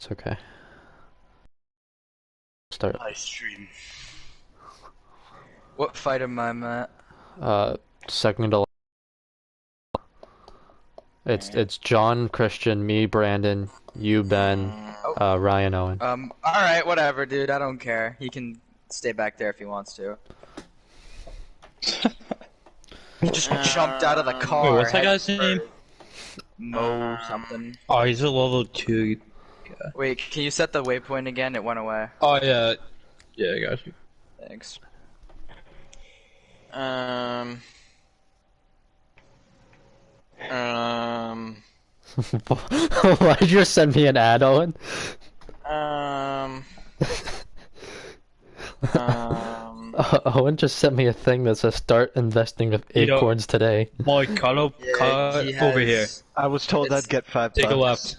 It's okay. Start. I stream. What fight am I at? Second to it's John, Christian, me, Brandon, you, Ben, Ryan, Owen. Alright, whatever, dude. I don't care. He can stay back there if he wants to. He just jumped out of the car. Wait, what's that guy's name? Mo something. Oh, he's a level 2 guy. Wait, can you set the waypoint again? It went away. Oh, yeah. Yeah, I got you. Thanks. Why'd you just send me an ad, Owen? Owen just sent me a thing that says start investing with Acorns today. My color over here. I was told I'd get $5. Take a left.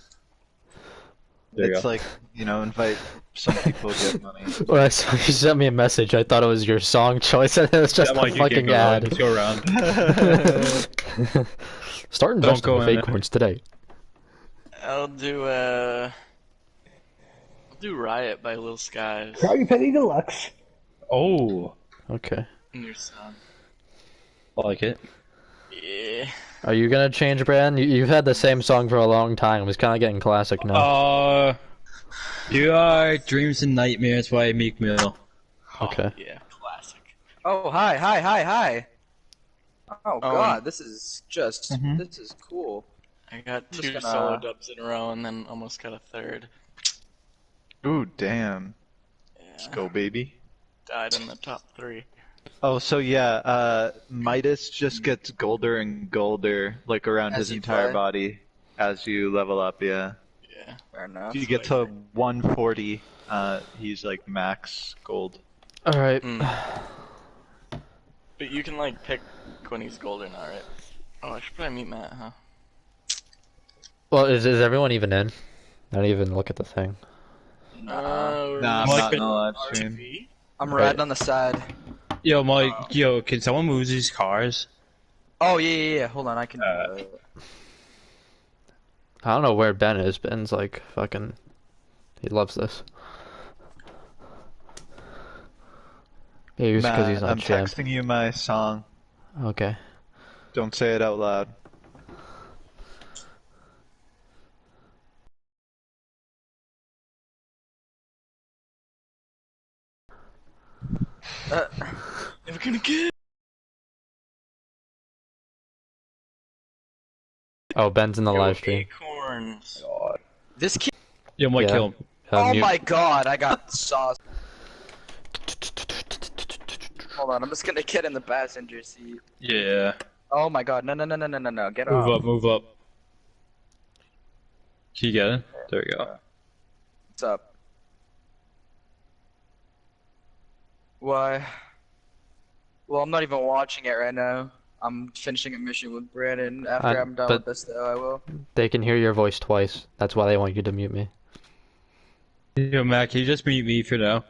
There you It's go. like, you know, invite some people to get money. When I saw you sent me a message, I thought it was your song choice, and it was just Mike, a you can't fucking go around. ad. Let's go around. Start Don't investing go with in there. Acorns today. I'll do Riot by Lil Skies. Krabby Patty Deluxe. Oh, Okay. And your son. I like it. Yeah. Are you gonna change, Brand? You've had the same song for a long time. It's kind of getting classic now. You are Dreams and Nightmares by Meek Mill. Okay. Yeah, classic. Oh, hi. Oh god, this is just, this is cool. I got just 2 gonna- solo dubs in a row and then almost got a third. Ooh, damn. Yeah. Let's go, baby. Died in the top 3. Oh, so yeah, Midas just gets golder and golder, like around As his you entire play? body as you level up, yeah. Yeah. Fair enough. If you get to 140, he's like max gold. Alright. But you can like pick when he's golden, alright? Oh, I should probably meet Matt, huh? Well, is everyone even in? I didn't even look at the thing. Nah, I'm Mike, not in the live stream. RP? I'm riding on the side. Yo, Mike, yo, can someone move these cars? Oh, yeah. Hold on, I can... I don't know where Ben is. Ben's like fucking. He loves this. Maybe it's because Matt, he's not I'm jammed. texting you my song. Okay. Don't say it out loud. Never gonna get Oh, Ben's in the live stream. Acorns. This kid... Yo, Mike, Yeah. kill him. Oh Mute. my god, I got sauce. Hold on, I'm just gonna get in the passenger seat. Yeah. Oh my god, no, get Move off. up, move up. Can you get it? There we go. What's up? Why? Well, I'm not even watching it right now. I'm finishing a mission with Brandon. After I'm done but- with this, though, I will. They can hear your voice twice. That's why they want you to mute me. Yo, Matt, can you just mute me for now?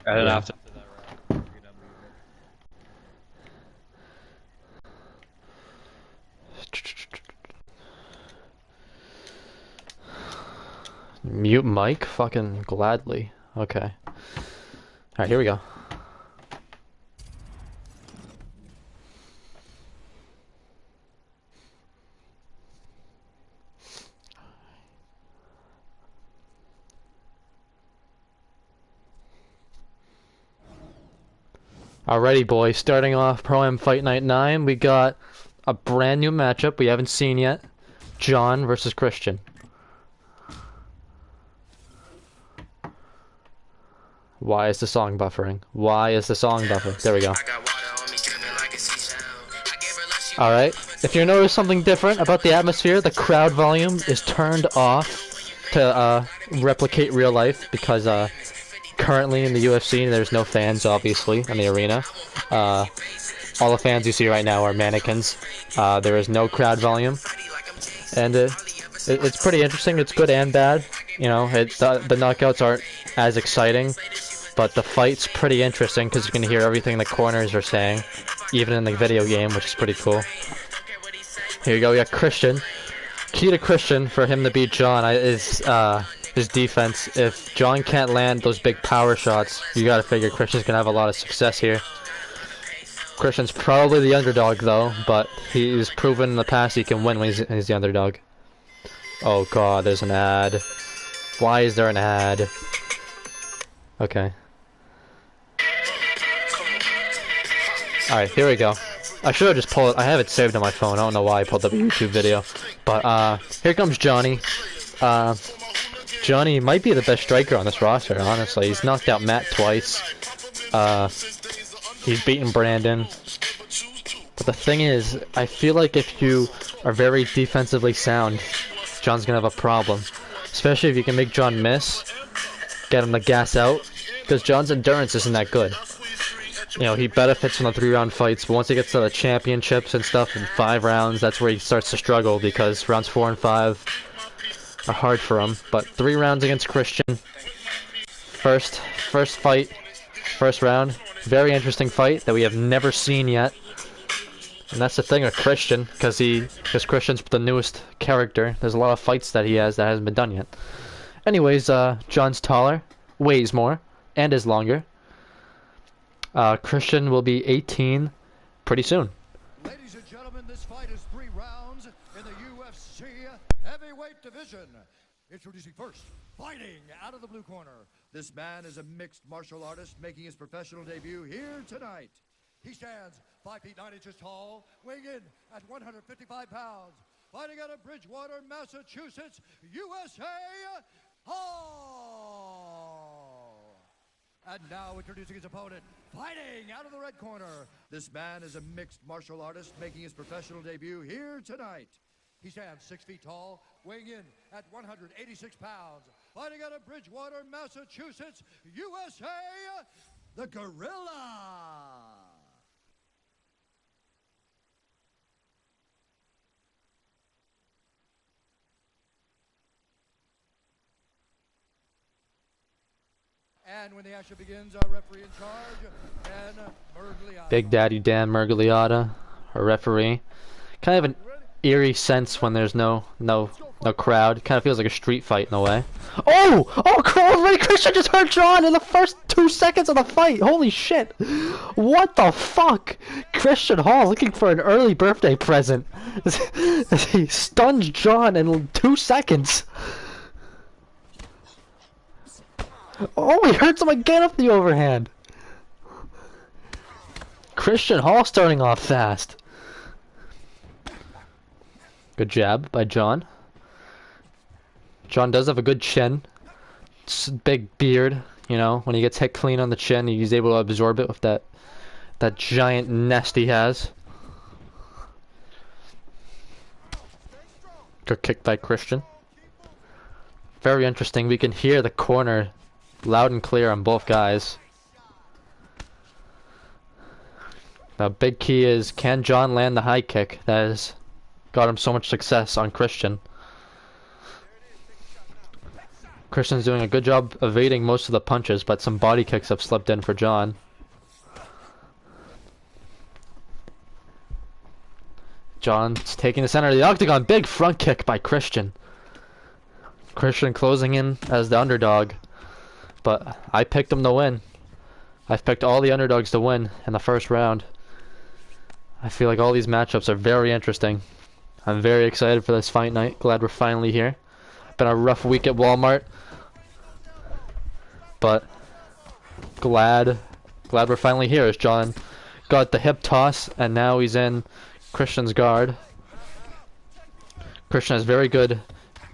And then Yeah. after that round, Mute mic? Fucking gladly. Okay. Alright, here we go. Alrighty, boys. Starting off Pro Am Fight Night 9, we got a brand new matchup we haven't seen yet. John versus Christian. Why is the song buffering? Why is the song buffering? There we go. Alright, if you notice something different about the atmosphere, the crowd volume is turned off to replicate real life because currently in the UFC there's no fans, obviously, in the arena. All the fans you see right now are mannequins. There is no crowd volume, and it's pretty interesting. It's good and bad. You know, the knockouts aren't as exciting, but the fight's pretty interesting because you can hear everything the corners are saying, even in the video game, which is pretty cool. Here you go. We got Christian. Key to Christian for him to beat John is his defense. If John can't land those big power shots, you gotta figure Christian's gonna have a lot of success here. Christian's probably the underdog though, but he's proven in the past he can win when he's the underdog. Oh god, there's an ad. Why is there an ad? Okay. Alright, here we go. I should have just pulled it. I have it saved on my phone. I don't know why I pulled up a YouTube video. But, here comes Johnny. Johnny might be the best striker on this roster, honestly. He's knocked out Matt twice. He's beaten Brandon. But the thing is, I feel like if you are very defensively sound, John's gonna have a problem. Especially if you can make John miss, get him to gas out, because John's endurance isn't that good. You know, he benefits from the 3-round fights, but once he gets to the championships and stuff in 5 rounds, that's where he starts to struggle, because rounds 4 and 5 are hard for him. But 3 rounds against Christian. First fight, first round. Very interesting fight that we have never seen yet. And that's the thing with Christian, because Christian's the newest character. There's a lot of fights that he has that hasn't been done yet. Anyways, John's taller, weighs more, and is longer. Christian will be 18 pretty soon. Ladies and gentlemen, this fight is 3 rounds in the UFC heavyweight division. Introducing first, fighting out of the blue corner. This man is a mixed martial artist making his professional debut here tonight. He stands 5 feet 9 inches tall, weighing in at 155 pounds. Fighting out of Bridgewater, Massachusetts, USA, Hall. And now introducing his opponent, fighting out of the red corner. This man is a mixed martial artist making his professional debut here tonight. He stands 6 feet tall, weighing in at 186 pounds. Fighting out of Bridgewater, Massachusetts, USA, the Gorilla. And when the action begins, our referee in charge, Dan Mergliotta. Big Daddy Dan Mergliotta, our referee. Kind of an eerie sense when there's no crowd. Kind of feels like a street fight in a way. Oh! Already Christian just hurt John in the first 2 seconds of the fight! Holy shit! What the fuck? Christian Hall looking for an early birthday present. He stuns John in 2 seconds. Oh, he hurts him again with the overhand. Christian Hall starting off fast. Good jab by John. John does have a good chin. Big beard, you know, when he gets hit clean on the chin, he's able to absorb it with that giant nest he has. Good kick by Christian. Very interesting. We can hear the corner loud and clear on both guys. The big key is, can John land the high kick that has got him so much success on Christian? Christian's doing a good job evading most of the punches, but some body kicks have slipped in for John. John's taking the center of the octagon. Big front kick by Christian. Christian closing in as the underdog. But I picked him to win. I've picked all the underdogs to win in the first round. I feel like all these matchups are very interesting. I'm very excited for this fight night. Glad we're finally here. Been a rough week at Walmart. But glad we're finally here, as John got the hip toss and now he's in Christian's guard. Christian has very good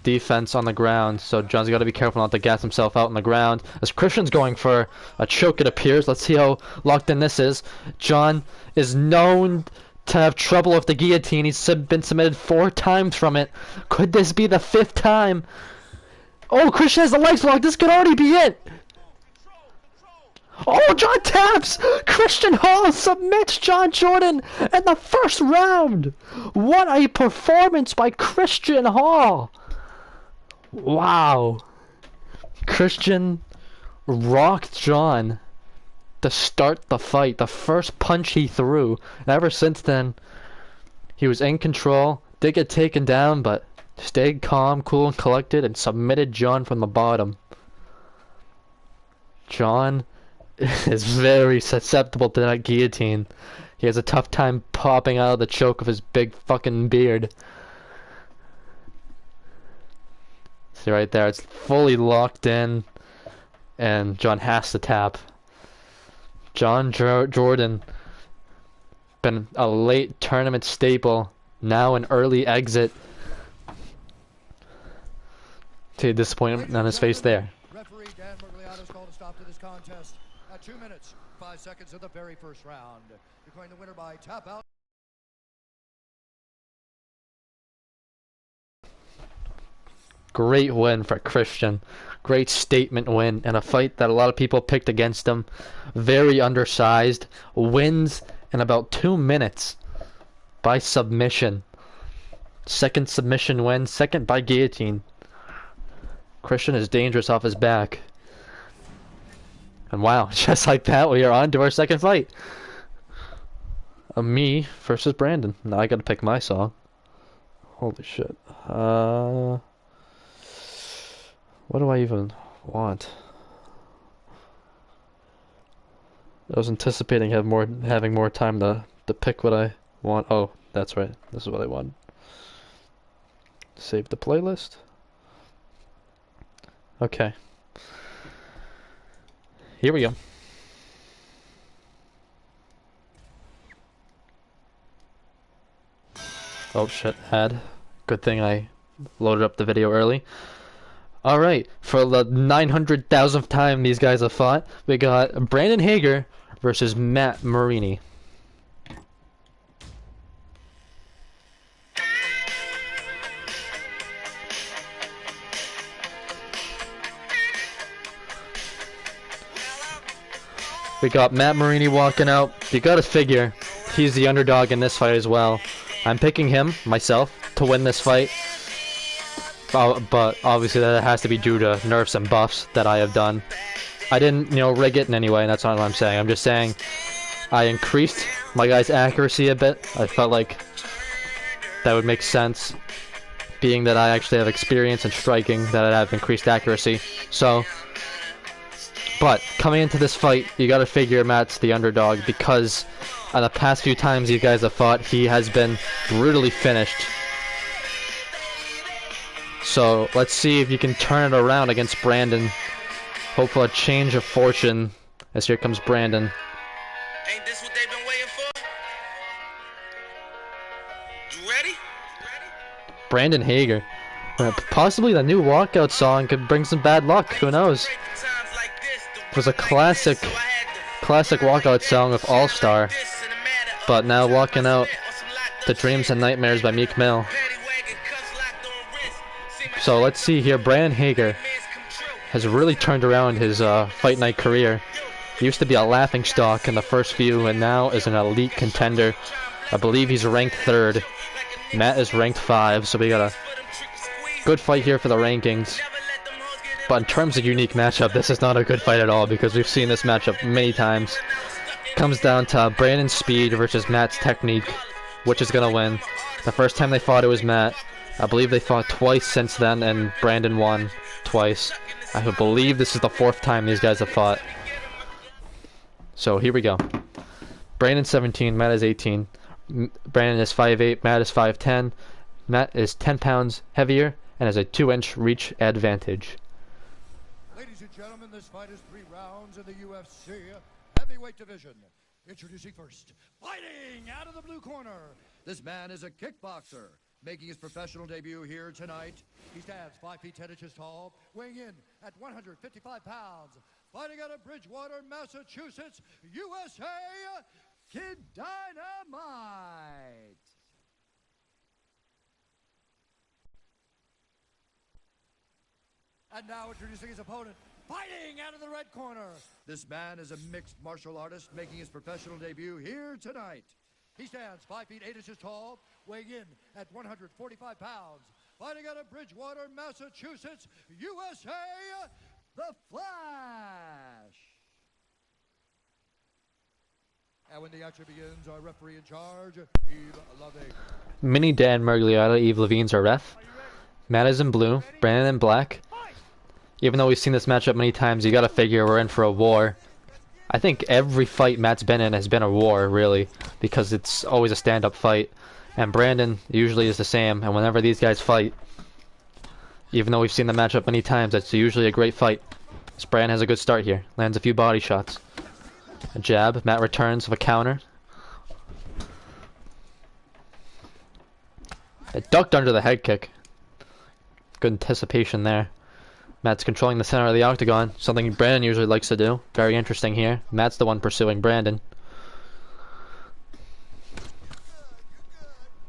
defense on the ground, so John's got to be careful not to gas himself out on the ground. As Christian's going for a choke, it appears. Let's see how locked in this is. John is known to have trouble with the guillotine. He's been submitted 4 times from it. Could this be the 5th time? Oh, Christian has the legs locked. This could already be it. Oh, John taps! Christian Hall submits John Jordan in the first round. What a performance by Christian Hall. Wow. Christian rocked John to start the fight. The first punch he threw. And ever since then, he was in control. Did get taken down, but stayed calm, cool, and collected, and submitted John from the bottom. John is very susceptible to that guillotine. He has a tough time popping out of the choke of his big fucking beard. See right there, it's fully locked in, and John has to tap. John Jordan, been a late tournament staple, now an early exit. See the disappointment on his face there. Referee Dan Mergliato's called a stop to this contest at 2 minutes, 5 seconds of the very first round. Declaring the winner by tap out. Great win for Christian. Great statement win in a fight that a lot of people picked against him. Very undersized. Wins in about 2 minutes by submission. Second submission win. Second by guillotine. Christian is dangerous off his back. And wow, just like that, we are on to our second fight. Me versus Brandon. Now I gotta pick my song. Holy shit. What do I even want? I was anticipating having more time to pick what I want. Oh, that's right. This is what I want. Save the playlist. Okay. Here we go. Oh shit, ad. Good thing I loaded up the video early. Alright, for the 900,000th time these guys have fought, we got Brandon Hager versus Matt Marini. We got Matt Marini walking out. You gotta figure he's the underdog in this fight as well. I'm picking him, myself, to win this fight. But obviously that has to be due to nerfs and buffs that I have done. I didn't, rig it in any way, and that's not what I'm saying. I'm just saying I increased my guy's accuracy a bit. I felt like that would make sense, being that I actually have experience in striking, that I have increased accuracy. So, but coming into this fight, you gotta figure Matt's the underdog because on the past few times these guys have fought, he has been brutally finished. So let's see if you can turn it around against Brandon. Hope for a change of fortune as here comes Brandon. Ain't this what they've been waiting for? You ready? Brandon Hager. Possibly the new walkout song could bring some bad luck, who knows? It was a classic walkout song of All Star, but now walking out to Dreams and Nightmares by Meek Mill. So let's see here, Brandon Hager has really turned around his Fight Night career. He used to be a laughingstock in the first few and now is an elite contender. I believe he's ranked 3rd. Matt is ranked 5, so we got a good fight here for the rankings. But in terms of unique matchup, this is not a good fight at all because we've seen this matchup many times. Comes down to Brandon's speed versus Matt's technique, which is gonna win. The first time they fought, it was Matt. I believe they fought twice since then, and Brandon won twice. I believe this is the 4th time these guys have fought. So here we go. Brandon's 17, Matt is 18. Brandon is 5'8", Matt is 5'10". Matt is 10 pounds heavier and has a 2-inch reach advantage. Ladies and gentlemen, this fight is 3 rounds in the UFC heavyweight division. Introducing first, fighting out of the blue corner. This man is a kickboxer, making his professional debut here tonight. He stands 5 feet 10 inches tall, weighing in at 155 pounds. Fighting out of Bridgewater, Massachusetts, USA, Kid Dynamite. And now introducing his opponent, fighting out of the red corner. This man is a mixed martial artist, making his professional debut here tonight. He stands 5 feet 8 inches tall, weighing in at 145 pounds. Fighting out of Bridgewater, Massachusetts, USA, The Flash. And when the action begins, our referee in charge, Eve Loving. Mini Dan Mergliata, Eve Levine's our ref. Matt is in blue, Brandon in black. Even though we've seen this matchup many times, you gotta figure we're in for a war. I think every fight Matt's been in has been a war, really, because it's always a stand-up fight. And Brandon usually is the same, and whenever these guys fight, even though we've seen the matchup many times, it's usually a great fight. This Brandon has a good start here, lands a few body shots. A jab, Matt returns with a counter. It ducked under the head kick. Good anticipation there. Matt's controlling the center of the octagon, something Brandon usually likes to do. Very interesting here. Matt's the one pursuing Brandon.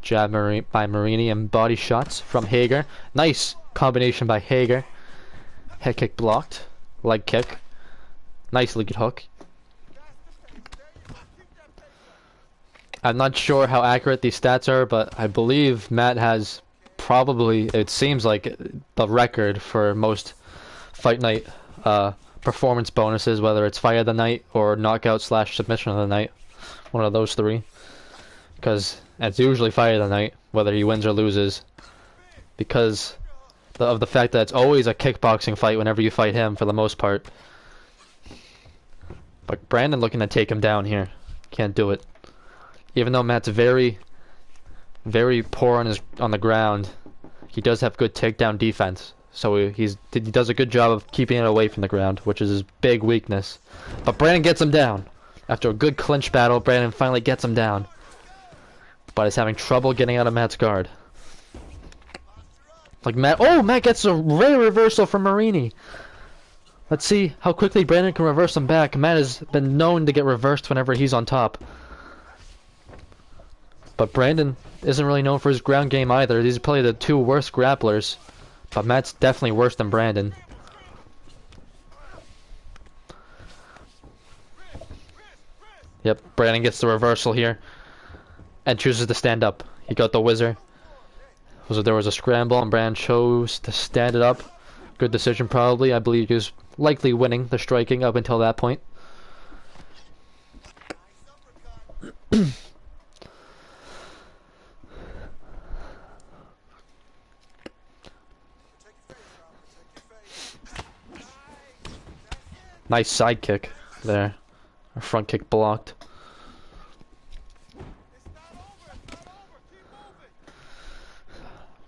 Jab by Marini and body shots from Hager. Nice combination by Hager. Head kick blocked. Leg kick. Nice lead hook. I'm not sure how accurate these stats are, but I believe Matt has probably, it seems like, the record for most Fight Night performance bonuses, whether it's Fight of the Night or Knockout / Submission of the Night. One of those three. Because it's usually Fight of the Night, whether he wins or loses. Because of the fact that it's always a kickboxing fight whenever you fight him, for the most part. But Brandon looking to take him down here. Can't do it. Even though Matt's very poor on the ground, he does have good takedown defense. So he does a good job of keeping it away from the ground, which is his big weakness. But Brandon gets him down. After a good clinch battle, Brandon finally gets him down. But is having trouble getting out of Matt's guard. Like Matt gets a rare reversal from Marini. Let's see how quickly Brandon can reverse him back. Matt has been known to get reversed whenever he's on top. But Brandon isn't really known for his ground game either. These are probably the two worst grapplers. But Matt's definitely worse than Brandon. Yep, Brandon gets the reversal here. And chooses to stand up. He got the whizzer. So there was a scramble and Brandon chose to stand it up. Good decision probably. I believe he was likely winning the striking up until that point. Nice side kick there. A front kick blocked.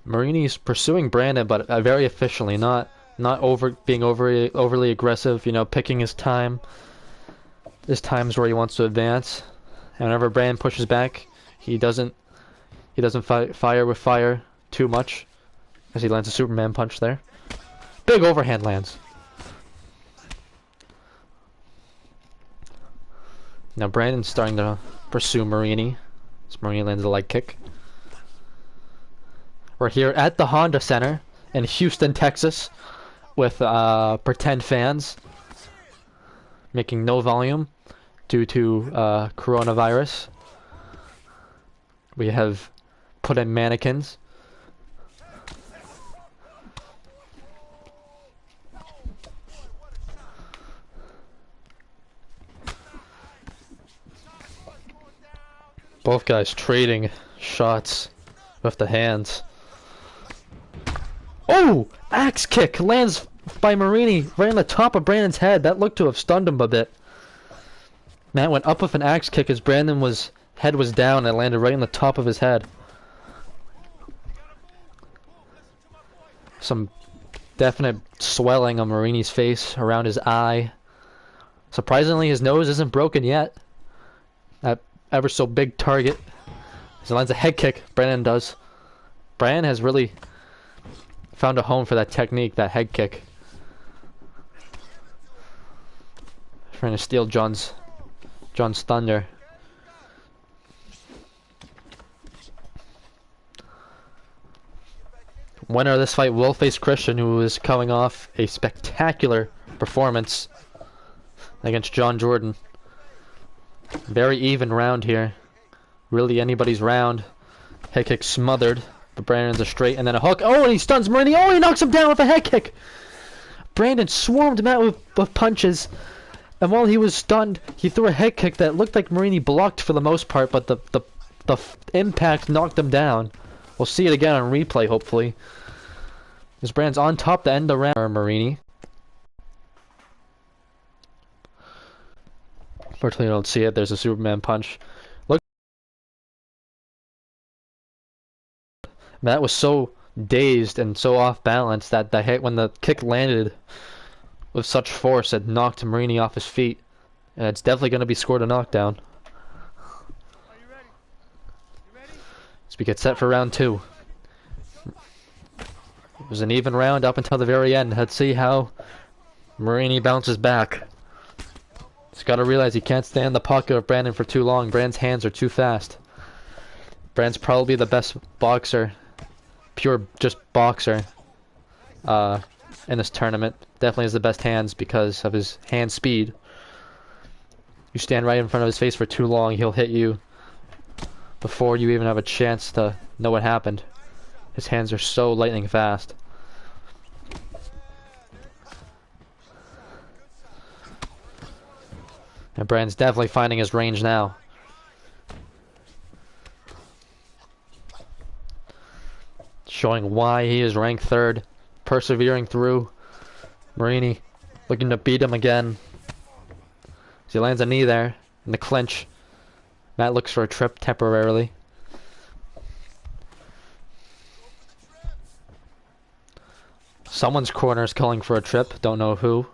Marini's pursuing Brandon, but very efficiently, not being overly aggressive. You know, picking his time. There's times where he wants to advance, and whenever Brandon pushes back, he doesn't fire with fire too much, as he lands a Superman punch there. Big overhand lands. Now Brandon's starting to pursue Marini. So Marini lands a leg kick. We're here at the Honda Center in Houston, Texas, with pretend fans making no volume due to coronavirus. We have put in mannequins. Both guys trading shots with the hands. Oh! Axe kick lands by Marini right on the top of Brandon's head. That looked to have stunned him a bit. Matt went up with an axe kick as Brandon's head was down and landed right on the top of his head. Some definite swelling on Marini's face, around his eye. Surprisingly, his nose isn't broken yet. That ever so big target. He lands a head kick. Brandon does. Brandon has really found a home for that technique, that head kick. Trying to steal John's thunder. Winner of this fight will face Christian, who is coming off a spectacular performance against John Jordan. Very even round here. Really anybody's round. Head kick smothered, but Brandon's a straight and then a hook. Oh, and he stuns Marini. Oh, he knocks him down with a head kick. Brandon swarmed Matt with punches, and while he was stunned, he threw a head kick that looked like Marini blocked for the most part, but the impact knocked him down. We'll see it again on replay, hopefully. This Brand's on top the end of round. Marini. Fortunately, you don't see it. There's a Superman punch. Look. Matt was so dazed and so off balance that the hit when the kick landed with such force it knocked Marini off his feet. And it's definitely going to be scored a knockdown. As we get set for round 2. It was an even round up until the very end. Let's see how Marini bounces back. He's got to realize he can't stay in the pocket of Brandon for too long. Brandon's hands are too fast. Brandon's probably the best boxer, pure just boxer, in this tournament. Definitely has the best hands because of his hand speed. You stand right in front of his face for too long, he'll hit you before you even have a chance to know what happened. His hands are so lightning fast. And Brandon's definitely finding his range now. Showing why he is ranked 3rd. Persevering through. Marini looking to beat him again. As he lands a knee there in the clinch. Matt looks for a trip temporarily. Someone's corner is calling for a trip. Don't know who.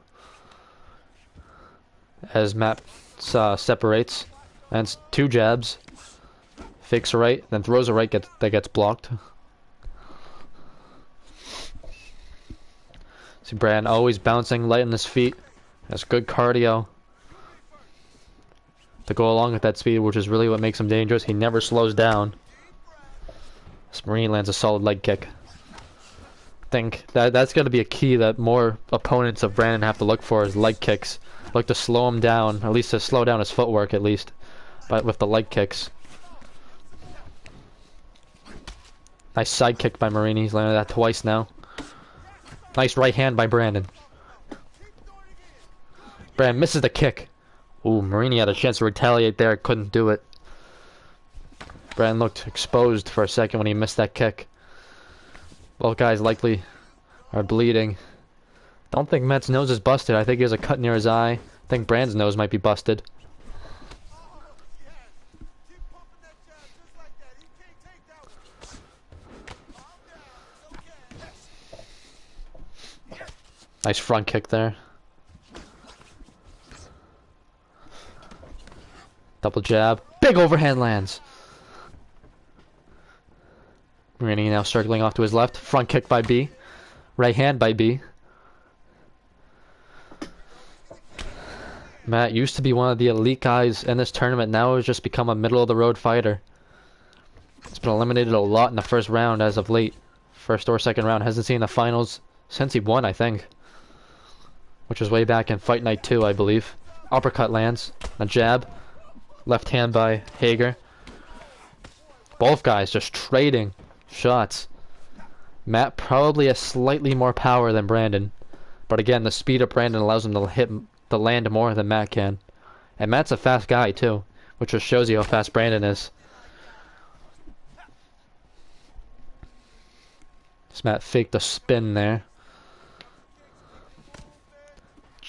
As Matt separates. Lands 2 jabs. Fakes a right. Then throws a right that gets blocked. See Brand always bouncing light on his feet. Has good cardio to go along with that speed, which is really what makes him dangerous. He never slows down. This Marini lands a solid leg kick. I think that's going to be a key that more opponents of Brandon have to look for is leg kicks. Look to slow him down, at least to slow down his footwork at least, but with the leg kicks. Nice side kick by Marini. He's landed that twice now. Nice right hand by Brandon. Brandon misses the kick. Ooh, Marini had a chance to retaliate there, couldn't do it. Brandon looked exposed for a second when he missed that kick. Both guys likely are bleeding. Don't think Matt's nose is busted. I think he has a cut near his eye. I think Brandon's nose might be busted. Nice front kick there. Double jab. Big overhand lands. Marini now circling off to his left. Front kick by B. Right hand by B. Matt used to be one of the elite guys in this tournament. Now he's just become a middle-of-the-road fighter. He's been eliminated a lot in the first round as of late. First or second round. Hasn't seen the finals since he won, I think. Which was way back in Fight Night 2, I believe. Uppercut lands. A jab. Left hand by Hager. Both guys just trading shots. Matt probably has slightly more power than Brandon. But again, the speed of Brandon allows him to land more than Matt can. And Matt's a fast guy too, which just shows you how fast Brandon is. This Matt faked a spin there.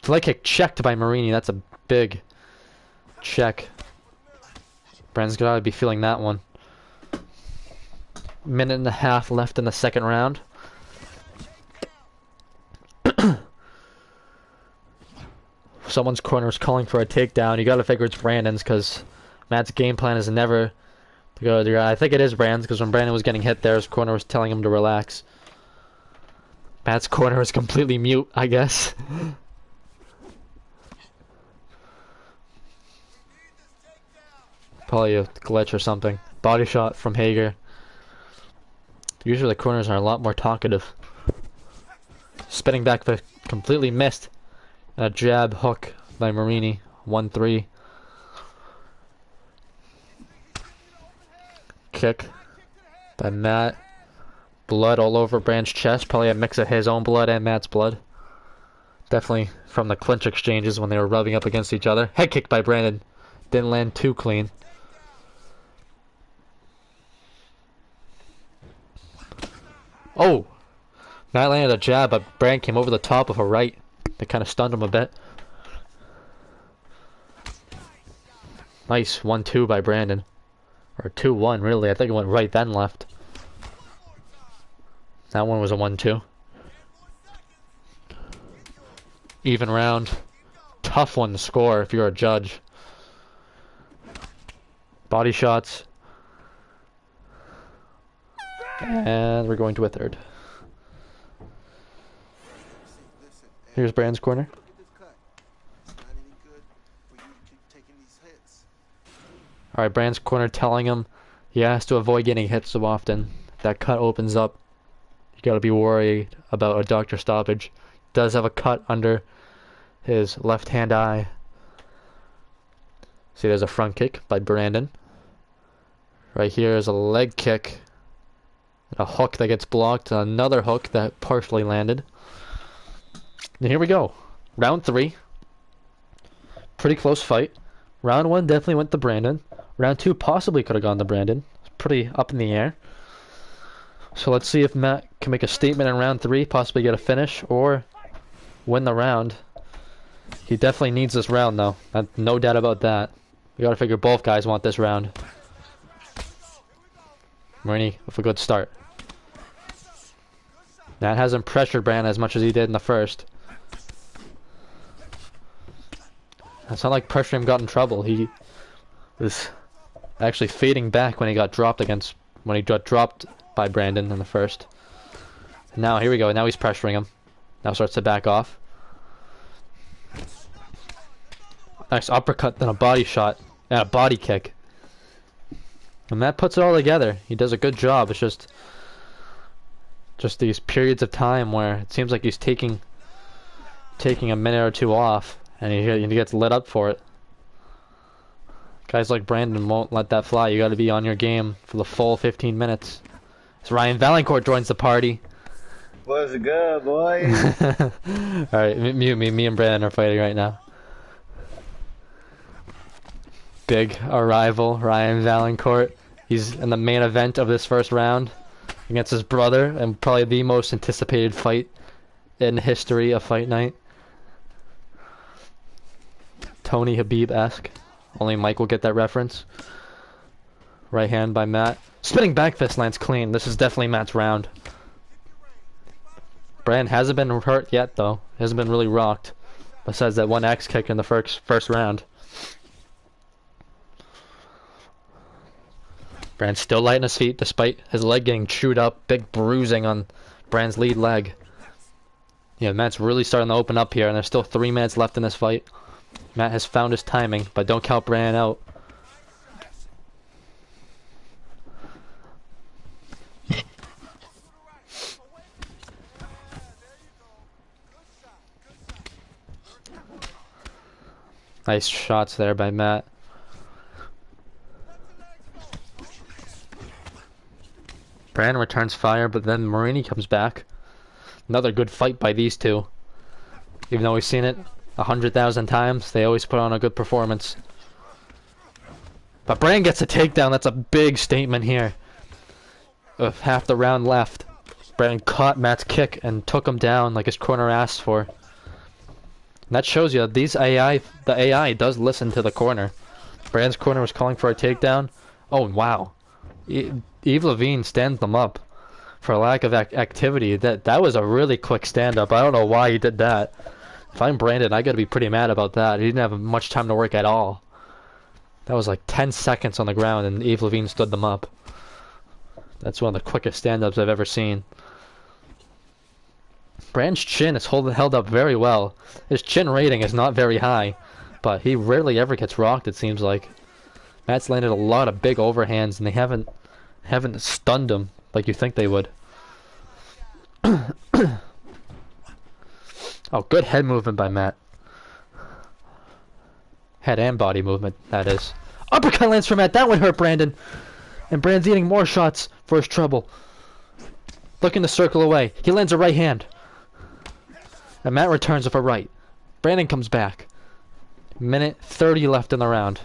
Leg kick checked by Marini. That's a big check. Brandon's gotta be feeling that one. Minute and a half left in the second round. Someone's corner is calling for a takedown. You gotta figure it's Brandon's because Matt's game plan is never to go to the guy. I think it is Brandon's because when Brandon was getting hit there, his corner was telling him to relax. Matt's corner is completely mute, I guess. Probably a glitch or something. Body shot from Hager. Usually the corners are a lot more talkative. Spinning back but completely missed. And a jab hook by Marini. 1-3. Kick by Matt. Blood all over Brand's chest. Probably a mix of his own blood and Matt's blood. Definitely from the clinch exchanges when they were rubbing up against each other. Head kick by Brandon. Didn't land too clean. Oh! Matt landed a jab, but Brand came over the top of a right. That kind of stunned him a bit. Nice 1-2 by Brandon. Or 2-1, really. I think it went right then left. That one was a 1-2. Even round. Tough one to score if you're a judge. Body shots. And we're going to a third. Here's Brand's corner. Alright, Brand's corner telling him he has to avoid getting hit so often. If that cut opens up, you gotta be worried about a doctor stoppage. Does have a cut under his left hand eye. See, there's a front kick by Brandon. Right here is a leg kick. A hook that gets blocked. Another hook that partially landed. And here we go. Round 3. Pretty close fight. Round 1 definitely went to Brandon. Round 2 possibly could have gone to Brandon. It's pretty up in the air. So let's see if Matt can make a statement in round 3, possibly get a finish, or win the round. He definitely needs this round, though. No doubt about that. We gotta figure both guys want this round. Marini with a good start. Matt hasn't pressured Brandon as much as he did in the first. It's not like pressuring him got in trouble. He was actually fading back when he got dropped by Brandon in the first. And now here we go. Now he's pressuring him. Now starts to back off. Nice uppercut, then a body shot, and a body kick. And Matt puts it all together. He does a good job. It's just these periods of time where it seems like he's taking a minute or two off, and he gets lit up for it. Guys like Brandon won't let that fly. You got to be on your game for the full 15 minutes. As Ryan Valancourt joins the party. What's good, boys? Alright, mute me. Me and Brandon are fighting right now. Big arrival, Ryan Valancourt. He's in the main event of this first round against his brother, and probably the most anticipated fight in history of Fight Night. Tony Habib-esque. Only Mike will get that reference. Right hand by Matt. Spinning back fist lands clean. This is definitely Matt's round. Brand hasn't been hurt yet, though. He hasn't been really rocked. Besides that one X kick in the first round. Brand's still light on his feet despite his leg getting chewed up. Big bruising on Brand's lead leg. Yeah, Matt's really starting to open up here, and there's still 3 minutes left in this fight. Matt has found his timing, but don't count Brandon out. Nice shots there by Matt. Brandon returns fire, but then Marini comes back. Another good fight by these two. Even though we've seen it 100,000 times, they always put on a good performance. But Brandon gets a takedown. That's a big statement here. With half the round left, Brandon caught Matt's kick and took him down like his corner asked for. And that shows you the AI does listen to the corner. Brandon's corner was calling for a takedown. Oh wow, Yves Lavigne stands them up for lack of activity. That was a really quick stand up. I don't know why he did that. If I'm Brandon, I gotta be pretty mad about that. He didn't have much time to work at all. That was like 10 seconds on the ground and Yves Lavigne stood them up. That's one of the quickest stand-ups I've ever seen. Brand's chin is held up very well. His chin rating is not very high, but he rarely ever gets rocked, it seems like. Matt's landed a lot of big overhands, and they haven't stunned him like you think they would. Oh, good head movement by Matt. Head and body movement, that is. Uppercut lands for Matt. That one hurt Brandon. And Brandon's eating more shots for his trouble. Looking to circle away. He lands a right hand. And Matt returns with a right. Brandon comes back. Minute 30 left in the round.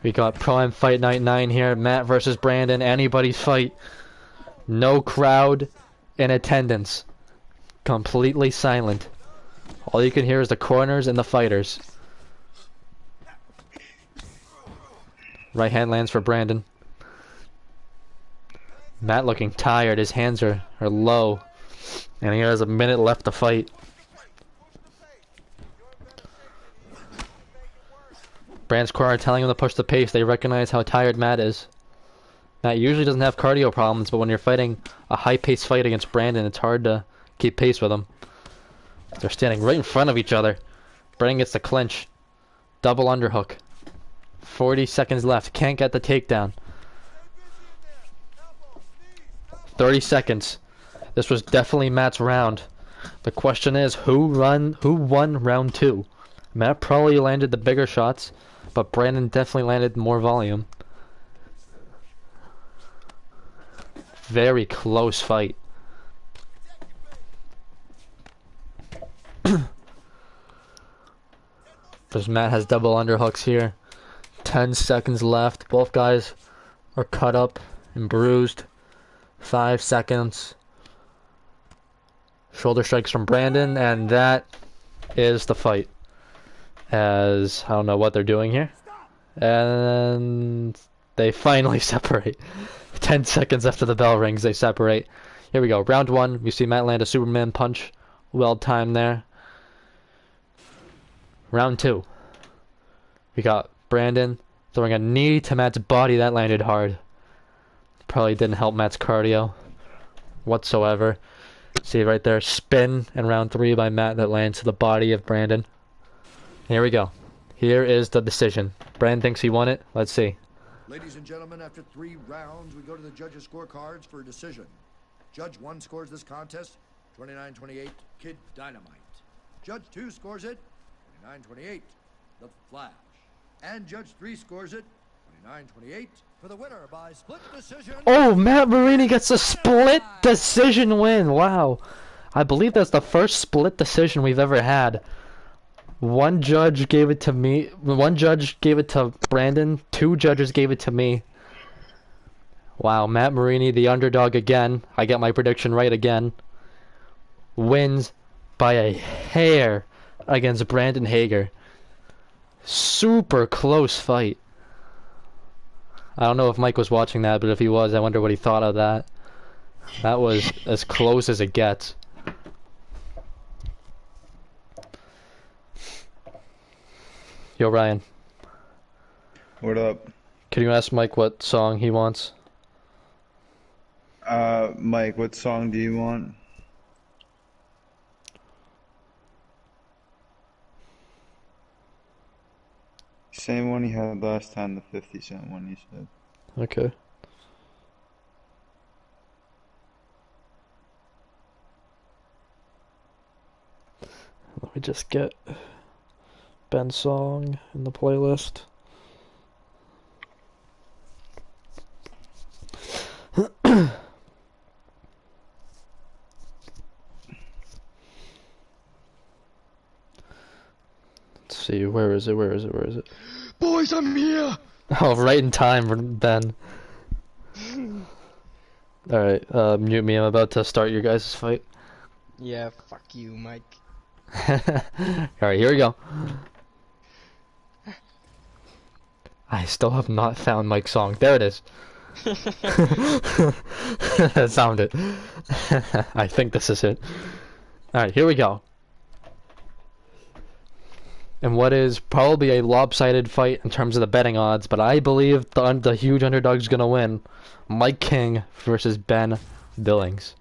We got Prime Fight Night 9 here. Matt versus Brandon. Anybody's fight. No crowd in attendance. Completely silent. All you can hear is the corners and the fighters. Right hand lands for Brandon. Matt looking tired. His hands are low. And he has a minute left to fight. Brand's corner telling him to push the pace. They recognize how tired Matt is. Matt usually doesn't have cardio problems, but when you're fighting a high-paced fight against Brandon, it's hard to keep pace with him. They're standing right in front of each other. Brandon gets the clinch. Double underhook. 40 seconds left. Can't get the takedown. 30 seconds. This was definitely Matt's round. The question is, who won round 2? Matt probably landed the bigger shots, but Brandon definitely landed more volume. Very close fight. Because Matt has double underhooks here. 10 seconds left. Both guys are cut up and bruised. 5 seconds. Shoulder strikes from Brandon, and that is the fight. As I don't know what they're doing here. And they finally separate. 10 seconds after the bell rings, they separate. Here we go. Round 1. We see Matt land a Superman punch. Well timed there. Round 2. We got Brandon throwing a knee to Matt's body. That landed hard. Probably didn't help Matt's cardio whatsoever. See right there. Spin in round 3 by Matt that lands to the body of Brandon. Here we go. Here is the decision. Brandon thinks he won it. Let's see. Ladies and gentlemen, after 3 rounds, we go to the judges' scorecards for a decision. Judge 1 scores this contest 29-28, Kid Dynamite. Judge 2 scores it 29-28, The Flash. And Judge 3 scores it 29-28 for the winner by split decision. Oh, Matt Marini gets a split decision win. Wow. I believe that's the first split decision we've ever had. One judge gave it to me. One judge gave it to Brandon. 2 judges gave it to me. Wow, Matt Marini, the underdog again. I get my prediction right again. Wins by a hair against Brandon Hager. Super close fight. I don't know if Mike was watching that, but if he was, I wonder what he thought of that. That was as close as it gets. Yo, Ryan. What up? Can you ask Mike what song he wants? Mike, what song do you want? Same one he had last time, the 50 Cent one, he said. Okay. Let me just get Ben's song in the playlist. Let's see, where is it? Boys, I'm here! Oh, right in time, Ben. Alright, mute me, I'm about to start your guys' fight. Yeah, fuck you, Mike. Alright, here we go. I still have not found Mike's song. There it is. That sounded. I think this is it. Alright, here we go. And what is probably a lopsided fight in terms of the betting odds, but I believe the huge underdog's gonna win. Mike King versus Ben Billings.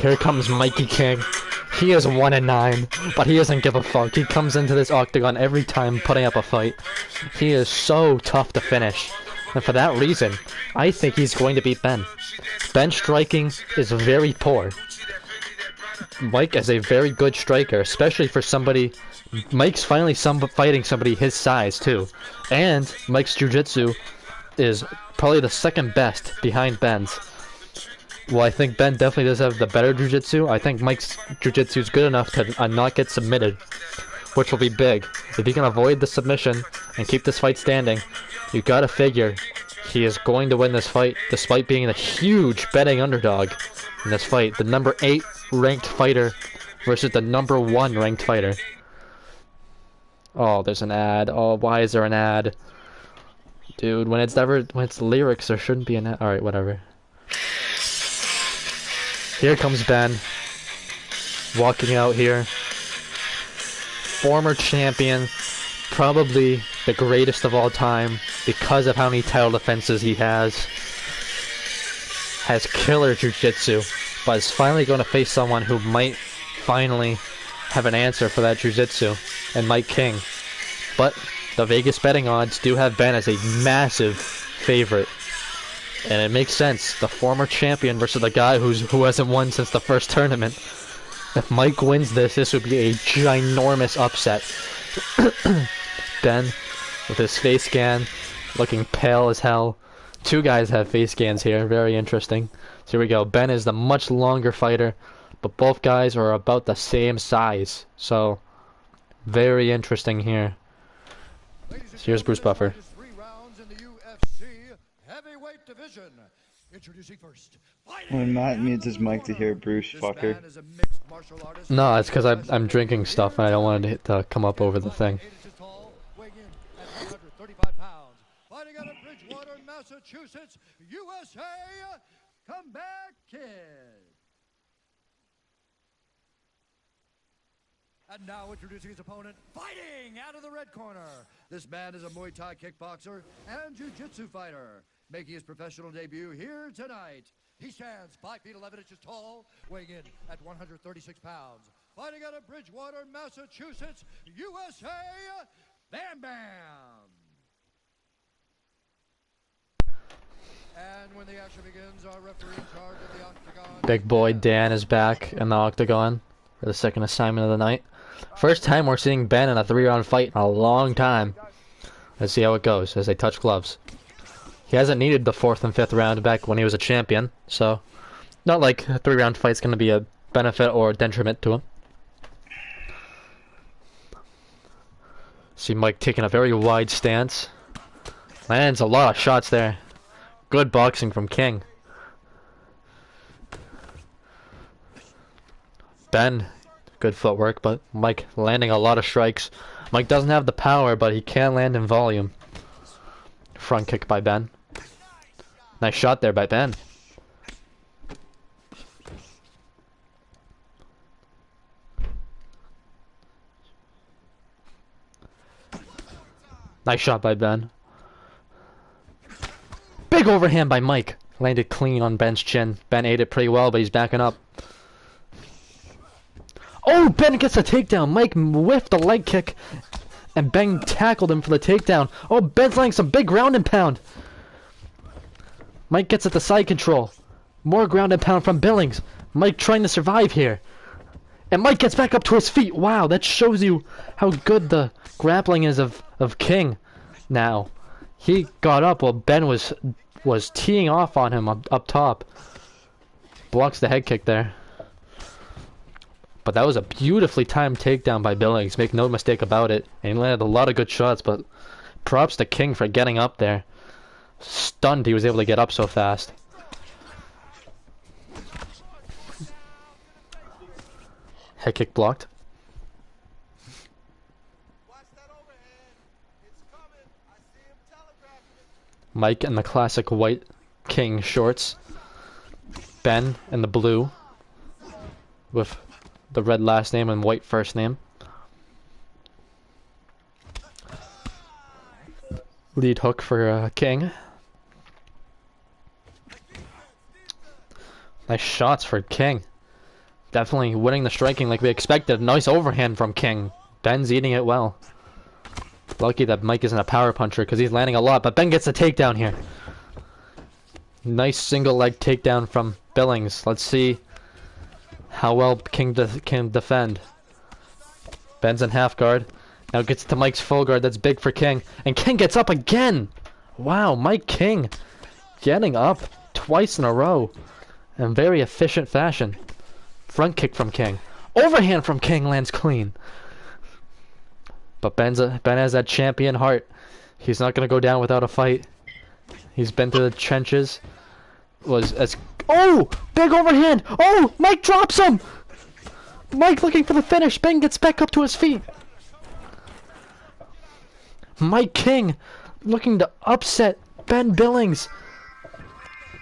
Here comes Mikey King. He is 1-9, but he doesn't give a fuck. He comes into this octagon every time putting up a fight. He is so tough to finish. And for that reason, I think he's going to beat Ben. Ben's striking is very poor. Mike is a very good striker, especially for somebody... Mike's finally fighting somebody his size, too. And Mike's jiu-jitsu is probably the second best behind Ben's. Well, I think Ben definitely does have the better jiu-jitsu. I think Mike's jiu-jitsu is good enough to not get submitted, which will be big. If he can avoid the submission and keep this fight standing, you gotta figure he is going to win this fight, despite being a huge betting underdog in this fight. The number 8 ranked fighter versus the number 1 ranked fighter. Oh, there's an ad. Oh, why is there an ad? Dude, when it's lyrics, there shouldn't be an ad. Alright, whatever. Here comes Ben. Walking out here. Former champion. Probably the greatest of all time because of how many title defenses he has. Has killer jiu-jitsu, but is finally going to face someone who might finally have an answer for that jiu-jitsu, and Mike King. But the Vegas betting odds do have Ben as a massive favorite. And it makes sense. The former champion versus the guy who hasn't won since the first tournament. If Mike wins this would be a ginormous upset. Ben, with his face scan, looking pale as hell. Two guys have face scans here, very interesting. So here we go. Ben is the much longer fighter, but both guys are about the same size. So, very interesting here. So here's Bruce Buffer. When Matt mutes his mic to hear Bruce fucker. No, it's because I'm drinking stuff and I don't want it to come up over the thing. Fighting out of Bridgewater, Massachusetts, USA, Comeback Kid. And now introducing his opponent, fighting out of the red corner. This man is a Muay Thai kickboxer and jiu-jitsu fighter, making his professional debut here tonight. He stands 5 feet 11 inches tall, weighing in at 136 pounds. Fighting out of Bridgewater, Massachusetts, USA, Bam Bam. And when the action begins, our referee in charge of the octagon. Big boy Dan is back in the octagon for the second assignment of the night. First time we're seeing Ben in a 3-round fight in a long time. Let's see how it goes as they touch gloves. He hasn't needed the 4th and 5th round back when he was a champion, so not like a 3-round fight's going to be a benefit or a detriment to him. See Mike taking a very wide stance. Lands a lot of shots there. Good boxing from King. Ben, good footwork, but Mike landing a lot of strikes. Mike doesn't have the power, but he can land in volume. Front kick by Ben. Nice shot there by Ben. Nice shot by Ben. Big overhand by Mike. Landed clean on Ben's chin. Ben ate it pretty well, but he's backing up. Oh, Ben gets a takedown. Mike whiffed a leg kick, and Ben tackled him for the takedown. Oh, Ben's landing some big ground and pound. Mike gets at the side control. More ground and pound from Billings. Mike trying to survive here. And Mike gets back up to his feet. Wow, that shows you how good the grappling is of King now. He got up while Ben was teeing off on him up top. Blocks the head kick there. But that was a beautifully timed takedown by Billings. Make no mistake about it. And he landed a lot of good shots, but props to King for getting up there. Stunned he was able to get up so fast. Head kick blocked. Mike in the classic white King shorts. Ben in the blue with the red last name and white first name. Lead hook for King. Nice shots for King. Definitely winning the striking like we expected. Nice overhand from King. Ben's eating it well. Lucky that Mike isn't a power puncher because he's landing a lot, but Ben gets a takedown here. Nice single leg takedown from Billings. Let's see how well King can defend. Ben's in half guard. Now gets to Mike's full guard. That's big for King. And King gets up again! Wow, Mike King getting up twice in a row in very efficient fashion. Front kick from King. Overhand from King lands clean. But Ben has that champion heart. He's not gonna go down without a fight. He's been through the trenches. Oh! Big overhand! Oh! Mike drops him! Mike looking for the finish. Ben gets back up to his feet. Mike King looking to upset Ben Billings.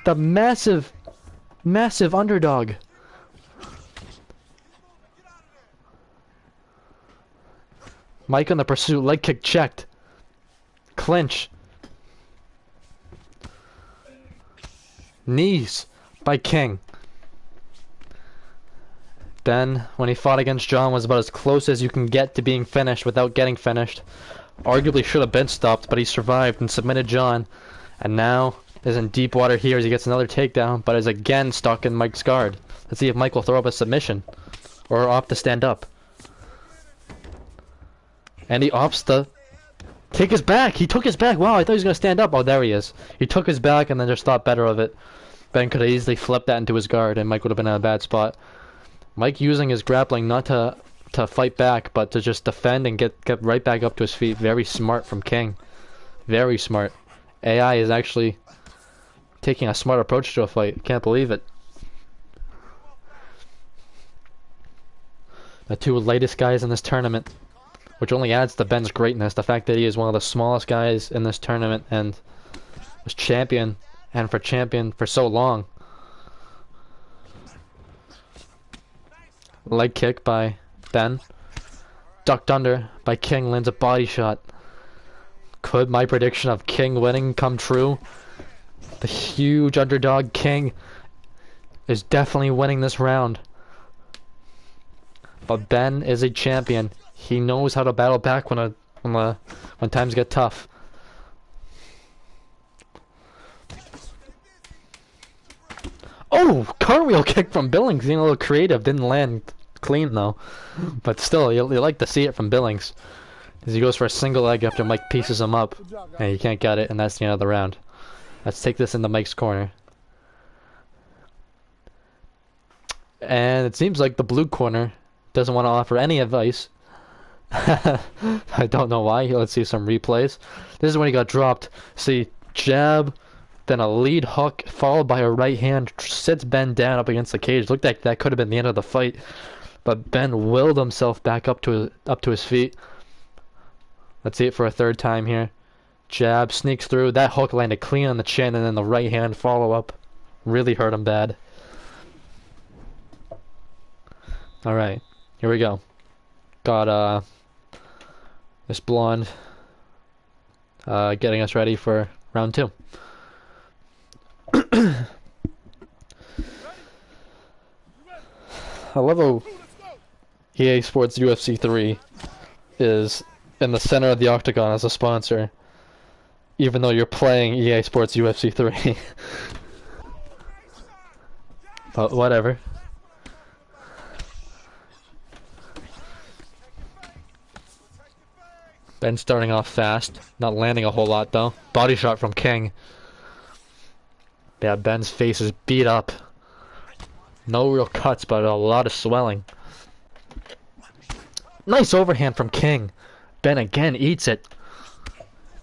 The massive underdog. Mike on the pursuit. Leg kick checked. Clinch. Knees by King. Ben, when he fought against John, was about as close as you can get to being finished without getting finished. Arguably should have been stopped, but he survived and submitted John. And now is in deep water here as he gets another takedown, but is again stuck in Mike's guard. Let's see if Mike will throw up a submission. Or opt to stand up. And he opts to take his back. He took his back. Wow, I thought he was going to stand up. Oh, there he is. He took his back and then just thought better of it. Ben could have easily flipped that into his guard and Mike would have been in a bad spot. Mike using his grappling not to fight back, but to just defend and get right back up to his feet. Very smart from King. Very smart. AI is actually taking a smart approach to a fight. Can't believe it. The two lightest guys in this tournament, which only adds to Ben's greatness. The fact that he is one of the smallest guys in this tournament and was champion for so long. Leg kick by Ben. Ducked under by King, lands a body shot. Could my prediction of King winning come true? The huge underdog King is definitely winning this round. But Ben is a champion. He knows how to battle back when times get tough. Oh! Cartwheel kick from Billings, being a little creative. Didn't land clean though. But still, you like to see it from Billings. As he goes for a single leg after Mike pieces him up. And he can't get it, and that's the end of the round. Let's take this into Mike's corner. And it seems like the blue corner doesn't want to offer any advice. I don't know why. Let's see some replays. This is when he got dropped. See, jab, then a lead hook, followed by a right hand, sits Ben down up against the cage. Looked like that could have been the end of the fight, but Ben willed himself back up to his feet. Let's see it for a third time here. Jab, sneaks through. That hook landed clean on the chin, and then the right hand follow up really hurt him bad. All right, here we go. Got this blonde getting us ready for round 2. I love how EA Sports UFC 3 is in the center of the octagon as a sponsor, even though you're playing EA Sports UFC 3. But whatever. Ben starting off fast, not landing a whole lot though. Body shot from King. Yeah, Ben's face is beat up. No real cuts, but a lot of swelling. Nice overhand from King. Ben again eats it.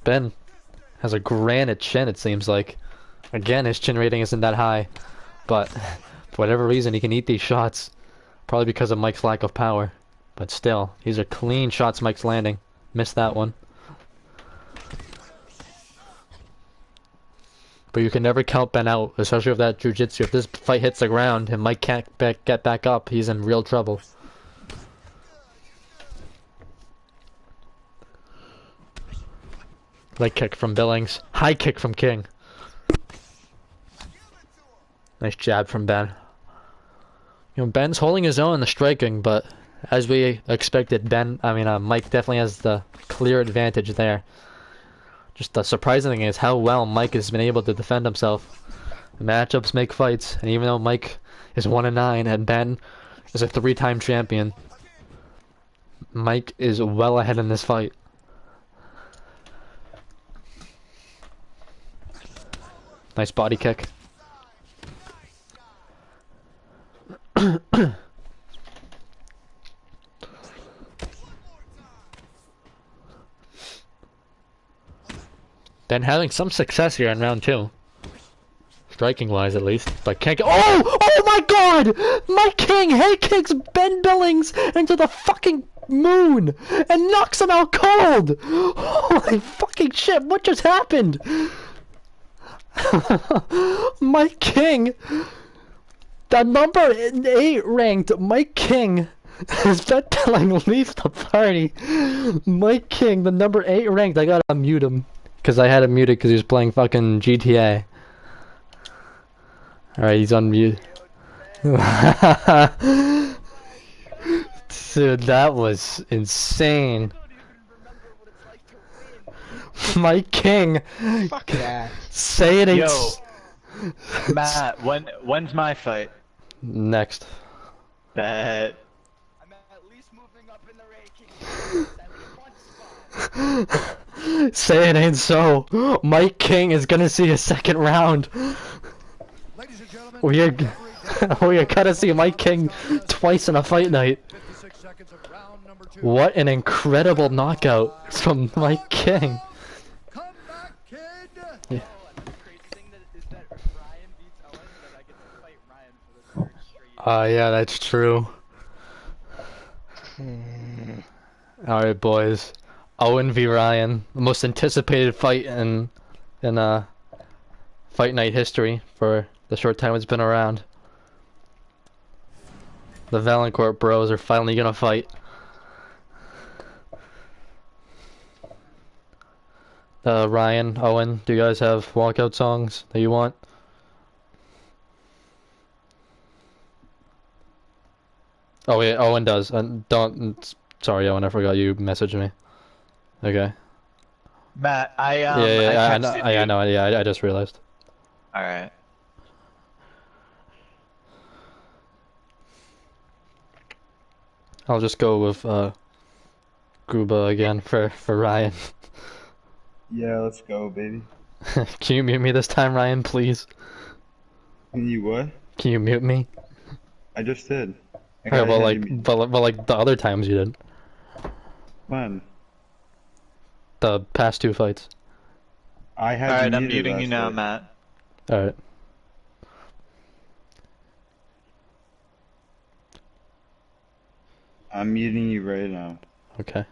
Ben has a granite chin, it seems like. Again, his chin rating isn't that high. But for whatever reason, he can eat these shots. Probably because of Mike's lack of power. But still, these are clean shots Mike's landing. Missed that one. But you can never count Ben out, especially with that jiu-jitsu. If this fight hits the ground and Mike can't get back up, he's in real trouble. Leg kick from Billings. High kick from King. Nice jab from Ben. You know, Ben's holding his own in the striking, but as we expected, Mike definitely has the clear advantage there. Just the surprising thing is how well Mike has been able to defend himself. Matchups make fights, and even though Mike is 1-9 and Ben is a 3-time champion, Mike is well ahead in this fight. Nice body kick. Then having some success here in round 2. Striking wise at least. But can't get— Oh! Oh my god! Mike King head kicks Ben Billings into the fucking moon and knocks him out cold! Holy fucking shit, what just happened? Mike King, the number 8 ranked Mike King has Ben Billings leaves the party. Mike King, the number 8 ranked, I gotta mute him. Because I had him muted because he was playing fucking GTA. Alright, he's on mute. Dude, that was insane. Mike King. Fuck that. Say it ain't. Yo, Matt, when's my fight? Next. Bet. I'm at least moving up in the rankings. Say it ain't so. Mike King is gonna see a second round. Ladies and gentlemen, We are gonna see Mike King twice in a fight night. 56 seconds of round number 2. What an incredible knockout from Mike King. Come back, kid. Yeah. The crazy thing is that if Ryan beats Owen, then I get to fight Ryan for the 3rd straight. Yeah, that's true. Alright, boys. Owen v Ryan, the most anticipated fight in fight night history for the short time it's been around. The Valancourt bros are finally gonna fight. Ryan, Owen, do you guys have walkout songs that you want? Oh yeah, Owen does. Sorry, Owen, I forgot you messaged me. Okay. Matt, I I know, texted I you. know, yeah, I just realized. Alright. I'll just go with Gruba again for Ryan. Yeah, let's go, baby. Can you mute me this time, Ryan, please? Can you what? Can you mute me? I just did. Okay, well, like the other times you did. When? The past 2 fights. I had Alright, I'm muted muting you last now, week. Matt. Alright. I'm muting you right now. Okay.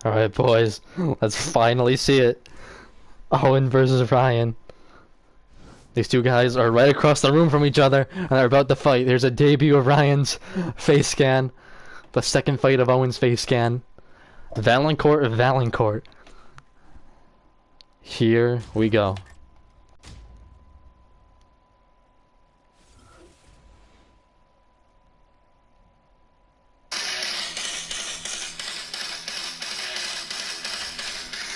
Alright, boys. Let's finally see it. Owen versus Ryan. These two guys are right across the room from each other, and they're about to fight. There's a debut of Ryan's face scan. The second fight of Owen's face scan. Valancourt. Here we go.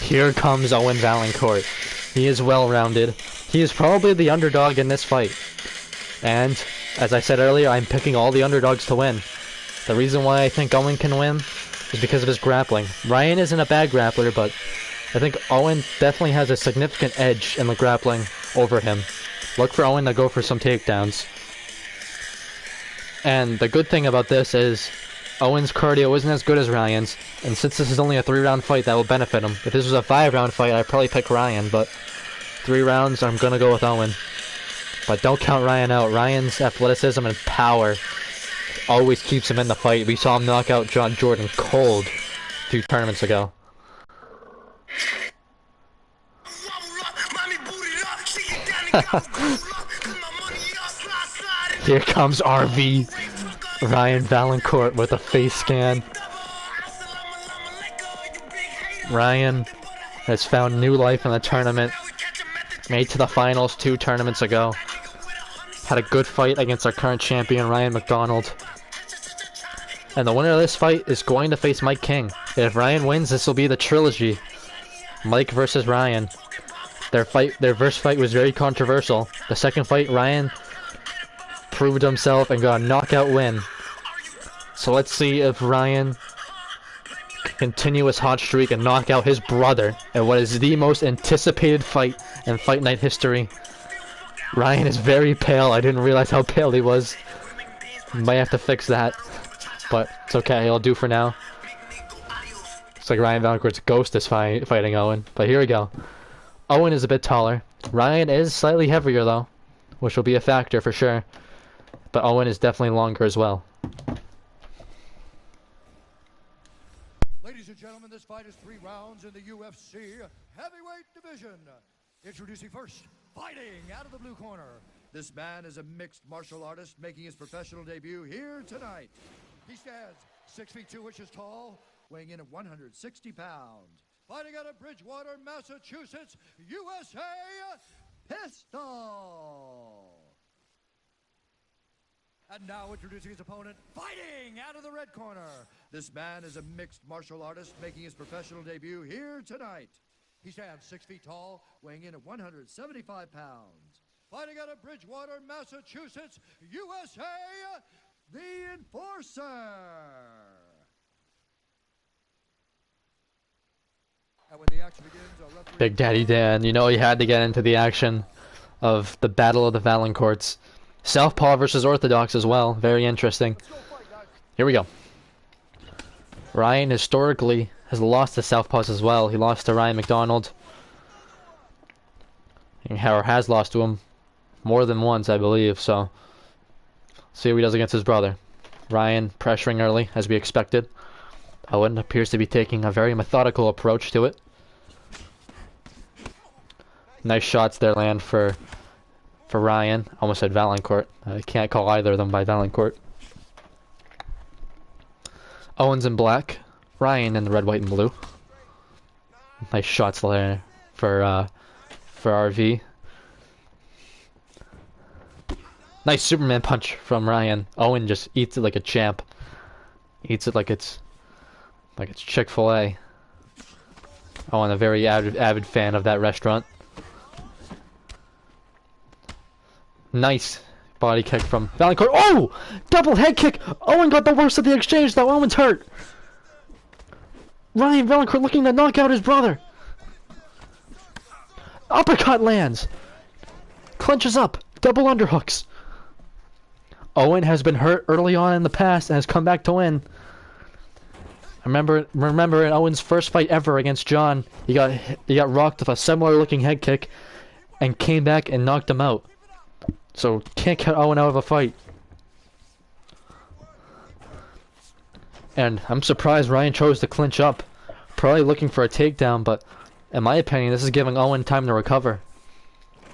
Here comes Owen Valancourt. He is well-rounded. He is probably the underdog in this fight. And, as I said earlier, I'm picking all the underdogs to win. The reason why I think Owen can win is because of his grappling. Ryan isn't a bad grappler, but I think Owen definitely has a significant edge in the grappling over him. Look for Owen to go for some takedowns. And the good thing about this is Owen's cardio isn't as good as Ryan's, and since this is only a 3-round fight, that will benefit him. If this was a 5-round fight, I'd probably pick Ryan, but 3 rounds, I'm gonna go with Owen. But don't count Ryan out. Ryan's athleticism and power always keeps him in the fight. We saw him knock out John Jordan cold a few tournaments ago. Here comes RV. Ryan Valancourt with a face scan. Ryan has found new life in the tournament. Made to the finals 2 tournaments ago. Had a good fight against our current champion, Ryan McDonald. And the winner of this fight is going to face Mike King. If Ryan wins, this will be the trilogy. Mike versus Ryan. Their first fight was very controversial. The second fight, Ryan proved himself and got a knockout win. So let's see if Ryan can continue his hot streak and knock out his brother in what is the most anticipated fight in Fight Night history. Ryan is very pale. I didn't realize how pale he was. Might have to fix that, but it's okay. It'll do for now. Looks like Ryan Valancourt's ghost is fighting Owen, but here we go. Owen is a bit taller. Ryan is slightly heavier though, which will be a factor for sure. But Owen is definitely longer as well. Ladies and gentlemen, this fight is 3 rounds in the UFC heavyweight division. Introducing first, fighting out of the blue corner. This man is a mixed martial artist making his professional debut here tonight. He stands 6 feet 2 inches tall, weighing in at 160 pounds. Fighting out of Bridgewater, Massachusetts, USA, Pistol. And now introducing his opponent, fighting out of the red corner. This man is a mixed martial artist making his professional debut here tonight. He stands 6 feet tall, weighing in at 175 pounds. Fighting out of Bridgewater, Massachusetts, USA, the Enforcer. And when the action begins, our referee... Big Daddy Dan, you know he had to get into the action of the Battle of the Valancourts. Southpaw versus Orthodox as well. Very interesting. Here we go. Ryan historically has lost to Southpaws as well. He lost to Ryan McDonald. And Howard has lost to him more than once, I believe. So, see what he does against his brother. Ryan pressuring early, as we expected. Owen appears to be taking a very methodical approach to it. Nice shots there land for Ryan. Almost said Valancourt. I can't call either of them by Valancourt. Owen's in black. Ryan in the red, white, and blue. Nice shots there for RV. Nice Superman punch from Ryan. Owen just eats it like a champ. Eats it like it's Chick-fil-A. Owen, a very avid fan of that restaurant. Nice body kick from Valancourt. Oh! Double head kick! Owen got the worst of the exchange though. Owen's hurt. Ryan Valancourt looking to knock out his brother. Uppercut lands. Clinches up. Double underhooks. Owen has been hurt early on in the past and has come back to win. Remember in Owen's first fight ever against John, he got rocked with a similar looking head kick and came back and knocked him out. So can't cut Owen out of a fight. And I'm surprised Ryan chose to clinch up. Probably looking for a takedown, but in my opinion, this is giving Owen time to recover.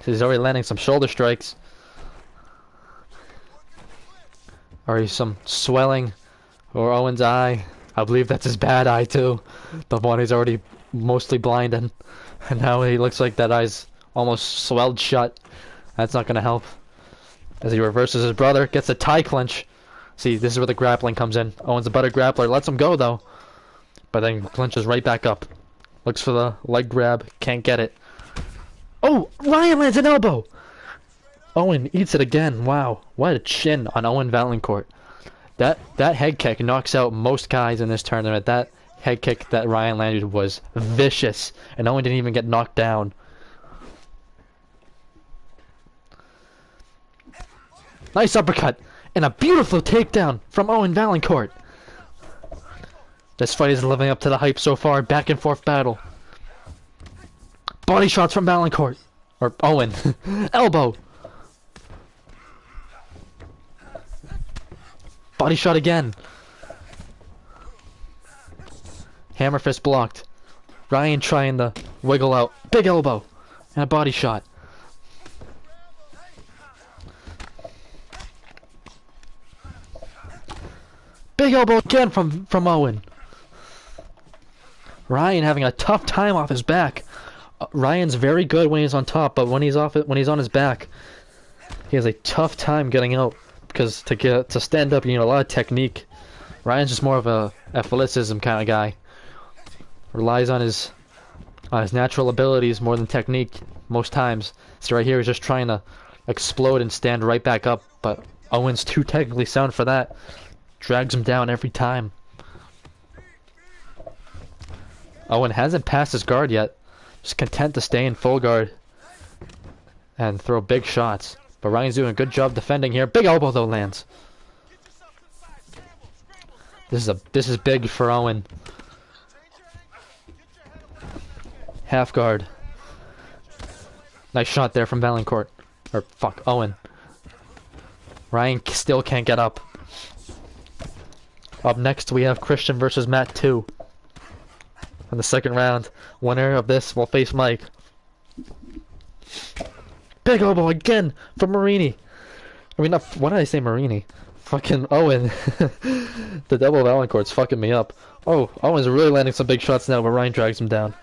He's already landing some shoulder strikes. Already some swelling over Owen's eye. I believe that's his bad eye too. The one he's already mostly blind in. And now he looks like that eye's almost swelled shut. That's not gonna help. As he reverses his brother, gets a tie clinch. See, this is where the grappling comes in. Owen's a better grappler, lets him go though. But then clinches right back up. Looks for the leg grab, can't get it. Oh! Ryan lands an elbow! Owen eats it again. Wow, what a chin on Owen Valancourt. That head kick knocks out most guys in this tournament. That head kick that Ryan landed was vicious, and Owen didn't even get knocked down. Nice uppercut, and a beautiful takedown from Owen Valancourt. This fight isn't living up to the hype so far. Back and forth battle. Body shots from Valancourt. Or Owen. Elbow. Body shot again. Hammer fist blocked. Ryan trying to wiggle out. Big elbow. And a body shot. Big elbow again from Owen. Ryan having a tough time off his back. Ryan's very good when he's on top, but when he's on his back, he has a tough time getting out. Because to stand up, you need a lot of technique. Ryan's just more of a athleticism kind of guy. Relies on his natural abilities more than technique most times. So right here he's just trying to explode and stand right back up, but Owen's too technically sound for that. Drags him down every time. Owen hasn't passed his guard yet. Just content to stay in full guard. And throw big shots. But Ryan's doing a good job defending here. Big elbow though lands. This is big for Owen. Half guard. Nice shot there from Valancourt. Or fuck, Owen. Ryan still can't get up. Up next we have Christian versus Matt 2. In the second round. Winner of this will face Mike. Big elbow again from Marini. I mean, why did I say Marini? Fucking Owen. The double Valancourt's fucking me up. Oh, Owen's really landing some big shots now, but Ryan drags him down.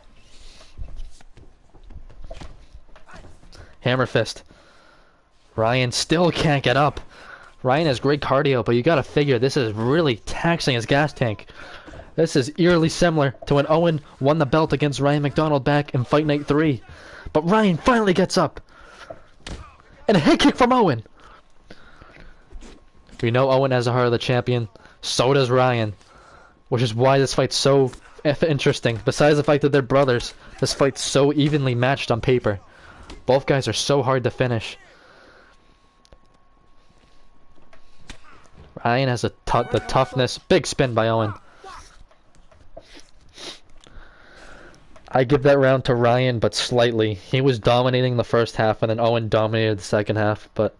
Hammer fist. Ryan still can't get up. Ryan has great cardio, but you gotta figure this is really taxing his gas tank. This is eerily similar to when Owen won the belt against Ryan McDonald back in Fight Night 3. But Ryan finally gets up. And a head kick from Owen. We know Owen has a heart of the champion. So does Ryan. Which is why this fight's so interesting. Besides the fact that they're brothers, this fight's so evenly matched on paper. Both guys are so hard to finish. Ryan has the toughness. Big spin by Owen. I give that round to Ryan, but slightly. He was dominating the first half, and then Owen dominated the second half, but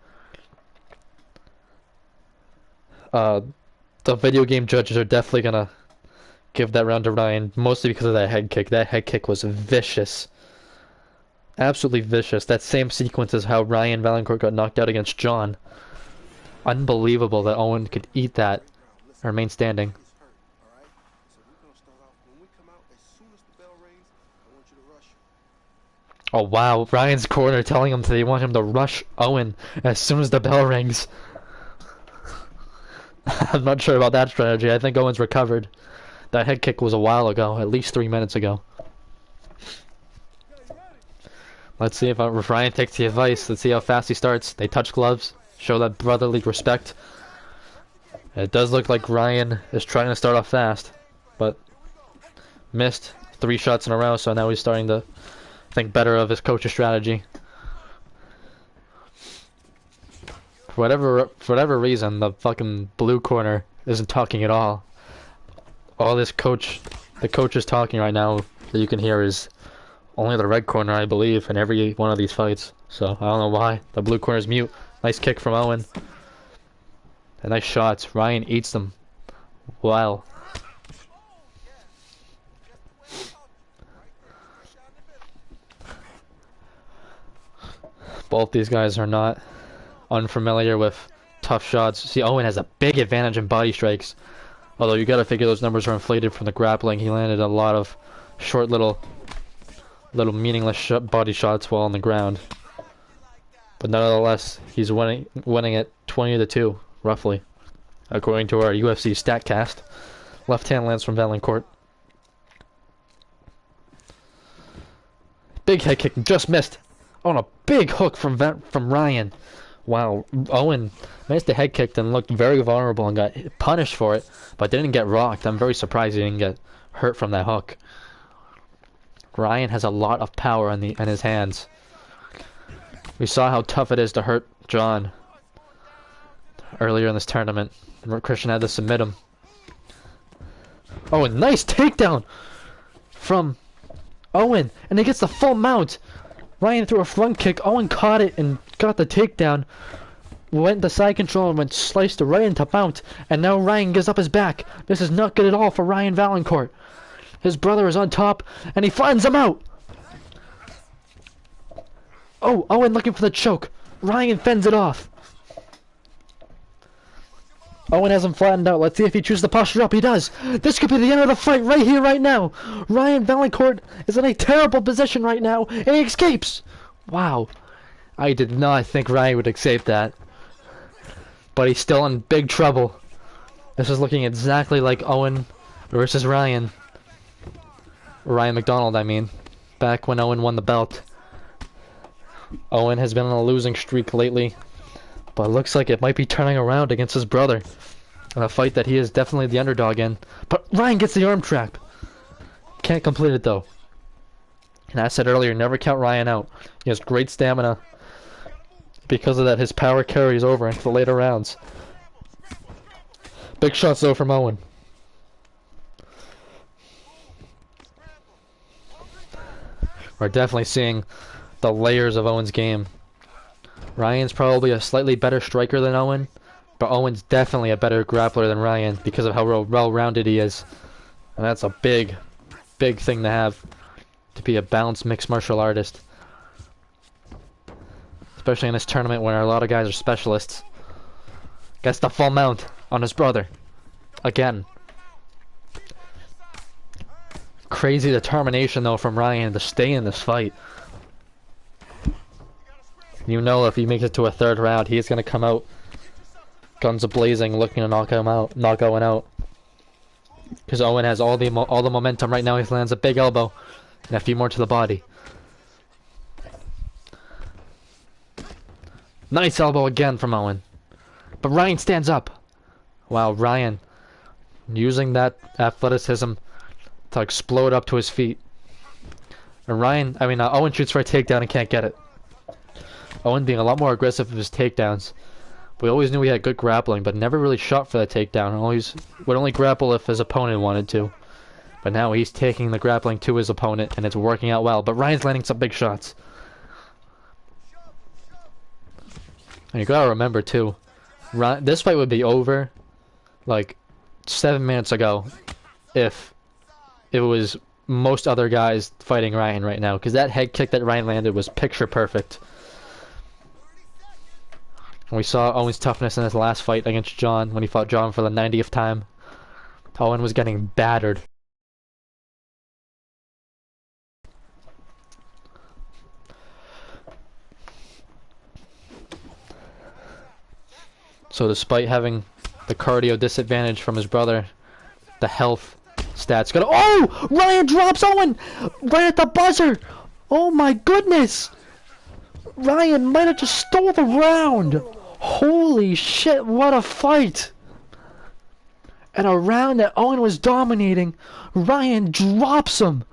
the video game judges are definitely gonna give that round to Ryan, mostly because of that head kick. That head kick was vicious. Absolutely vicious. That same sequence is how Ryan Valancourt got knocked out against John. Unbelievable that Owen could eat that and remain standing. Oh wow, Ryan's corner telling him that they want him to rush Owen as soon as the bell rings. I'm not sure about that strategy. I think Owen's recovered. That head kick was a while ago, at least 3 minutes ago. Let's see if Ryan takes the advice. Let's see how fast he starts. They touch gloves, show that brotherly respect. It does look like Ryan is trying to start off fast, but missed 3 shots in a row, so now he's starting to think better of his coach's strategy. For whatever reason, the fucking blue corner isn't talking at all. All the coach is talking right now that you can hear is only the red corner, I believe, in every one of these fights. So I don't know why. The blue corner's mute. Nice kick from Owen. And nice shots. Ryan eats them. Wow. Both these guys are not unfamiliar with tough shots. See, Owen has a big advantage in body strikes. Although you gotta figure those numbers are inflated from the grappling. He landed a lot of short little meaningless body shots while on the ground. But nonetheless, he's winning it 20-2, roughly. According to our UFC StatCast. Left hand lands from Valancourt. Big head kick, just missed. On a big hook from Ryan. Wow, Owen missed a head kick and looked very vulnerable and got punished for it, but didn't get rocked. I'm very surprised he didn't get hurt from that hook. Ryan has a lot of power in his hands. We saw how tough it is to hurt John earlier in this tournament. Christian had to submit him. Oh, a nice takedown from Owen, and he gets the full mount. Ryan threw a front kick. Owen caught it and got the takedown. Went to side control and went sliced right into mount. And now Ryan gives up his back. This is not good at all for Ryan Valancourt. His brother is on top and he flattens him out. Oh, Owen looking for the choke. Ryan fends it off. Owen has him flattened out. Let's see if he chooses to posture up. He does. This could be the end of the fight right here, right now. Ryan Valancourt is in a terrible position right now, and he escapes. Wow. I did not think Ryan would escape that. But he's still in big trouble. This is looking exactly like Owen versus Ryan. Ryan McDonald, I mean. Back when Owen won the belt. Owen has been on a losing streak lately. But it looks like it might be turning around against his brother. In a fight that he is definitely the underdog in. But Ryan gets the arm trap. Can't complete it though. And as I said earlier, never count Ryan out. He has great stamina. Because of that, his power carries over into the later rounds. Big shots though from Owen. We're definitely seeing the layers of Owen's game. Ryan's probably a slightly better striker than Owen, but Owen's definitely a better grappler than Ryan because of how well-rounded he is. And that's a big, big thing to have, to be a balanced mixed martial artist. Especially in this tournament where a lot of guys are specialists. Gets the full mount on his brother. Again. Crazy determination though from Ryan to stay in this fight. You know if he makes it to a third round, he's gonna come out guns a-blazing, looking to knock Owen out. Because Owen has all the momentum right now. He lands a big elbow and a few more to the body. Nice elbow again from Owen. But Ryan stands up. Wow, Ryan using that athleticism to explode up to his feet. And Owen shoots for a takedown and can't get it. Owen being a lot more aggressive with his takedowns. We always knew he had good grappling, but never really shot for the takedown. Always would only grapple if his opponent wanted to. But now he's taking the grappling to his opponent, and it's working out well. But Ryan's landing some big shots. And you gotta remember too, this fight would be over like 7 minutes ago if it was most other guys fighting Ryan right now, because that head kick that Ryan landed was picture perfect. And we saw Owen's toughness in his last fight against John when he fought John for the 90th time. Owen was getting battered. So despite having the cardio disadvantage from his brother, the health stats gonna— oh! Ryan drops Owen! Right at the buzzer! Oh my goodness! Ryan might have just stole the round! Holy shit, what a fight! At a round that Owen was dominating, Ryan drops him!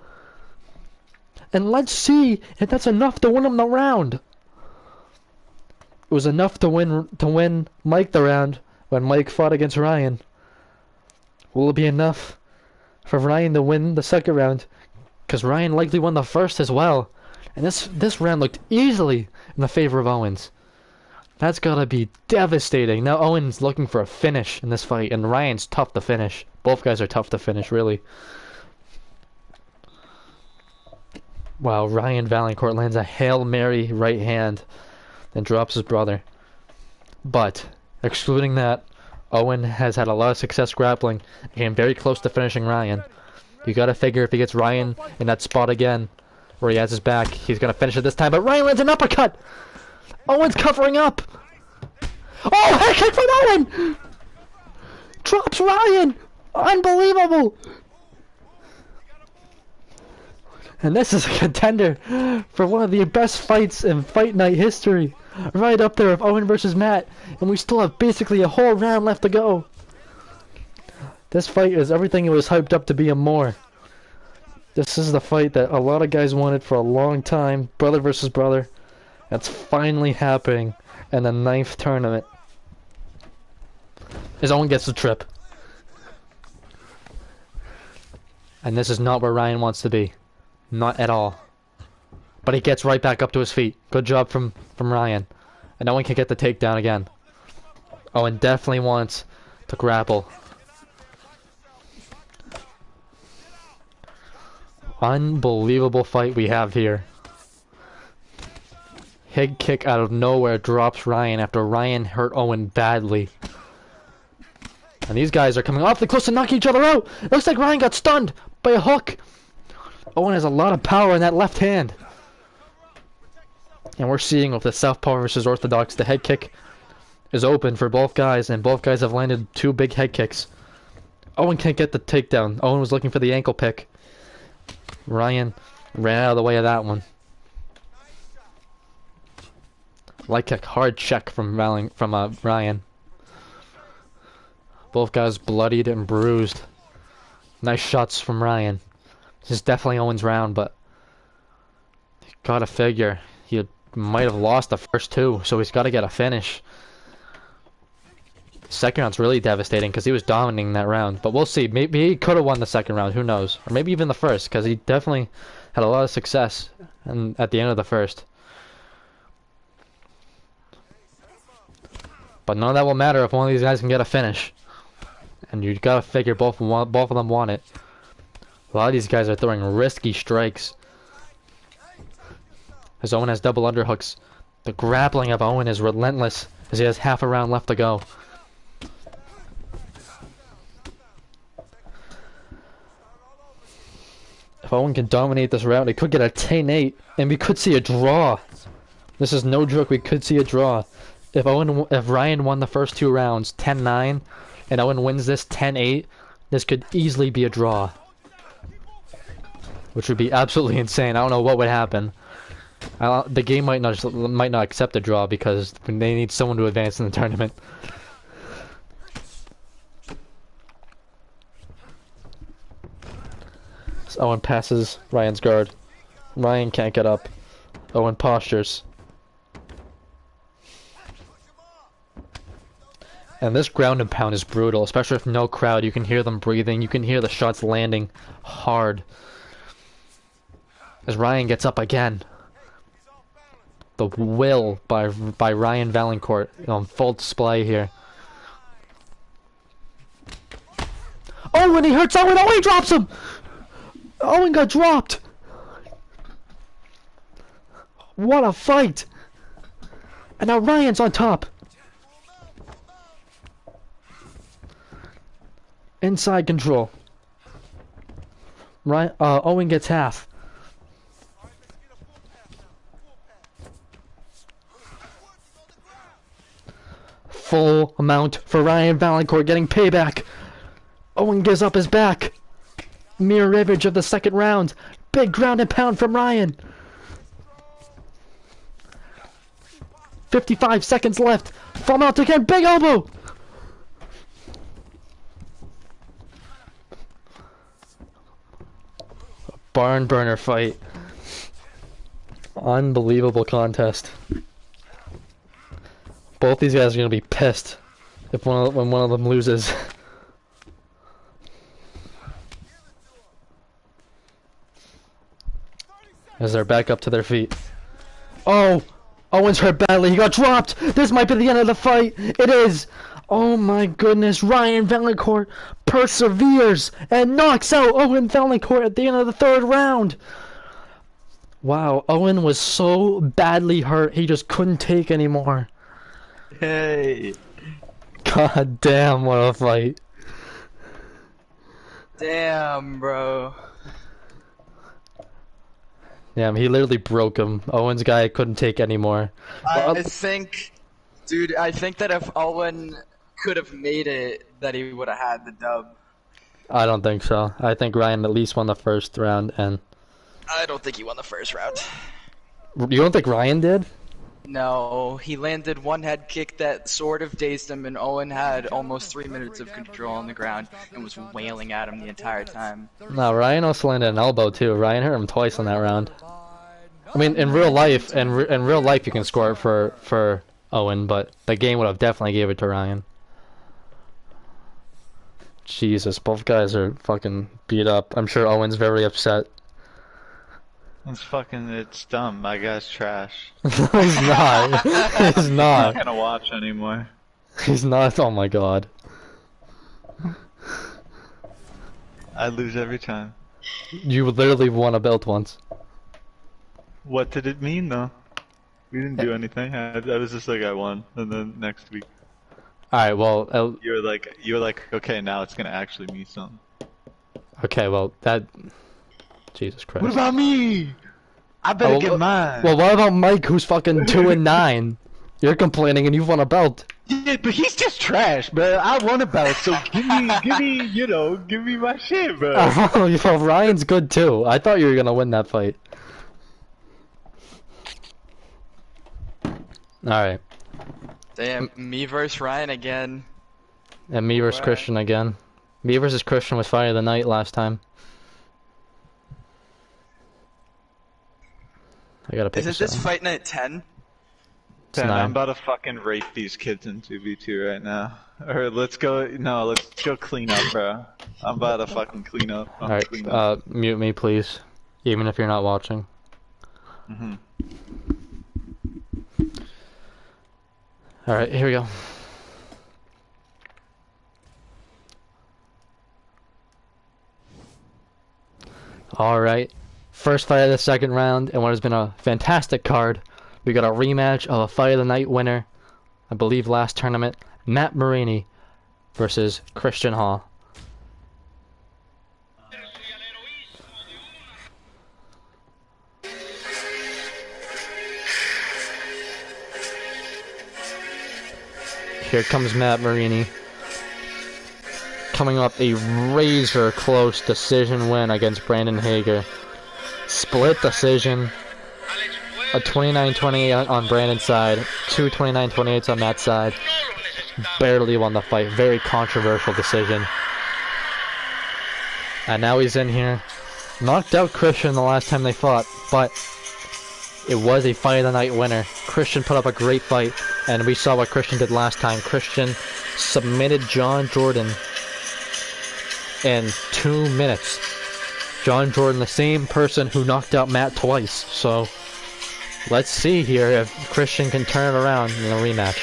And let's see if that's enough to win him the round. It was enough to win Mike the round when Mike fought against Ryan. Will it be enough for Ryan to win the second round? Because Ryan likely won the first as well. And this round looked easily in the favor of Owens. That's gotta be devastating. Now Owen's looking for a finish in this fight, and Ryan's tough to finish. Both guys are tough to finish, really. Wow, Ryan Valancourt lands a Hail Mary right hand, then drops his brother. But, excluding that, Owen has had a lot of success grappling, and came very close to finishing Ryan. You gotta figure if he gets Ryan in that spot again, where he has his back, he's gonna finish it this time, but Ryan lands an uppercut! Owen's covering up! Oh, head kick from Owen! Drops Ryan! Unbelievable! And this is a contender for one of the best fights in Fight Night history. Right up there with Owen versus Matt. And we still have basically a whole round left to go. This fight is everything it was hyped up to be and more. This is the fight that a lot of guys wanted for a long time. Brother versus brother. That's finally happening in the 9th tournament. As Owen gets the trip. And this is not where Ryan wants to be. Not at all. But he gets right back up to his feet. Good job from Ryan. And Owen can get the takedown again. Owen definitely wants to grapple. Unbelievable fight we have here. Head kick out of nowhere drops Ryan after Ryan hurt Owen badly. And these guys are coming awfully close to knocking each other out. It looks like Ryan got stunned by a hook. Owen has a lot of power in that left hand. And we're seeing with the Southpaw versus Orthodox, the head kick is open for both guys, and both guys have landed 2 big head kicks. Owen can't get the takedown. Owen was looking for the ankle pick. Ryan ran out of the way of that one. Leg kick, hard check from Ryan. Both guys bloodied and bruised. Nice shots from Ryan. This is definitely Owen's round, but gotta figure he might have lost the first two, so he's got to get a finish. Second round's really devastating because he was dominating that round, but we'll see. Maybe he could have won the second round, who knows? Or maybe even the first, because he definitely had a lot of success and at the end of the first. But none of that will matter if one of these guys can get a finish. And you gotta figure both of them want it. A lot of these guys are throwing risky strikes. As Owen has double underhooks. The grappling of Owen is relentless as he has half a round left to go. If Owen can dominate this round, he could get a 10-8, and we could see a draw. This is no joke, we could see a draw. If Ryan won the first two rounds 10-9, and Owen wins this 10-8, this could easily be a draw. Which would be absolutely insane. I don't know what would happen. The game might not accept a draw because they need someone to advance in the tournament. So Owen passes Ryan's guard. Ryan can't get up. Owen postures. And this ground and pound is brutal, especially with no crowd. You can hear them breathing. You can hear the shots landing hard. As Ryan gets up again. The will by Ryan Valancourt on full display here. Oh, and he hurts Owen! Oh, he drops him! Owen got dropped! What a fight! And now Ryan's on top. Inside control. Owen gets half. Full amount for Ryan Valancourt getting payback. Owen gives up his back. Mirror image of the second round. Big ground and pound from Ryan. 55 seconds left. Full mount again. Big elbow. Barn burner fight. Unbelievable contest. Both these guys are gonna be pissed if when one of them loses. As they're back up to their feet. Oh! Owen's hurt badly. He got dropped! This might be the end of the fight! It is! Oh my goodness. Ryan Valancourt perseveres and knocks out Owen Valancourt at the end of the third round! Wow, Owen was so badly hurt he just couldn't take anymore. Hey! God damn, what a fight. Damn, bro. Damn, he literally broke him. Owen's guy couldn't take anymore. I think, dude, I think that if Owen could have made it, that he would have had the dub. I don't think so. I think Ryan at least won the first round, and... I don't think he won the first round. You don't think Ryan did? No, he landed one head kick that sort of dazed him, and Owen had almost 3 minutes of control on the ground and was wailing at him the entire time. No, Ryan also landed an elbow too. Ryan hurt him twice in that round. I mean, in real life, in real life, you can score it for Owen, but the game would have definitely gave it to Ryan. Jesus, both guys are fucking beat up. I'm sure Owen's very upset. It's dumb. My guy's trash. He's not. He's I'm not. not gonna watch anymore. He's not. Oh my god. I lose every time. You literally won a belt once. What did it mean though? We didn't do anything. I was just like I won, and then next week Alright, well... you were like, okay, now it's gonna actually mean something. okay, well, that... Jesus Christ. What about me? I better get mine. Well, what about Mike, who's fucking 2-9? You're complaining and you've won a belt. Yeah, but he's just trash, bro. I won a belt, so give me my shit, bro. Well, Ryan's good too. I thought you were gonna win that fight. Alright. Damn, me versus Ryan again. And me versus Christian again. Me versus Christian was Fight of the Night last time. I gotta pick Isn't this song. fight night 10? 10, 9. I'm about to fucking rape these kids in 2v2 right now. Or let's go clean up, bro. I'm about to fucking clean up. Alright, mute me please. Even if you're not watching. Mm-hmm. Alright, here we go. Alright. First fight of the second round, and what has been a fantastic card. We got a rematch of a Fight of the Night winner, I believe last tournament, Matt Marini versus Christian Hall. Here comes Matt Marini. Coming up a razor close decision win against Brandon Hager. Split decision. A 29-28 on Brandon's side. 2 29-28s on Matt's side. Barely won the fight. Very controversial decision. And now he's in here. Knocked out Christian the last time they fought, but it was a Fight of the Night winner. Christian put up a great fight, and we saw what Christian did last time. Christian submitted John Jordan in 2 minutes. John Jordan, the same person who knocked out Matt twice. So let's see here if Christian can turn it around in a rematch.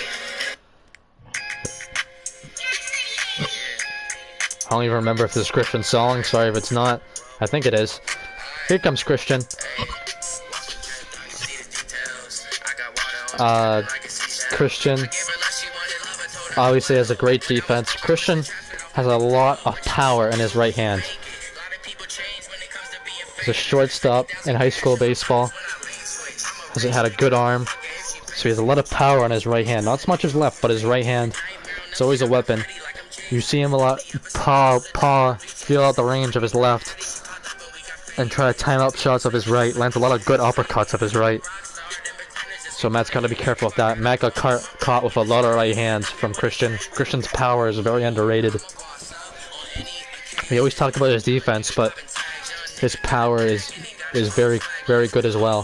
I don't even remember if this is Christian's song. Sorry if it's not. I think it is. Here comes Christian. Christian obviously has a great defense. Christian has a lot of power in his right hand. He's a shortstop in high school baseball. Has had a good arm. So he has a lot of power on his right hand. Not so much his left, but his right hand. It's always a weapon. You see him a lot feel out the range of his left and try to time up shots of his right. Lands a lot of good uppercuts of his right. So Matt's got to be careful with that. Matt got caught with a lot of right hands from Christian. Christian's power is very underrated. We always talk about his defense, but his power is very, very good as well.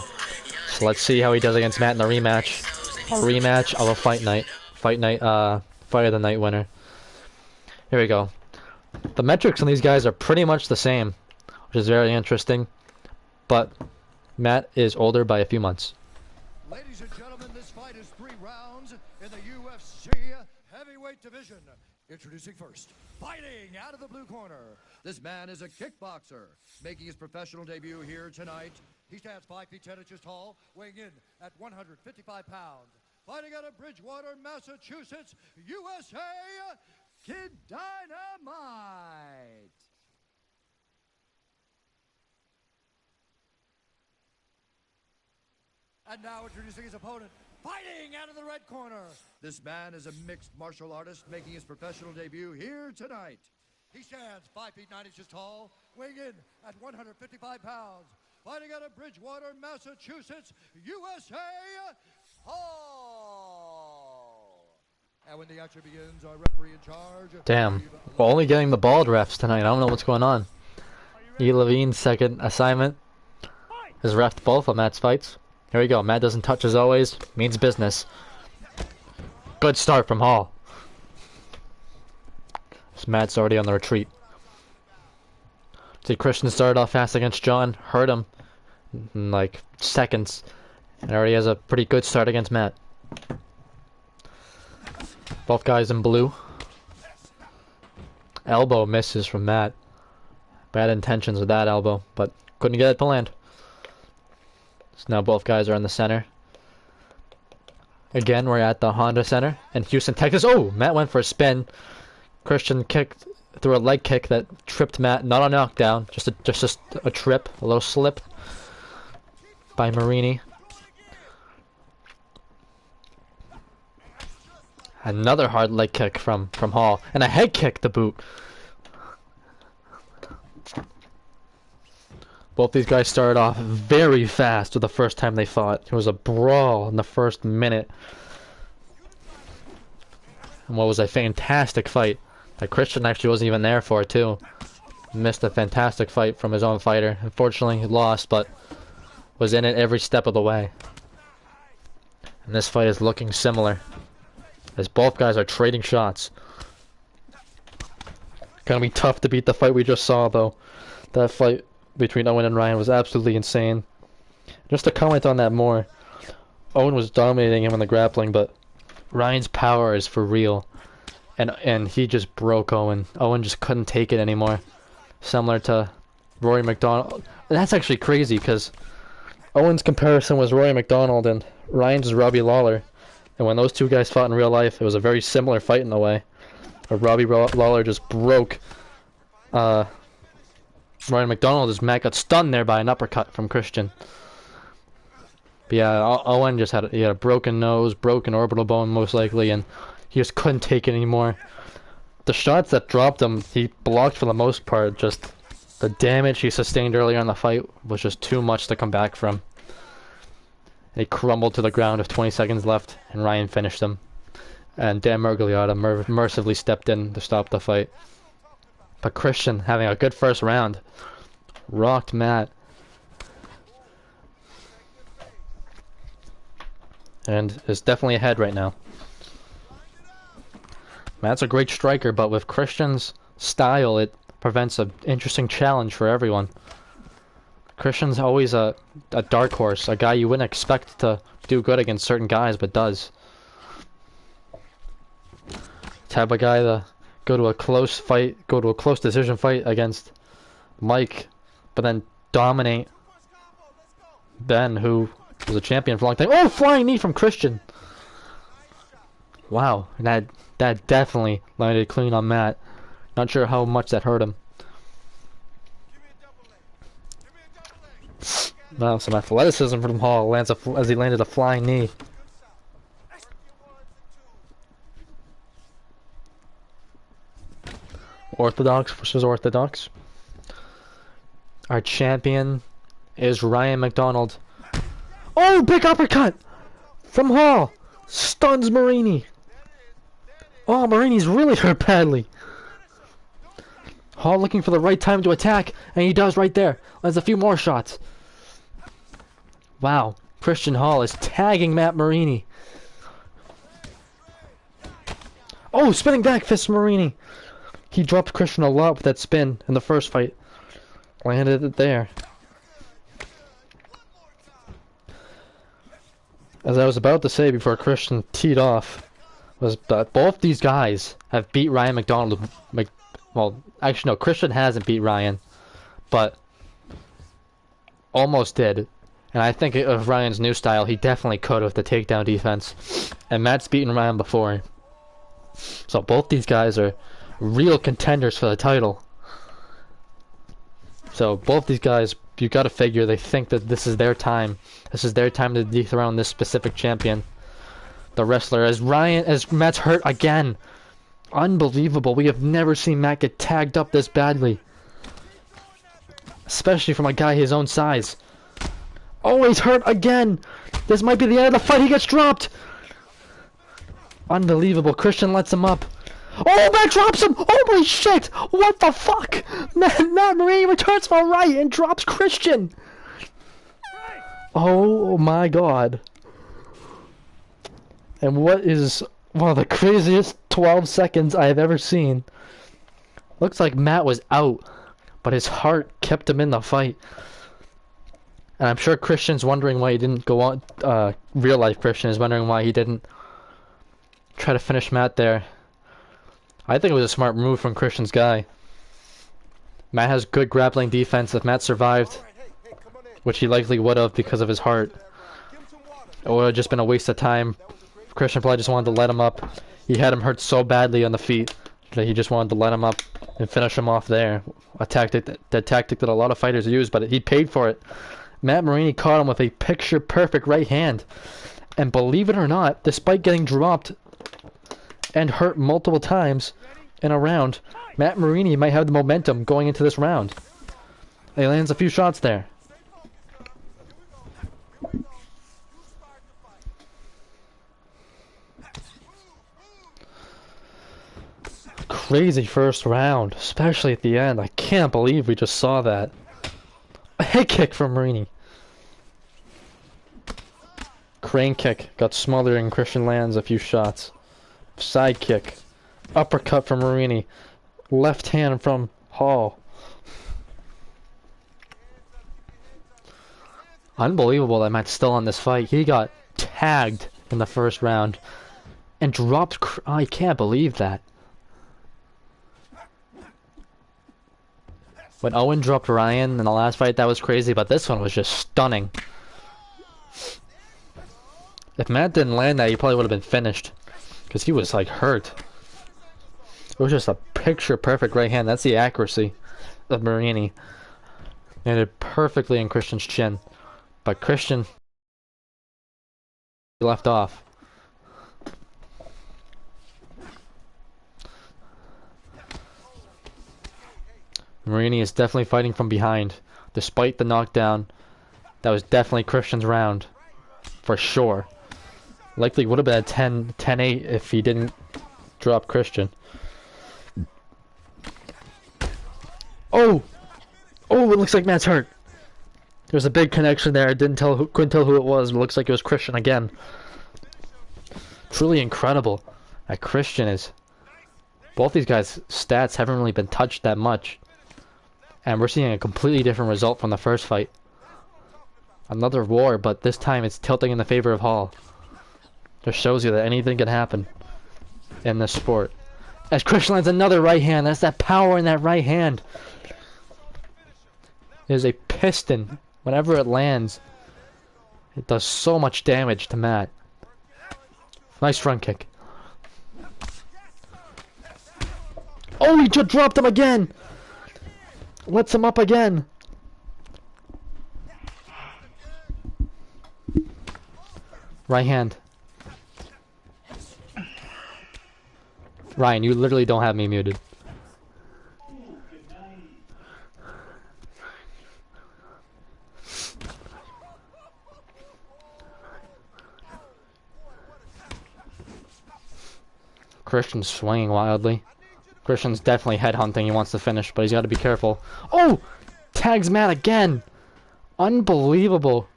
So let's see how he does against Matt in the rematch. A rematch of a Fight of the Night winner. Here we go. The metrics on these guys are pretty much the same, which is very interesting. But Matt is older by a few months. Ladies and gentlemen, this fight is 3 rounds in the UFC heavyweight division. Introducing first, fighting out of the blue corner. This man is a kickboxer, making his professional debut here tonight. He stands 5 feet 10 inches tall, weighing in at 155 pounds. Fighting out of Bridgewater, Massachusetts, USA, Kid Dynamite. And now introducing his opponent, fighting out of the red corner. This man is a mixed martial artist making his professional debut here tonight. He stands 5 feet 9 inches tall, weighing in at 155 pounds. Fighting out of Bridgewater, Massachusetts, USA, Hall. And when the action begins, our referee in charge. Damn. We're only getting the bald refs tonight. I don't know what's going on. E. Levine's second assignment has refed both of Matt's fights. Here we go. Matt doesn't touch as always. Means business. Good start from Hall. So Matt's already on the retreat. See, Christian started off fast against John. Hurt him in like seconds. And already has a pretty good start against Matt. Both guys in blue. Elbow misses from Matt. Bad intentions with that elbow, but couldn't get it to land. So now both guys are in the center. Again, we're at the Honda Center in Houston, Texas. Oh, Matt went for a spin. Christian kicked through a leg kick that tripped Matt. Not a knockdown, just a trip, a little slip by Marini. Another hard leg kick from Hall, and a head kick to boot. Both these guys started off very fast with the first time they fought. It was a brawl in the first minute. And what was a fantastic fight. That Christian actually wasn't even there for it too. Missed a fantastic fight from his own fighter. Unfortunately, he lost, but was in it every step of the way. And this fight is looking similar, as both guys are trading shots. Gonna be tough to beat the fight we just saw, though. That fight between Owen and Ryan was absolutely insane. Just to comment on that more, Owen was dominating him in the grappling, but Ryan's power is for real. And he just broke Owen. Owen just couldn't take it anymore. Similar to Rory McDonald. And that's actually crazy, because Owen's comparison was Rory McDonald and Ryan's is Robbie Lawler. And when those two guys fought in real life, it was a very similar fight in a way. Where Robbie Lawler just broke Ryan McDonald as Matt got stunned there by an uppercut from Christian. But yeah, Owen just had a broken nose, broken orbital bone most likely, and he just couldn't take it anymore. The shots that dropped him, he blocked for the most part. Just the damage he sustained earlier in the fight was just too much to come back from. And he crumbled to the ground with 20 seconds left, and Ryan finished him. And Dan Miragliotta mercifully stepped in to stop the fight. But Christian, having a good first round, rocked Matt. And is definitely ahead right now. Matt's a great striker, but with Christian's style, it prevents an interesting challenge for everyone. Christian's always a dark horse, a guy you wouldn't expect to do good against certain guys, but does. Type of guy to go to a close fight, go to a close decision fight against Mike, but then dominate Ben, who was a champion for a long time. Oh, flying knee from Christian! Wow, that definitely landed clean on Matt. Not sure how much that hurt him. Wow, some athleticism from Hall as he landed a flying knee. Orthodox versus Orthodox. Our champion is Ryan McDonald. Oh, big uppercut from Hall. Stuns Marini. Oh, Marini's really hurt badly. Hall looking for the right time to attack, and he does right there. There's a few more shots. Wow, Christian Hall is tagging Matt Marini. Oh, spinning back fist Marini. He dropped Christian a lot with that spin in the first fight. Landed it there. As I was about to say before Christian teed off, was that both these guys have beat Ryan McDonald. Well, actually no, Christian hasn't beat Ryan, but almost did. And I think of Ryan's new style, he definitely could with the takedown defense. And Matt's beaten Ryan before. So both these guys are real contenders for the title. So both these guys, you gotta figure they think that this is their time. This is their time to dethrone this specific champion. The wrestler, as Matt's hurt again. Unbelievable. We have never seen Matt get tagged up this badly. Especially from a guy his own size. Oh, he's hurt again. This might be the end of the fight. He gets dropped. Unbelievable. Christian lets him up. Oh, Matt drops him. Holy shit. What the fuck? Matt Marini returns from right and drops Christian. Oh my god. And what is one of the craziest 12 seconds I have ever seen. Looks like Matt was out, but his heart kept him in the fight. And I'm sure Christian's wondering why he didn't go on, real life Christian is wondering why he didn't try to finish Matt there. I think it was a smart move from Christian's guy. Matt has good grappling defense. If Matt survived, which he likely would have because of his heart, it would have just been a waste of time. Christian probably just wanted to let him up. He had him hurt so badly on the feet that he just wanted to let him up and finish him off there. A tactic that a lot of fighters use, but he paid for it. Matt Marini caught him with a picture-perfect right hand. And believe it or not, despite getting dropped and hurt multiple times in a round, Matt Marini might have the momentum going into this round. He lands a few shots there. Crazy first round, especially at the end. I can't believe we just saw that. A head kick from Marini. Crane kick, got smothered and Christian lands a few shots. Side kick. Uppercut from Marini. Left hand from Hall. Unbelievable that Matt's still in this fight. He got tagged in the first round and dropped. I can't believe that. When Owen dropped Ryan in the last fight, that was crazy, but this one was just stunning. If Matt didn't land that, he probably would have been finished. Because he was, like, hurt. It was just a picture-perfect right hand. That's the accuracy of Marini. Landed perfectly in Christian's chin. But Christian left off. Marini is definitely fighting from behind. Despite the knockdown, that was definitely Christian's round. For sure. Likely would have been a 10-8 if he didn't drop Christian. Oh! Oh, it looks like Matt's hurt. There's a big connection there. I couldn't tell who it was, but it looks like it was Christian again. Truly incredible that Christian is... Both these guys' stats haven't really been touched that much. And we're seeing a completely different result from the first fight. Another war, but this time it's tilting in the favor of Hall. Just shows you that anything can happen in this sport. As Christian lands another right hand, that's that power in that right hand. It is a piston. Whenever it lands, it does so much damage to Matt. Nice front kick. Oh, he just dropped him again! Lets him up again. Right hand. Ryan, you literally don't have me muted. Christian's swinging wildly. Christian's definitely headhunting. He wants to finish, but he's got to be careful. Oh! Tags Matt again! Unbelievable.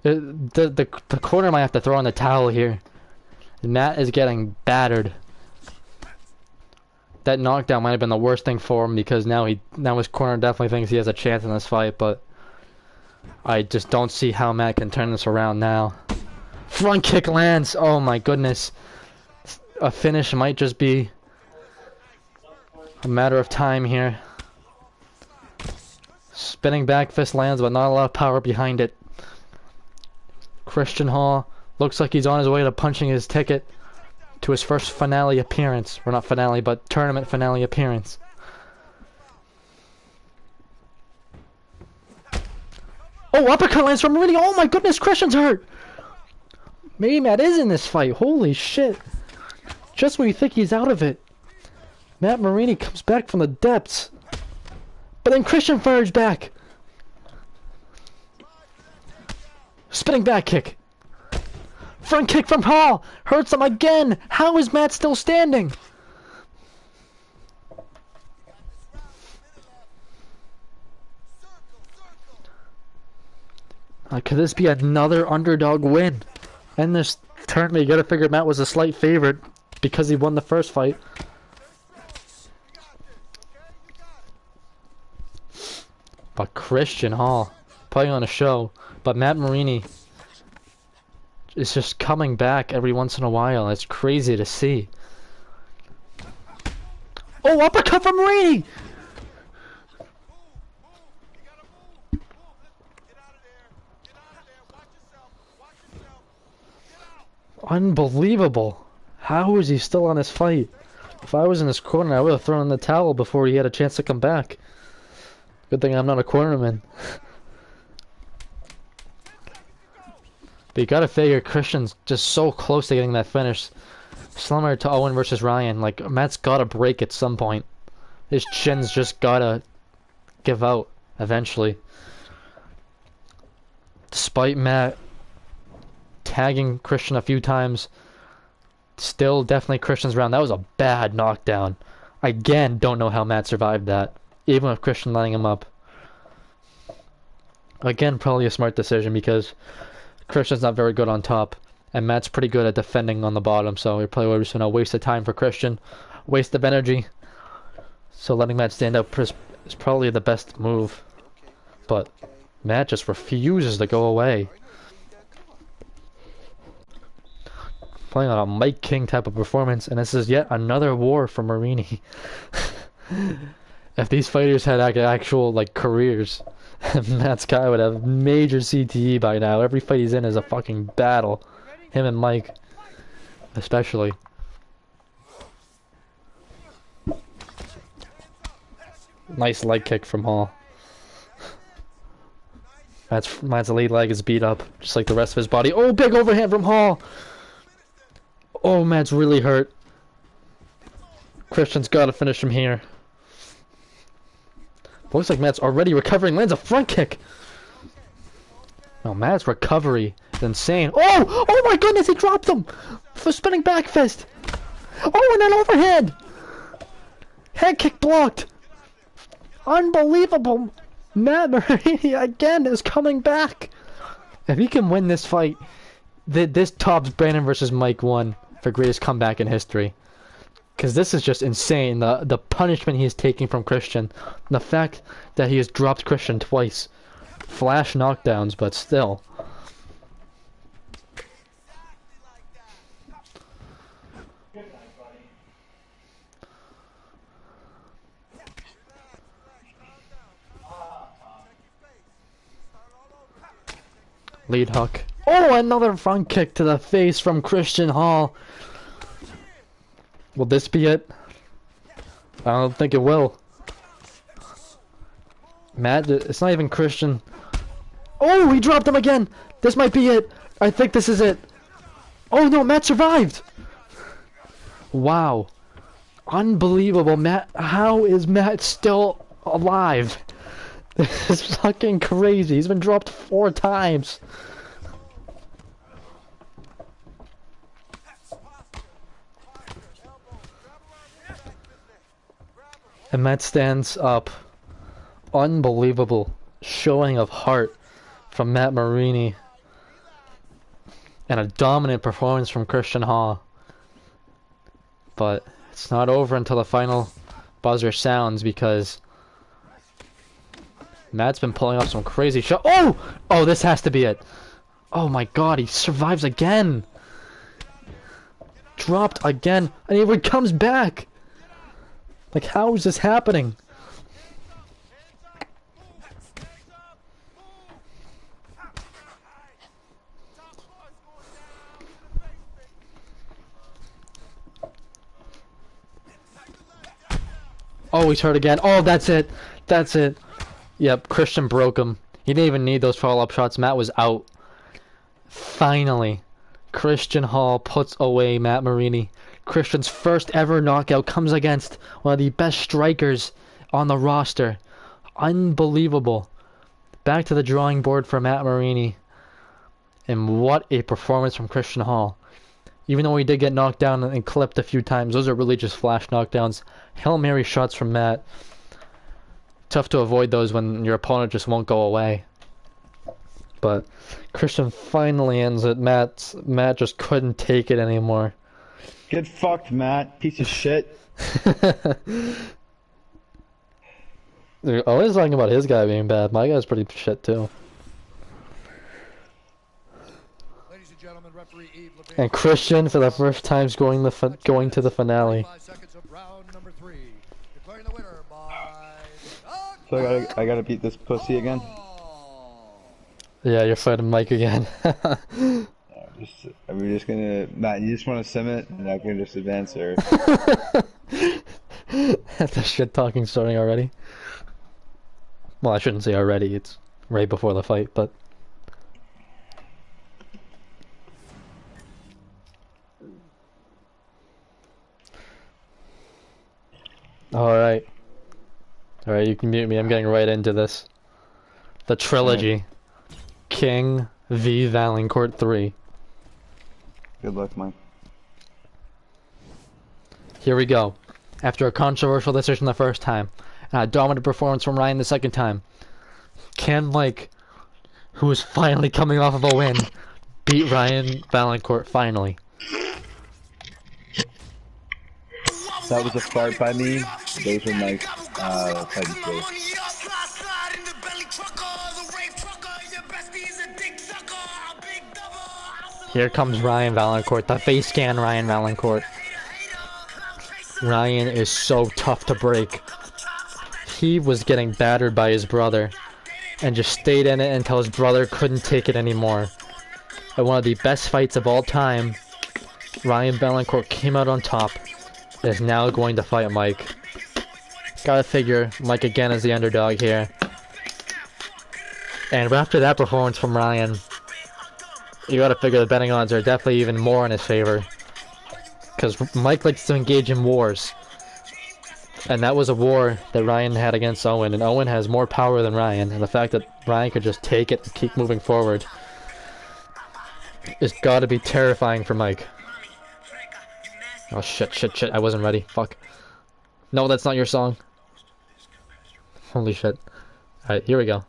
The corner might have to throw in the towel here. Matt is getting battered. That knockdown might have been the worst thing for him because now his corner definitely thinks he has a chance in this fight, but I just don't see how Matt can turn this around now. Front kick lands! Oh my goodness. A finish might just be a matter of time here. Spinning back fist lands, but not a lot of power behind it. Christian Hall looks like he's on his way to punching his ticket to his first finale appearance. Or not finale, but tournament finale appearance. Oh, uppercut lands from Marini. Oh my goodness, Christian's hurt. Maybe Matt is in this fight. Holy shit. Just when you think he's out of it, Matt Marini comes back from the depths. But then Christian fires back. Spinning back kick. Front kick from Hall. Hurts him again. How is Matt still standing? Could this be another underdog win? In this tournament, you gotta figure Matt was a slight favorite because he won the first fight. But Christian Hall putting on a show. But Matt Marini is just coming back every once in a while. It's crazy to see. Oh, uppercut from Marini! Unbelievable. How is he still on this fight? If I was in this corner, I would have thrown in the towel before he had a chance to come back. Good thing I'm not a cornerman. But you gotta figure Christian's just so close to getting that finish. Similar to Owen versus Ryan. Like, Matt's gotta break at some point. His chin's just gotta give out eventually. Despite Matt tagging Christian a few times, still definitely Christian's round. That was a bad knockdown. Again, don't know how Matt survived that, even with Christian lining him up. Again, probably a smart decision because Christian's not very good on top, and Matt's pretty good at defending on the bottom, so you're probably just going to waste of time for Christian, waste of energy. So letting Matt stand up is probably the best move, but Matt just refuses to go away. Playing on a Mike King type of performance, and this is yet another war for Marini. If these fighters had actual like careers, Matt Sky would have major CTE by now. Every fight he's in is a fucking battle. Him and Mike, especially. Nice leg kick from Hall. Matt's lead leg is beat up, just like the rest of his body. Oh, big overhand from Hall! Oh, Matt's really hurt. Christian's gotta finish him here. Looks like Matt's already recovering, lands a front kick! Oh, Matt's recovery is insane. Oh! Oh my goodness, he dropped him! For spinning back fist! Oh, and then overhead! Head kick blocked! Unbelievable! Matt Marini again is coming back! If he can win this fight, this tops Brandon versus Mike 1 for greatest comeback in history. Because this is just insane, the punishment he is taking from Christian. The fact that he has dropped Christian twice. Flash knockdowns, but still. Lead hook. Oh, another front kick to the face from Christian Hall. Will this be it? I don't think it will. Matt, it's not even Christian. Oh, he dropped him again. This might be it. I think this is it. Oh no, Matt survived. Wow. Unbelievable, Matt. How is Matt still alive? This is fucking crazy. He's been dropped 4 times. And Matt stands up. Unbelievable showing of heart from Matt Marini. And a dominant performance from Christian Hall. But it's not over until the final buzzer sounds because Matt's been pulling off some crazy shot. Oh! Oh, this has to be it. Oh my god, he survives again. Dropped again. And he comes back. Like, how is this happening? Oh, he's hurt again. Oh, that's it. That's it. Yep, Christian broke him. He didn't even need those follow-up shots. Matt was out. Finally, Christian Hall puts away Matt Marini. Christian's first ever knockout comes against one of the best strikers on the roster. Unbelievable. Back to the drawing board for Matt Marini. And what a performance from Christian Hall. Even though he did get knocked down and clipped a few times, those are really just flash knockdowns. Hail Mary shots from Matt. Tough to avoid those when your opponent just won't go away. But Christian finally ends it. Matt just couldn't take it anymore. Get fucked, Matt. Piece of shit. They're always talking about his guy being bad. My guy's pretty shit too. Ladies and gentlemen, referee Yves Lavigne. And Christian, for the first time, is going to the finale. 5 seconds of round number 3. Declaring the winner by So I gotta beat this pussy again? Yeah, you're fighting Mike again. Are we just gonna... Matt, you just wanna sim it, and I can just advance, or... The shit talking starting already. Well, I shouldn't say already, it's right before the fight, but... Alright. Alright, you can mute me, I'm getting right into this. The trilogy. King v Valancourt 3. Good luck, Mike. Here we go. After a controversial decision the first time, and a dominant performance from Ryan the second time, can Mike, who is finally coming off of a win, beat Ryan Valancourt finally? That was a fart by me. Those were my fighting skills. Here comes Ryan Valancourt, the face scan Ryan Valancourt. Ryan is so tough to break. He was getting battered by his brother and just stayed in it until his brother couldn't take it anymore. At one of the best fights of all time, Ryan Valancourt came out on top and is now going to fight Mike. Gotta figure Mike again is the underdog here. And after that performance from Ryan, you gotta figure the betting odds are definitely even more in his favor. Because Mike likes to engage in wars. And that was a war that Ryan had against Owen, and Owen has more power than Ryan, and the fact that Ryan could just take it and keep moving forward is gotta be terrifying for Mike. Oh shit, I wasn't ready, fuck. No, that's not your song. Holy shit. Alright, here we go.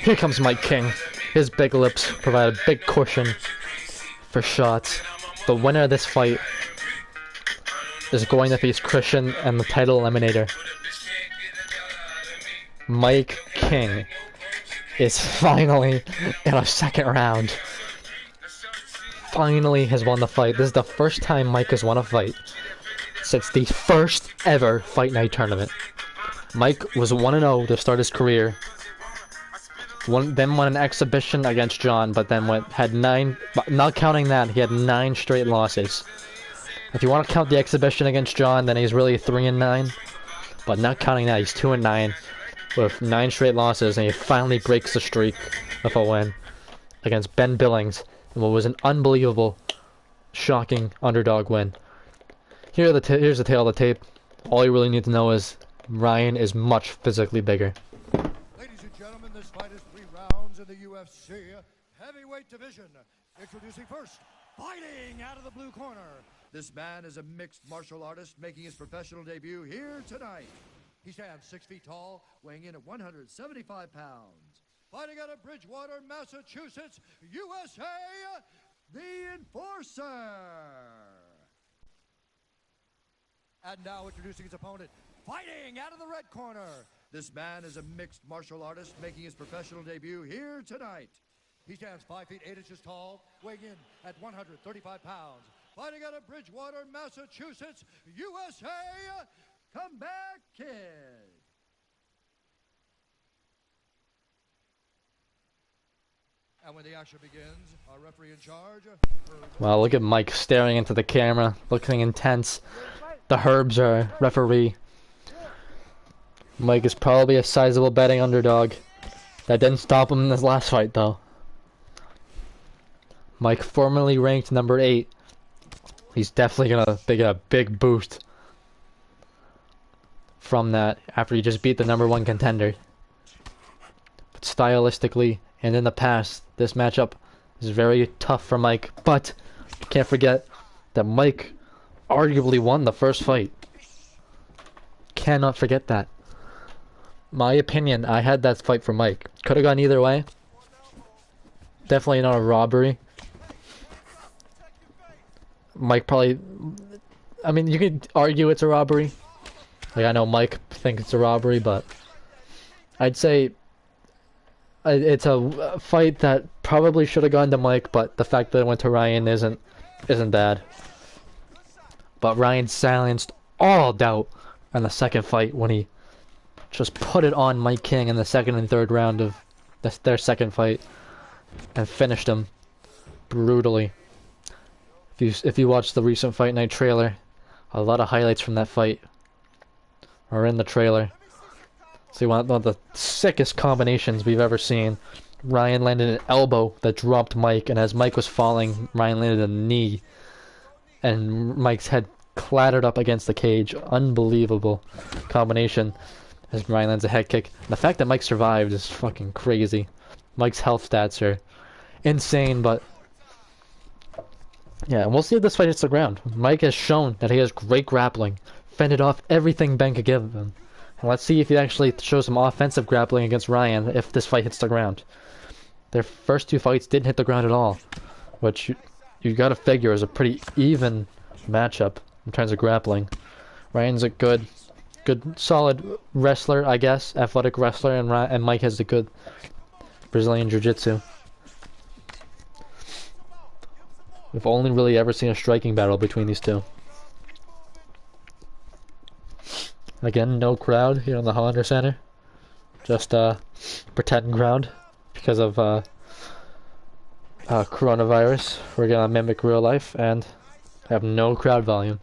Here comes Mike King. His big lips provide a big cushion for shots. The winner of this fight is going to face Christian and the title eliminator. Mike King is finally in a second round. Finally has won the fight. This is the first time Mike has won a fight since the first ever Fight Night tournament. Mike was 1-0 to start his career. Then won an exhibition against John, but then had 9, not counting that, he had 9 straight losses. If you want to count the exhibition against John, then he's really 3-9, but not counting that, he's 2-9 with 9 straight losses, and he finally breaks the streak of a win against Ben Billings in what was an unbelievable, shocking underdog win. Here's the tail of the tape. All you really need to know is Ryan is much physically bigger. Ladies and gentlemen, this fight is 3 rounds in the UFC heavyweight division. Introducing first, fighting out of the blue corner. This man is a mixed martial artist making his professional debut here tonight. He stands 6 feet tall, weighing in at 175 pounds. Fighting out of Bridgewater, Massachusetts, USA, the Enforcer. And now introducing his opponent, fighting out of the red corner. This man is a mixed martial artist making his professional debut here tonight. He stands 5 feet 8 inches tall, weighing in at 135 pounds. Fighting out of Bridgewater, Massachusetts, USA, Comeback Kid. And when the action begins, our referee in charge. Wow, look at Mike staring into the camera, looking intense. The Herbs are referee. Mike is probably a sizable betting underdog. That didn't stop him in this last fight, though. Mike, formerly ranked number 8. He's definitely gonna get a big boost from that after he just beat the number 1 contender. But stylistically and in the past, this matchup is very tough for Mike. But can't forget that Mike arguably won the first fight. Cannot forget that. My opinion, I had that fight for Mike. Could have gone either way. Definitely not a robbery. Mike probably... I mean, you could argue it's a robbery. Like, I know Mike thinks it's a robbery, but... I'd say... It's a fight that probably should have gone to Mike, but the fact that it went to Ryan isn't bad. But Ryan silenced all doubt in the second fight when he just put it on Mike King in the second and third round of their second fight and finished him brutally. If you watch the recent Fight Night trailer, a lot of highlights from that fight are in the trailer. See, one of the sickest combinations we've ever seen. Ryan landed an elbow that dropped Mike, and as Mike was falling, Ryan landed a knee, and Mike's head clattered up against the cage. Unbelievable combination as Ryan lands a head kick. The fact that Mike survived is fucking crazy. Mike's health stats are insane, but yeah, and we'll see if this fight hits the ground. Mike has shown that he has great grappling, fended off everything Ben could give him. And let's see if he actually shows some offensive grappling against Ryan if this fight hits the ground. Their first two fights didn't hit the ground at all, which you gotta figure is a pretty even matchup in terms of grappling. Ryan's a good, solid wrestler, I guess, athletic wrestler, and Mike has a good Brazilian Jiu-Jitsu. We've only really ever seen a striking battle between these two. Again, no crowd here in the Hollander Center. Just pretend crowd because of coronavirus. We're gonna mimic real life and have no crowd volume.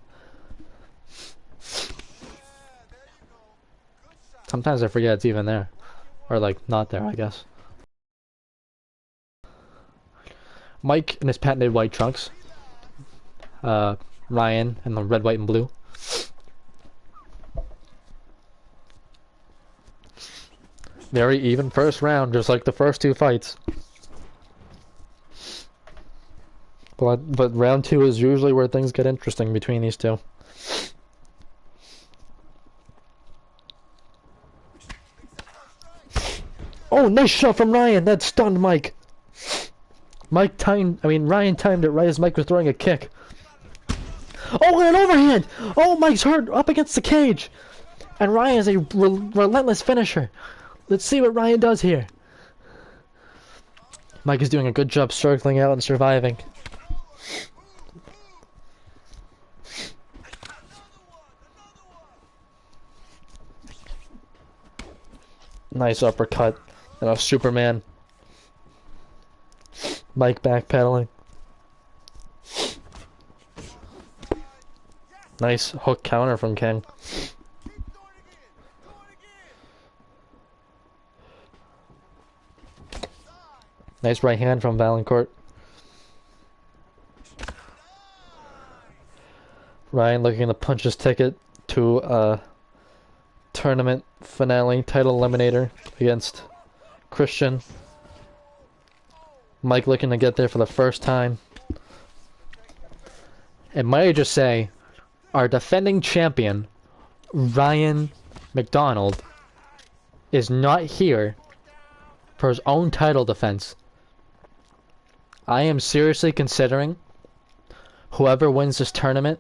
Sometimes I forget it's even there. Or like, not there, I guess. Mike in his patented white trunks. Ryan in the red, white, and blue. Very even first round, just like the first two fights. But round two is usually where things get interesting between these two. Oh, nice shot from Ryan! That stunned Mike! Ryan timed it right as Mike was throwing a kick. Oh, and an overhand! Oh, Mike's hurt up against the cage! And Ryan is a relentless finisher. Let's see what Ryan does here. Mike is doing a good job circling out and surviving. Nice uppercut and a Superman. Mike backpedaling. Nice hook counter from King. Nice right hand from Valancourt. Ryan looking to punch his ticket to a tournament finale title eliminator against Christian. Mike looking to get there for the first time. And might I just say, our defending champion, Ryan McDonald, is not here for his own title defense. I am seriously considering whoever wins this tournament,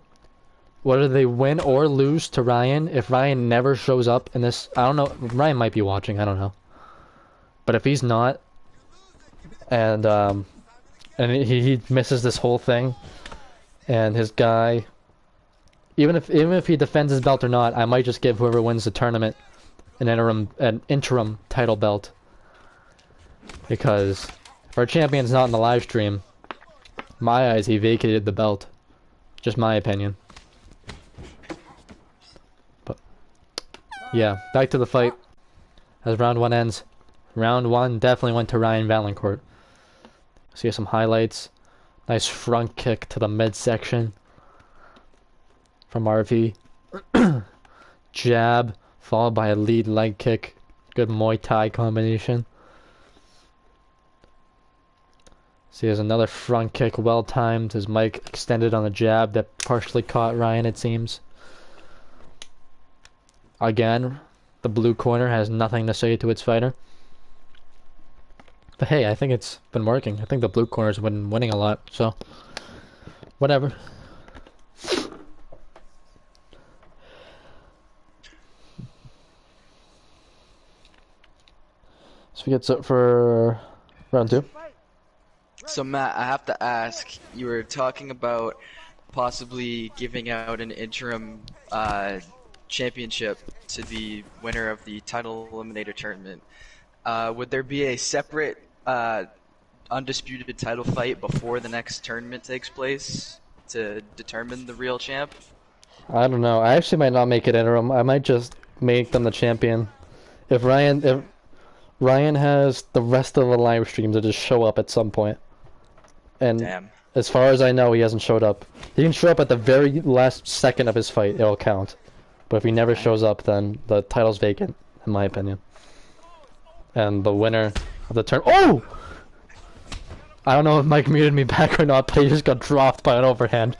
whether they win or lose to Ryan, if Ryan never shows up in this, I don't know, Ryan might be watching, I don't know. But if he's not, and he misses this whole thing, and his guy, even if he defends his belt or not, I might just give whoever wins the tournament an interim title belt. Because if our champion's not in the live stream, my eyes, he vacated the belt. Just my opinion. But yeah, back to the fight as round one ends. Round one definitely went to Ryan Valancourt. See some highlights. Nice front kick to the midsection from RV. Jab followed by a lead leg kick. Good Muay Thai combination. See, there's another front kick, well timed, as Mike extended on the jab that partially caught Ryan, it seems. Again, the blue corner has nothing to say to its fighter. But hey, I think it's been working. I think the blue corner's been winning a lot, so whatever. So we get up for round two. So Matt, I have to ask, you were talking about possibly giving out an interim championship to the winner of the title eliminator tournament. Would there be a separate undisputed title fight before the next tournament takes place to determine the real champ? I don't know. I actually might not make it interim. I might just make them the champion. If Ryan has the rest of the live streams to just show up at some point. And Damn. As far as I know, he hasn't showed up. He can show up at the very last second of his fight, it'll count. But if he never shows up, then the title's vacant, in my opinion. And the winner of the turn— Oh! I don't know if Mike muted me back or not, but he just got dropped by an overhand.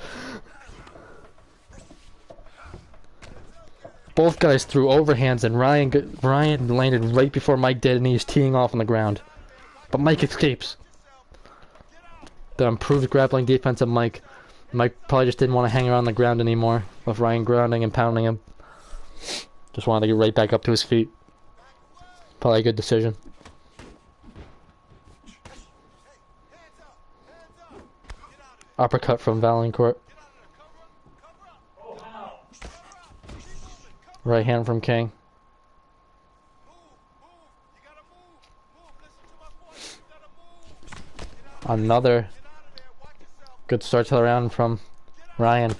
Both guys threw overhands, and Ryan landed right before Mike did, and he's teeing off on the ground. But Mike escapes. The improved grappling defense of Mike. Mike probably just didn't want to hang around the ground anymore with Ryan grounding and pounding him. Just wanted to get right back up to his feet. Probably a good decision. Uppercut from Valancourt. Right hand from King. Another good start to the round from Ryan.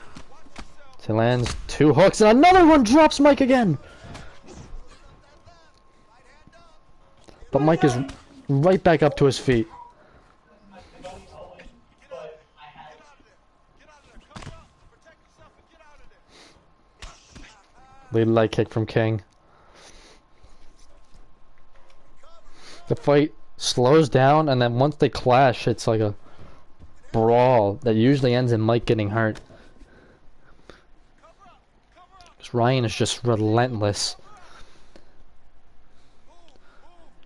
He lands 2 hooks and another one drops Mike again. But Mike is right back up to his feet. Lead leg kick from King. The fight slows down, and then once they clash, it's like a brawl that usually ends in Mike getting hurt. Because Ryan is just relentless.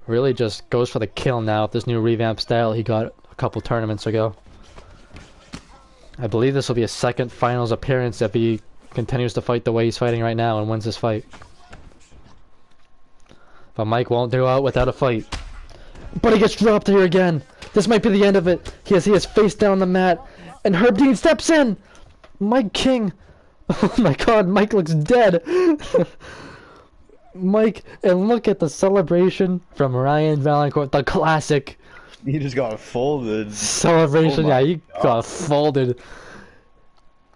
Really just goes for the kill now with this new revamp style he got a couple tournaments ago. I believe this will be his second finals appearance if he continues to fight the way he's fighting right now and wins this fight. But Mike won't go out without a fight. But he gets dropped here again. This might be the end of it. He has face down the mat, and Herb Dean steps in. Mike King. Oh my God, Mike looks dead. Mike, and look at the celebration from Ryan Valancourt, the classic. He just got folded. Celebration, Oh yeah, he God. got folded.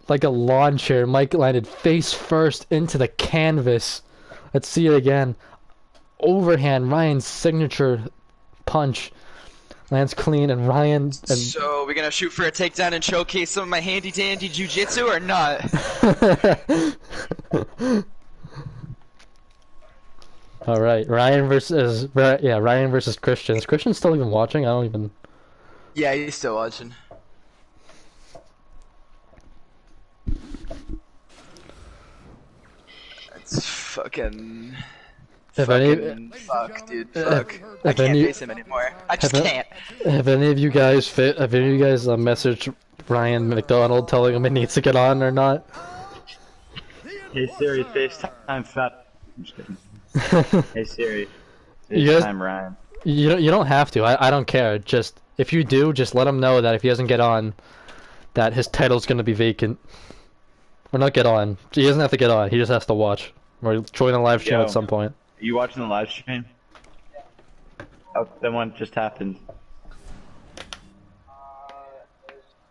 Like a lawn chair. Mike landed face first into the canvas. Let's see it again. Overhand, Ryan's signature punch. Lands clean, and Ryan... And So, we're gonna shoot for a takedown and showcase some of my handy-dandy jiu-jitsu or not? Alright, Ryan versus Christian. Is Christian still even watching? I don't even... Yeah, he's still watching. It's fucking... If fuck, dude, fuck. I if can't any- face him anymore. I just if- can't. Have any of you guys messaged Ryan McDonald telling him he needs to get on or not? Hey Siri, FaceTime fat. I'm just kidding. Hey Siri, You guys- FaceTime Ryan. You don't have to. I don't care. Just if you do, just let him know that if he doesn't get on, that his title's gonna be vacant. Or not get on. He doesn't have to get on. He just has to watch or join the live stream Yo. at some point. Are you watching the live stream? Oh, then what just happened? It's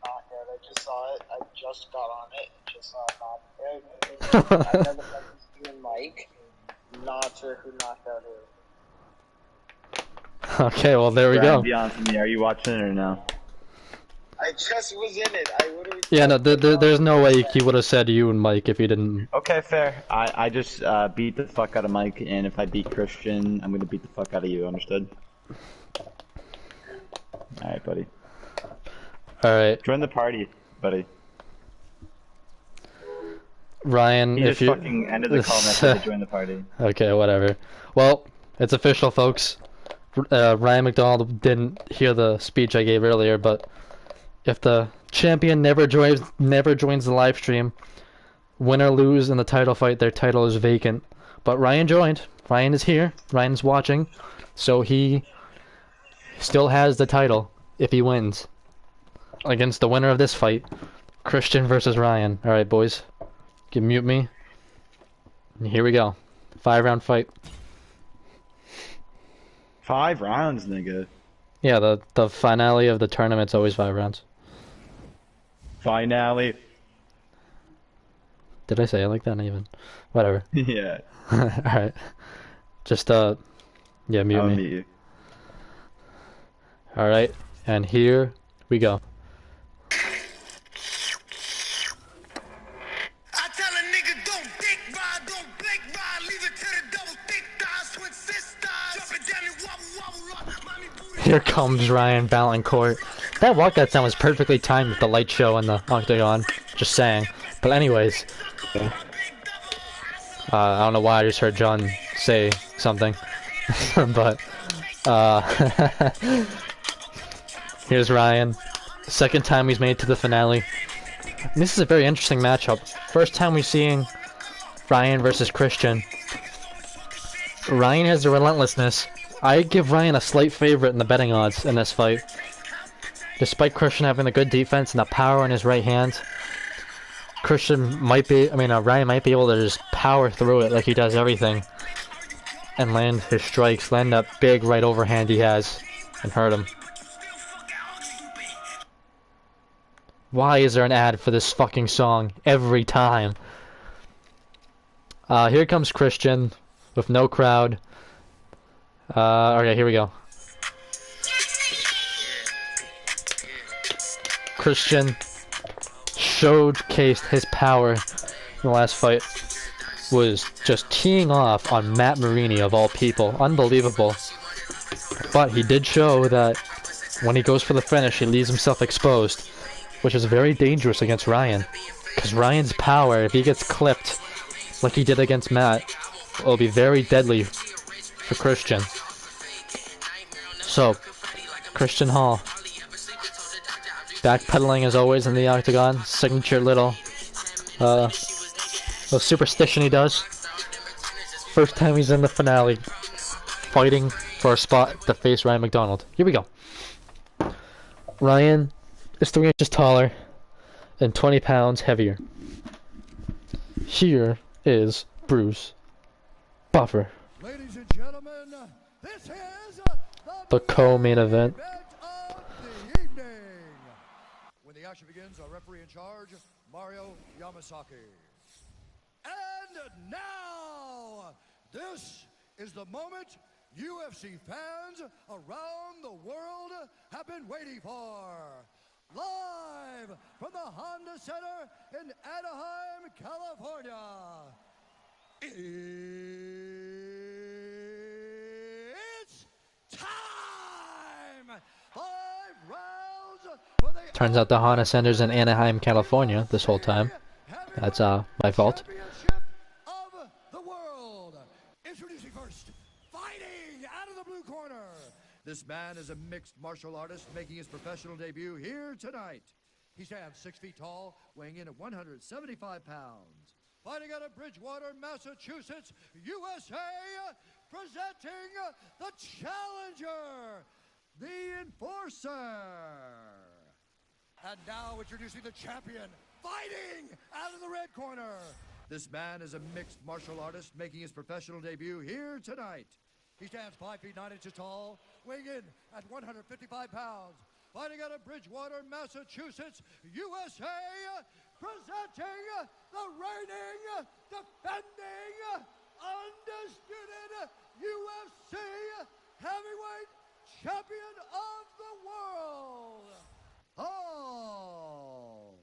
not good. I just saw it. I just got on it. Just saw it not good. I know the fucking you and Mike. Not sure who knocked out who. Okay, well there we Ryan, go. be honest with me. Are you watching it or no? I just was in it. I literally. Yeah, no, there's no way he would have said you and Mike if he didn't. Okay, fair. I just beat the fuck out of Mike, and if I beat Christian, I'm gonna beat the fuck out of you. Understood? All right, buddy. All right, Join the party, buddy. Ryan. He if just you fucking ended the call and I said to join the party. Okay, whatever. Well, it's official, folks. Ryan McDonald didn't hear the speech I gave earlier, but if the champion never joins the live stream, win or lose in the title fight, their title is vacant. But Ryan joined. Ryan is here. Ryan's watching, so he still has the title if he wins against the winner of this fight, Christian versus Ryan. All right, boys, you can mute me. And here we go. 5-round fight. 5 rounds, nigga. Yeah, the finale of the tournament's always 5 rounds. Finale. Did I say it like that even? Whatever. Yeah. Alright. Just, yeah, mute I'll me. meet you. Alright, and here we go. Here comes Ryan Valancourt. That walkout sound was perfectly timed with the light show and the octagon. Just saying. But anyways. I don't know why I just heard John say something. But, here's Ryan. Second time he's made it to the finale. And this is a very interesting matchup. First time we're seeing Ryan versus Christian. Ryan has the relentlessness. I give Ryan a slight favorite in the betting odds in this fight. Despite Christian having the good defense and the power in his right hand, Ryan might be able to just power through it like he does everything. And land his strikes, land that big right overhand he has, and hurt him. Why is there an ad for this fucking song every time? Here comes Christian with no crowd. Okay, here we go. Christian showcased his power in the last fight. Was just teeing off on Matt Marini of all people. Unbelievable. But he did show that when he goes for the finish, he leaves himself exposed, which is very dangerous against Ryan. Because Ryan's power, if he gets clipped like he did against Matt, will be very deadly for Christian. So, Christian Hall, backpedaling as always in the octagon, signature little superstition he does. First time he's in the finale, fighting for a spot to face Ryan McDonald. Here we go. Ryan is 3 inches taller and 20 pounds heavier. Here is Bruce Buffer. Ladies and gentlemen, this is the co-main event. of the evening. When the action begins, our referee in charge, Mario Yamasaki. And now, this is the moment UFC fans around the world have been waiting for. Live from the Honda Center in Anaheim, California. It's time! 5 rounds for the Turns out the Honda Center's in Anaheim, California this whole time. That's my fault. Championship of the world. Introducing first, fighting out of the blue corner. This man is a mixed martial artist making his professional debut here tonight. He stands 6 feet tall, weighing in at 175 pounds. Fighting out of Bridgewater, Massachusetts, USA, presenting the challenger, the enforcer. And now introducing the champion, fighting out of the red corner. This man is a mixed martial artist making his professional debut here tonight. He stands 5 feet 9 inches tall, weighing in at 155 pounds. Fighting out of Bridgewater, Massachusetts, USA, presenting the reigning, defending, undisputed UFC heavyweight champion of the world. Oh!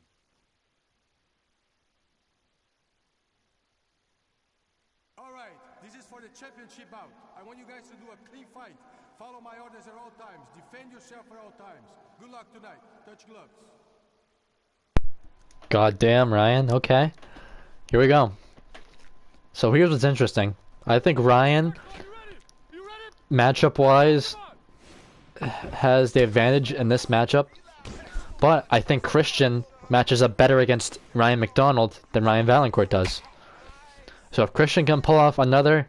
All right, this is for the championship bout. I want you guys to do a clean fight. Follow my orders at all times. Defend yourself at all times. Good luck tonight. Touch gloves. God damn, Ryan. Okay. Here we go. So here's what's interesting. I think Ryan, matchup-wise, has the advantage in this matchup. But I think Christian matches up better against Ryan McDonald than Ryan Valancourt does. So if Christian can pull off another,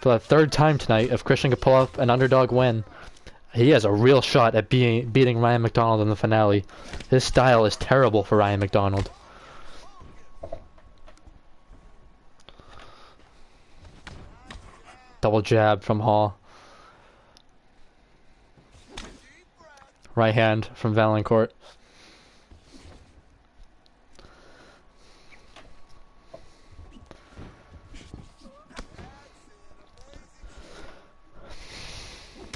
for the 3rd time tonight, if Christian can pull off an underdog win, he has a real shot at beating Ryan McDonald in the finale. His style is terrible for Ryan McDonald. Double jab from Hall. Right hand from Valancourt.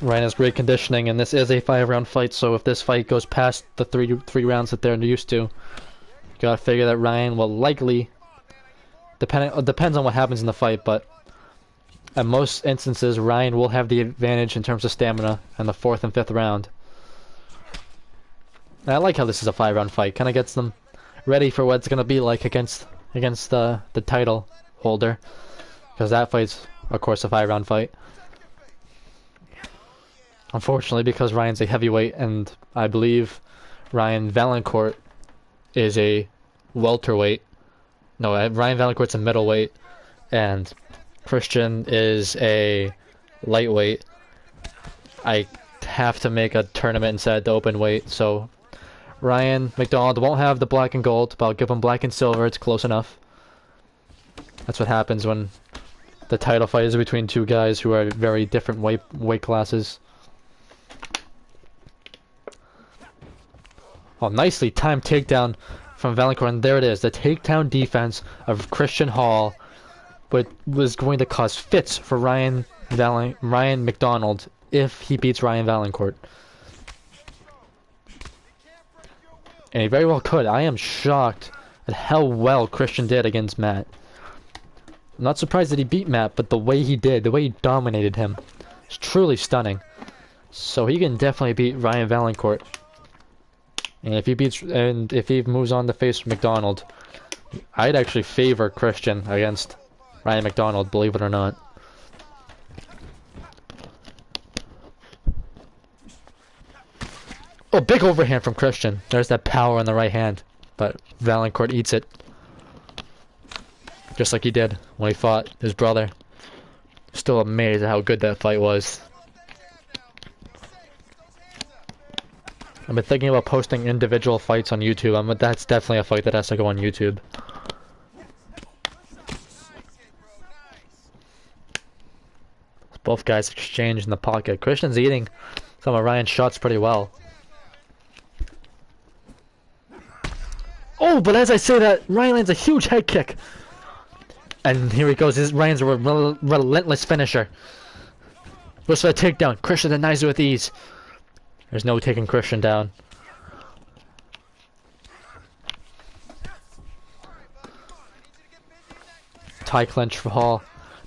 Ryan has great conditioning, and this is a 5-round fight, so if this fight goes past the three rounds that they're used to, you gotta figure that Ryan will likely, depends on what happens in the fight, but in most instances, Ryan will have the advantage in terms of stamina in the 4th and 5th round. And I like how this is a 5-round fight. Kind of gets them ready for what it's gonna be like against the title holder, because that fight's of course a 5-round fight. Unfortunately, because Ryan's a heavyweight, and I believe Ryan Valancourt is a welterweight. No, Ryan Valancourt's a middleweight, and Christian is a lightweight. I have to make a tournament instead to open weight, so Ryan McDonald won't have the black and gold, but I'll give him black and silver. It's close enough. That's what happens when the title fight is between two guys who are very different weight classes. Oh, nicely timed takedown from Valancourt, and there it is, the takedown defense of Christian Hall, but was going to cause fits for Ryan McDonald if he beats Ryan Valancourt. And he very well could. I am shocked at how well Christian did against Matt. I'm not surprised that he beat Matt, but the way he did, the way he dominated him, is truly stunning. So he can definitely beat Ryan Valancourt. And if he moves on to face McDonald, I'd actually favor Christian against Ryan McDonald, believe it or not. Oh, big overhand from Christian. There's that power in the right hand, but Valancourt eats it. Just like he did when he fought his brother. Still amazed at how good that fight was. I've been thinking about posting individual fights on YouTube. That's definitely a fight that has to go on YouTube. Both guys exchange in the pocket. Christian's eating some of Ryan's shots pretty well. Oh, but as I say that, Ryan lands a huge head kick. And here he goes. Ryan's a relentless finisher. Goes for a takedown. Christian denies it with ease. There's no taking Christian down. Tie clinch for Hall.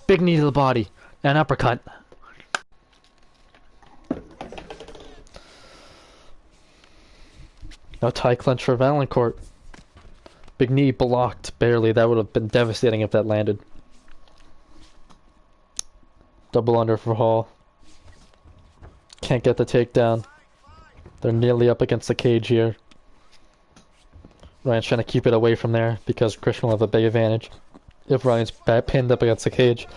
Big knee to the body. And uppercut. No tie clinch for Valancourt. Big knee blocked, barely. That would have been devastating if that landed. Double under for Hall. Can't get the takedown. They're nearly up against the cage here. Ryan's trying to keep it away from there because Christian will have a big advantage if Ryan's pinned up against the cage.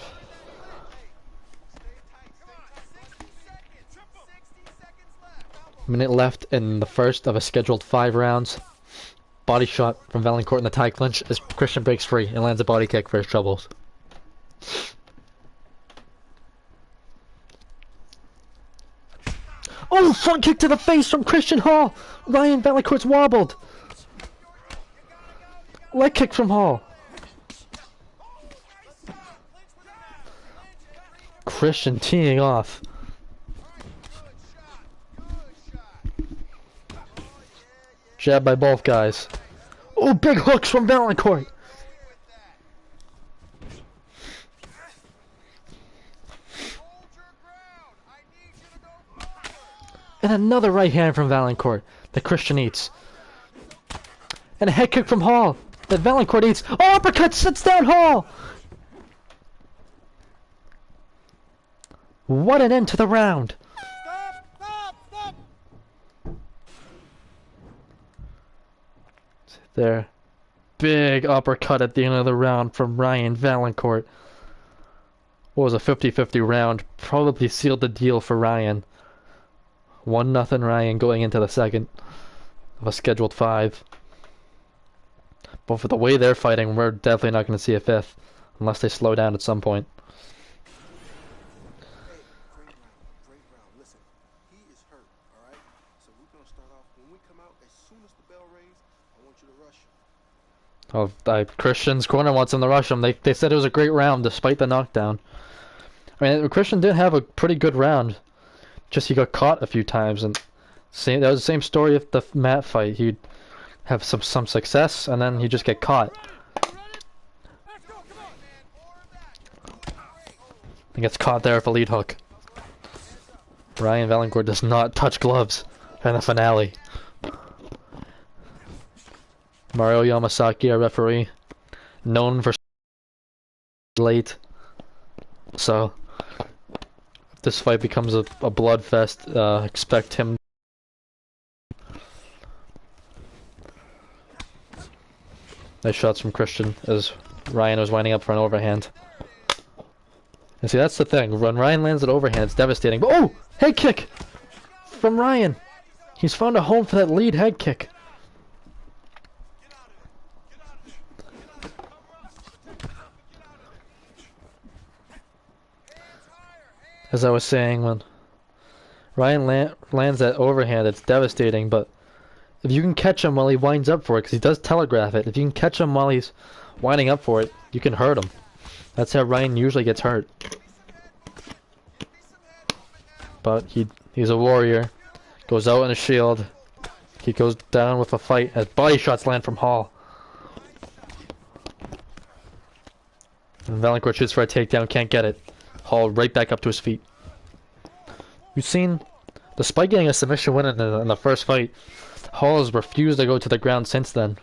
Minute left in the first of a scheduled 5 rounds. Body shot from Valancourt in the tie clinch as Christian breaks free and lands a body kick for his troubles. Oh, front kick to the face from Christian Hall! Ryan Valancourt's wobbled! Leg kick from Hall. Christian teeing off. Jab by both guys. Oh, big hooks from Valancourt! And another right hand from Valancourt that Christian eats. And a head kick from Hall that Valancourt eats. Oh, uppercut sits down Hall! What an end to the round! Stop! There. Big uppercut at the end of the round from Ryan Valancourt. What was a 50-50 round? Probably sealed the deal for Ryan. 1-0 Ryan going into the second of a scheduled 5. But for the way they're fighting, we're definitely not going to see a 5th unless they slow down at some point. Great round. Listen, he is hurt, alright? So we're going to start off, when we come out, as soon as the bell rings, I want you to rush him. Oh, Christian's corner wants him to rush him. They said it was a great round despite the knockdown. I mean, Christian did have a pretty good round. Just he got caught a few times, and that was the same story of the Matt fight. He'd have some success, and then he'd just get caught. and gets caught there with a lead hook. Ryan Valancourt does not touch gloves in the finale. Mario Yamasaki, our referee, known for late. So, if this fight becomes a bloodfest, expect him. Nice shots from Christian as Ryan was winding up for an overhand. And see, that's the thing. When Ryan lands an overhand, it's devastating. But oh! Head kick! From Ryan! He's found a home for that lead head kick. As I was saying, when Ryan lands that overhand, it's devastating, but if you can catch him while he winds up for it, because he does telegraph it, if you can catch him while he's winding up for it, you can hurt him. That's how Ryan usually gets hurt. But he's a warrior, goes out in a shield, he goes down with a fight as body shots land from Hall. And Valancourt shoots for a takedown, can't get it. Hall right back up to his feet. We've seen, despite getting a submission win in the first fight, Hall has refused to go to the ground since then.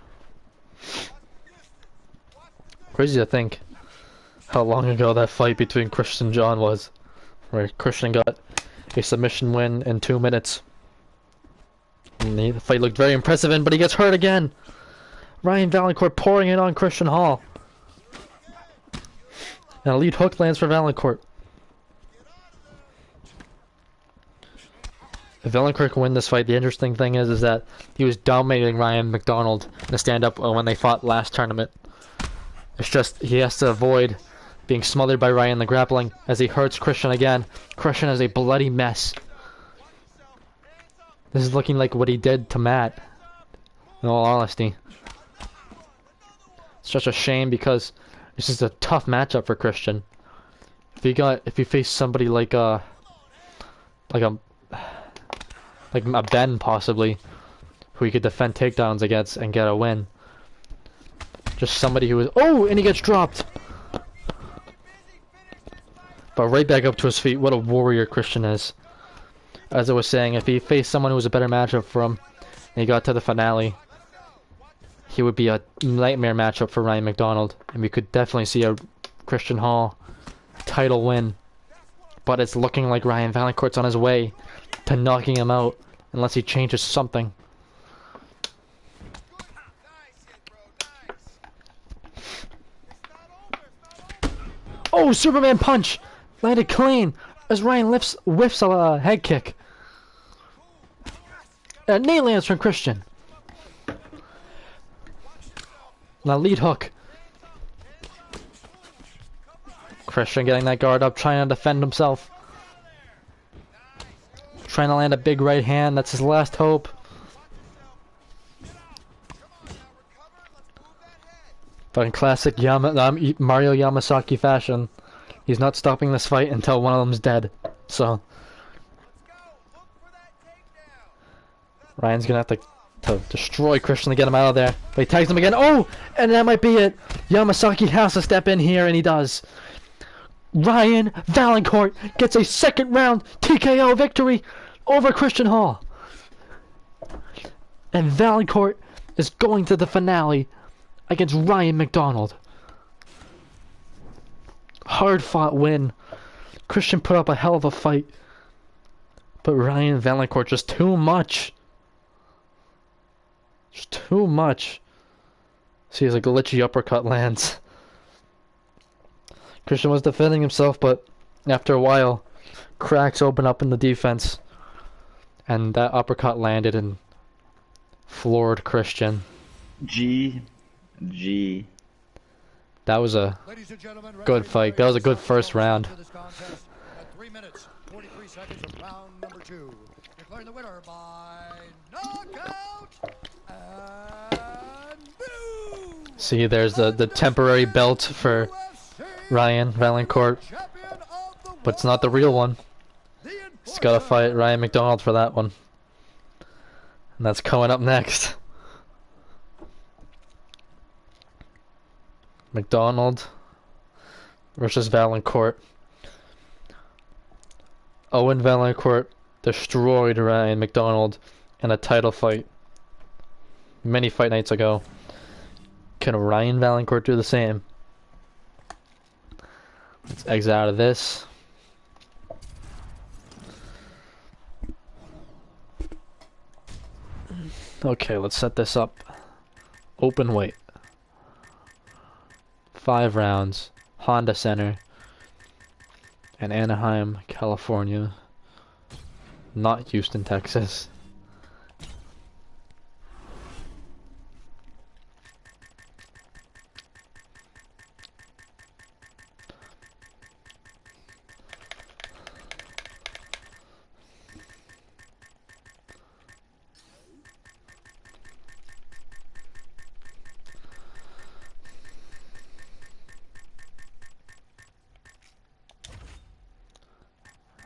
Crazy to think how long ago that fight between Christian and John was, where Christian got a submission win in 2 minutes. And the fight looked very impressive, but he gets hurt again. Ryan Valancourt pouring it on Christian Hall. And a lead hook lands for Valancourt. If Valancourt can win this fight, the interesting thing is that he was dominating Ryan McDonald in the stand-up when they fought last tournament. It's just he has to avoid being smothered by Ryan in the grappling as he hurts Christian again. Christian is a bloody mess. This is looking like what he did to Matt, in all honesty. It's such a shame because this is a tough matchup for Christian. If he faced somebody like a Ben possibly, who he could defend takedowns against and get a win. Just somebody who was and he gets dropped. But right back up to his feet. What a warrior Christian is. As I was saying, if he faced someone who was a better matchup for him, and he got to the finale, he would be a nightmare matchup for Ryan McDonald, and we could definitely see a Christian Hall title win. But it's looking like Ryan Valancourt's on his way to knocking him out, unless he changes something. Oh, Superman punch! Landed clean as Ryan whiffs a head kick. A knee lands from Christian. Now lead hook. Christian getting that guard up, trying to defend himself. Trying to land a big right hand, that's his last hope. But in classic Mario Yamasaki fashion, he's not stopping this fight until one of them's dead. So Ryan's gonna have to destroy Christian to get him out of there. But he tags him again. Oh! And that might be it. Yamasaki has to step in here, and he does. Ryan Valancourt gets a second round TKO victory over Christian Hall. And Valancourt is going to the finale against Ryan McDonald. Hard fought win. Christian put up a hell of a fight. But Ryan Valancourt just too much. Just too much. See, as a glitchy uppercut lands. Christian was defending himself, but after a while, cracks open up in the defense. And that uppercut landed and floored Christian. G. That was a good fight. That was a good first round. 3 minutes, 43 seconds of round number 2. Declaring the winner by knockout and boom! See, there's the temporary belt for Ryan Valancourt, but it's not the real one. He's got to fight Ryan McDonald for that one. And that's coming up next. McDonald versus Valancourt. Owen Valancourt destroyed Ryan McDonald in a title fight many fight nights ago. Can Ryan Valancourt do the same? Let's exit out of this. Okay, let's set this up. Open weight. 5 rounds. Honda Center. In Anaheim, California. Not Houston, Texas.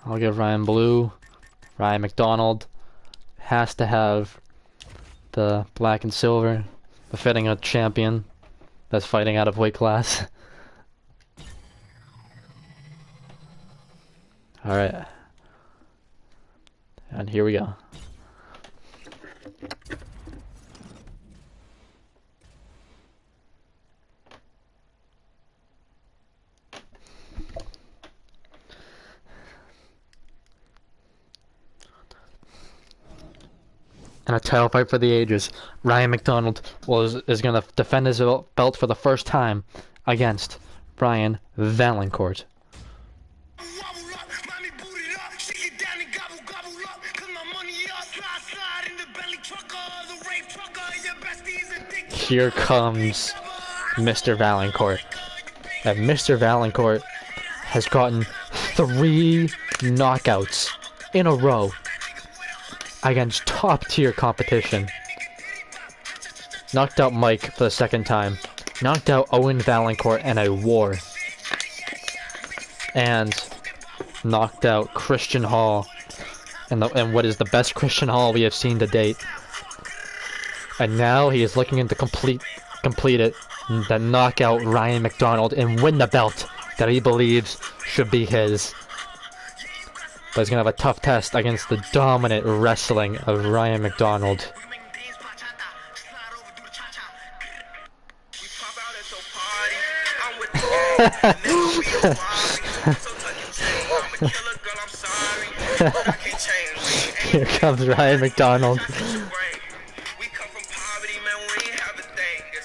I'll give Ryan blue. Ryan McDonald has to have the black and silver, befitting a champion that's fighting out of weight class. Alright. And here we go. And a title fight for the ages. Ryan McDonald is going to defend his belt for the first time against Ryan Valancourt. Here comes Mr. Valancourt. And Mr. Valancourt has gotten 3 knockouts in a row against top-tier competition. Knocked out Mike for the 2nd time. Knocked out Owen Valancourt in a war. And knocked out Christian Hall in what is the best Christian Hall we have seen to date. And now he is looking to complete it, to knock out Ryan McDonald and win the belt that he believes should be his. But he's going to have a tough test against the dominant wrestling of Ryan McDonald. Here comes Ryan McDonald.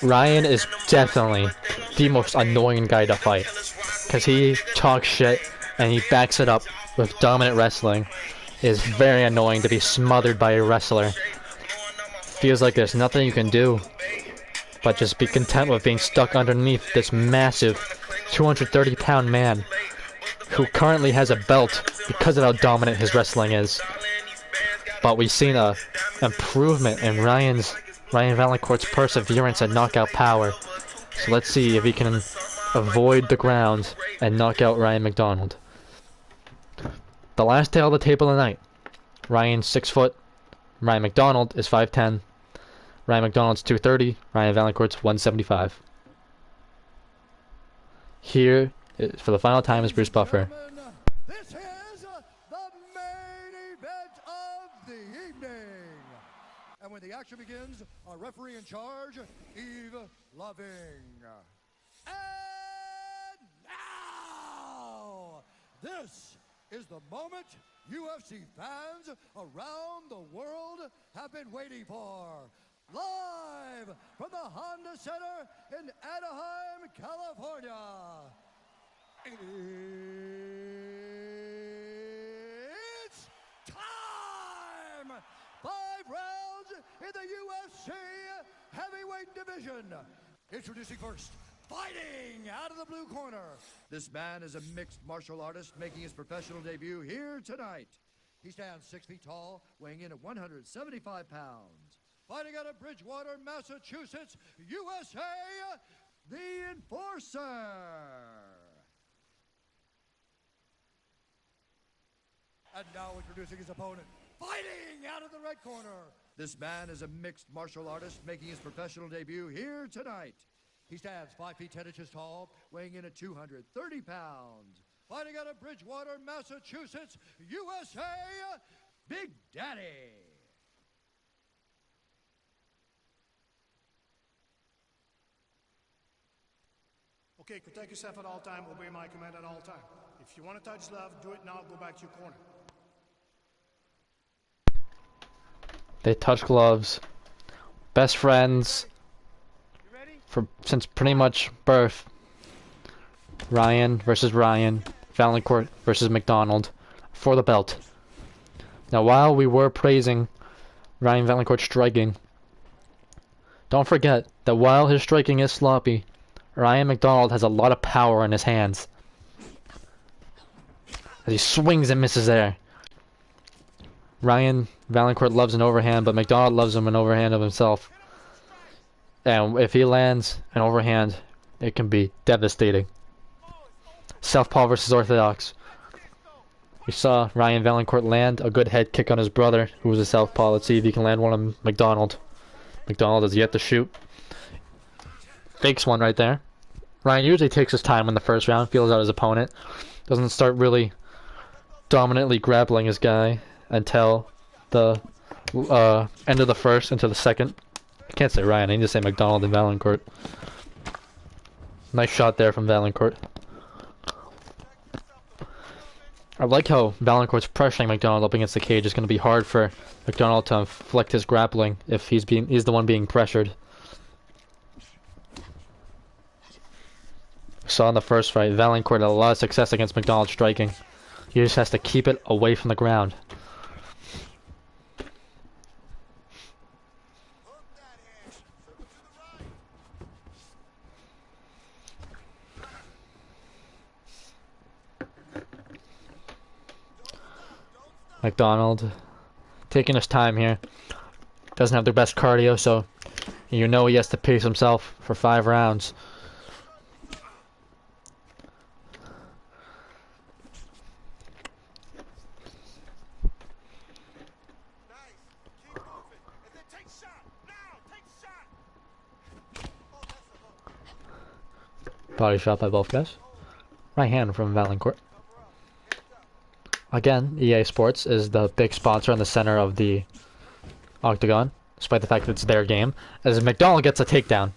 Ryan is definitely the most annoying guy to fight, because he talks shit and he backs it up with dominant wrestling. It is very annoying to be smothered by a wrestler. Feels like there's nothing you can do but just be content with being stuck underneath this massive 230-pound man who currently has a belt because of how dominant his wrestling is. But we've seen a improvement in Ryan Valancourt's perseverance and knockout power. So let's see if he can avoid the ground and knock out Ryan McDonald. The last tale of the table tonight. Ryan's 6 foot. Ryan McDonald is 5'10". Ryan McDonald's 230. Ryan Valancourt's 175. Here, for the final time, is Bruce Buffer. This is the main event of the evening. And when the action begins, our referee in charge, Eve Loving. And now, this is the moment UFC fans around the world have been waiting for. Live from the Honda Center in Anaheim, California. It's time! 5 rounds in the UFC heavyweight division. Introducing first, fighting out of the blue corner. This man is a mixed martial artist making his professional debut here tonight. He stands 6 feet tall, weighing in at 175 pounds. Fighting out of Bridgewater, Massachusetts, USA, the Enforcer. And now introducing his opponent, fighting out of the red corner. This man is a mixed martial artist making his professional debut here tonight. He stands 5 feet 10 inches tall, weighing in at 230 pounds. fighting out of Bridgewater, Massachusetts, USA, Big Daddy. Okay, protect yourself at all time, obey my command at all time. If you want to touch love, do it now, go back to your corner. They touch gloves. Best friends since pretty much birth. Ryan versus Ryan. Valancourt versus McDonald for the belt. Now, while we were praising Ryan Valancourt's striking, don't forget that while his striking is sloppy, Ryan McDonald has a lot of power in his hands. As he swings and misses there. Ryan Valancourt loves an overhand, but McDonald loves him an overhand of himself. And if he lands an overhand, it can be devastating. Southpaw versus Orthodox. We saw Ryan Valancourt land a good head kick on his brother, who was a southpaw. Let's see if he can land one on McDonald. McDonald has yet to shoot. Fakes one right there. Ryan usually takes his time in the first round, feels out his opponent. Doesn't start really dominantly grappling his guy until the end of the first into the second. I can't say Ryan, I need to say McDonald and Valancourt. Nice shot there from Valancourt. I like how Valancourt's pressuring McDonald up against the cage. It's going to be hard for McDonald to inflict his grappling if he's the one being pressured. Saw in the first fight, Valancourt had a lot of success against McDonald striking. He just has to keep it away from the ground. McDonald taking his time here. Doesn't have the best cardio, so you know he has to pace himself for 5 rounds. Body shot by both guys. Right hand from Valancourt. Again, EA Sports is the big sponsor in the center of the octagon, despite the fact that it's their game, as McDonald gets a takedown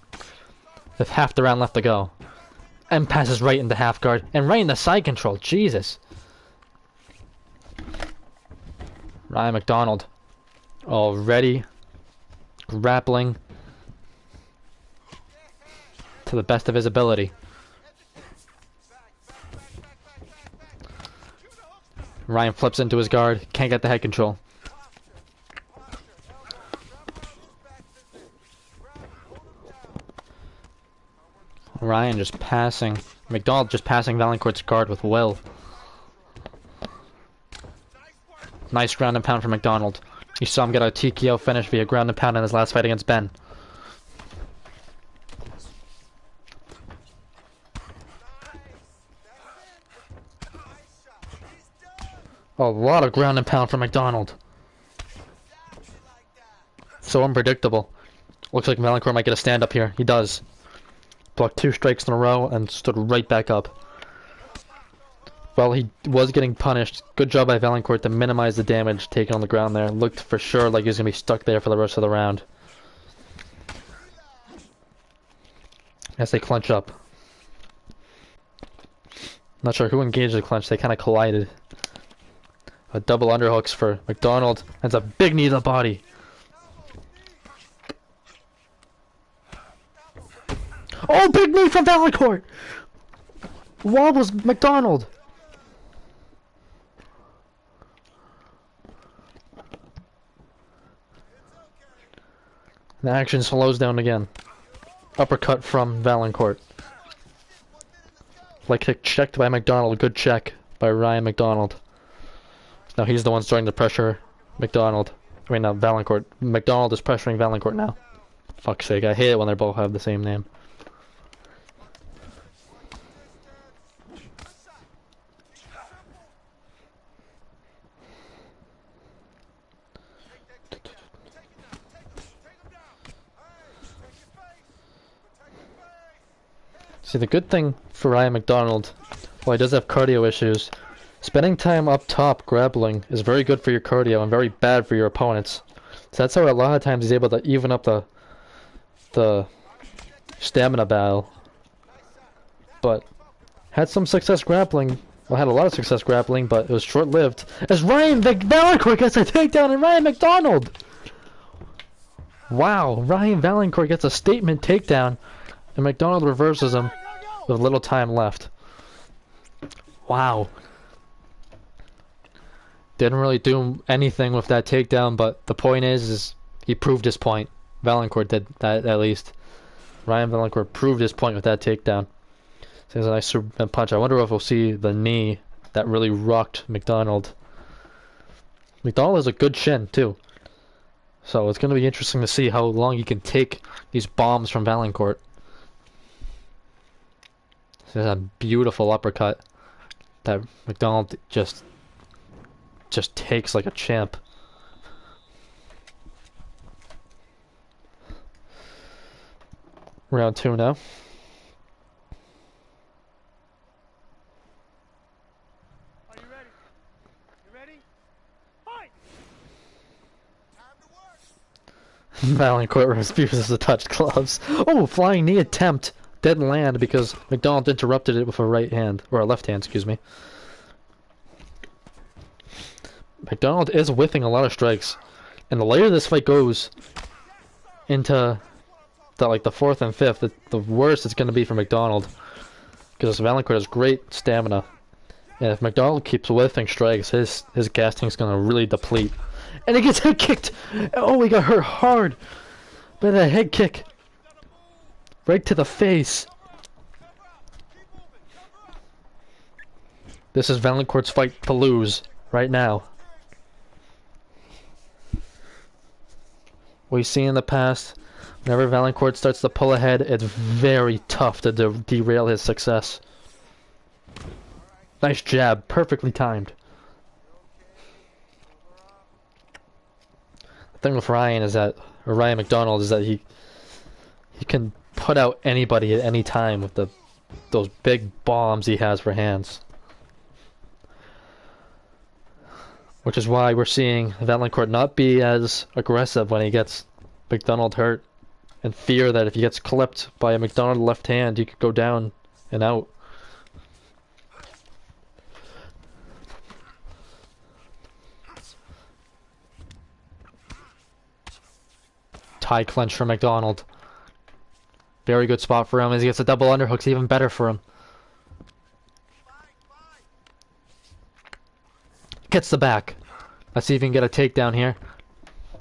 with half the round left to go. And passes right into half guard, and right into side control, Jesus. Ryan McDonald already grappling to the best of his ability. Ryan flips into his guard, can't get the head control. Ryan just passing, McDonald just passing Valancourt's guard with will. Nice ground and pound from McDonald. You saw him get a TKO finish via ground and pound in his last fight against Ben. A lot of ground and pound from McDonald. So unpredictable. Looks like Valancourt might get a stand up here. He does. Blocked 2 strikes in a row and stood right back up. While he was getting punished, good job by Valancourt to minimize the damage taken on the ground there. Looked for sure like he was going to be stuck there for the rest of the round. As they clinch up. Not sure who engaged the clinch, they kind of collided. A double underhooks for McDonald. That's a big knee to the body. Oh, big knee from Valancourt! Wobbles McDonald. The action slows down again. Uppercut from Valancourt. Like kick checked by McDonald. Good check by Ryan McDonald. Now he's the one starting to pressure McDonald. I mean, Valancourt. McDonald is pressuring Valancourt now. Fuck's sake, I hate it when they both have the same name. See, the good thing for Ryan McDonald Well, he does have cardio issues. Spending time up top grappling is very good for your cardio and very bad for your opponents. So that's how a lot of times he's able to even up the stamina battle. But had some success grappling. Well, had a lot of success grappling, but it was short-lived. As Ryan Valancourt gets a takedown and Ryan McDonald! Wow, Ryan Valancourt gets a statement takedown and McDonald reverses him with little time left. Wow. Didn't really do anything with that takedown, but the point is he proved his point. Valancourt did that at least. Ryan Valancourt proved his point with that takedown. So it was a nice Superman punch. I wonder if we'll see the knee that really rocked McDonald. McDonald has a good shin too. So it's going to be interesting to see how long he can take these bombs from Valancourt. There's a beautiful uppercut that McDonald just takes like a champ. Round 2 now. Are you ready? You ready? Fight! Valancourt refuses to touch gloves. Oh, flying knee attempt. Didn't land because McDonald interrupted it with a right hand. Or a left hand, excuse me. McDonald is whiffing a lot of strikes. And the later this fight goes into the 4th and 5th, the worse it's going to be for McDonald. Because Valancourt has great stamina. And if McDonald keeps whiffing strikes, his casting's going to really deplete. And he gets head kicked! Oh, he got hurt hard by that head kick. Right to the face. This is Valancourt's fight to lose right now. We've seen in the past, whenever Valancourt starts to pull ahead, it's very tough to derail his success. Nice jab, perfectly timed. The thing with Ryan McDonald is that he can put out anybody at any time with those big bombs he has for hands. Which is why we're seeing Valancourt not be as aggressive when he gets McDonald hurt, and fear that if he gets clipped by a McDonald left hand, he could go down and out. Tie clench for McDonald. Very good spot for him. As he gets a double underhook's even better for him. Gets the back. Let's see if he can get a takedown here.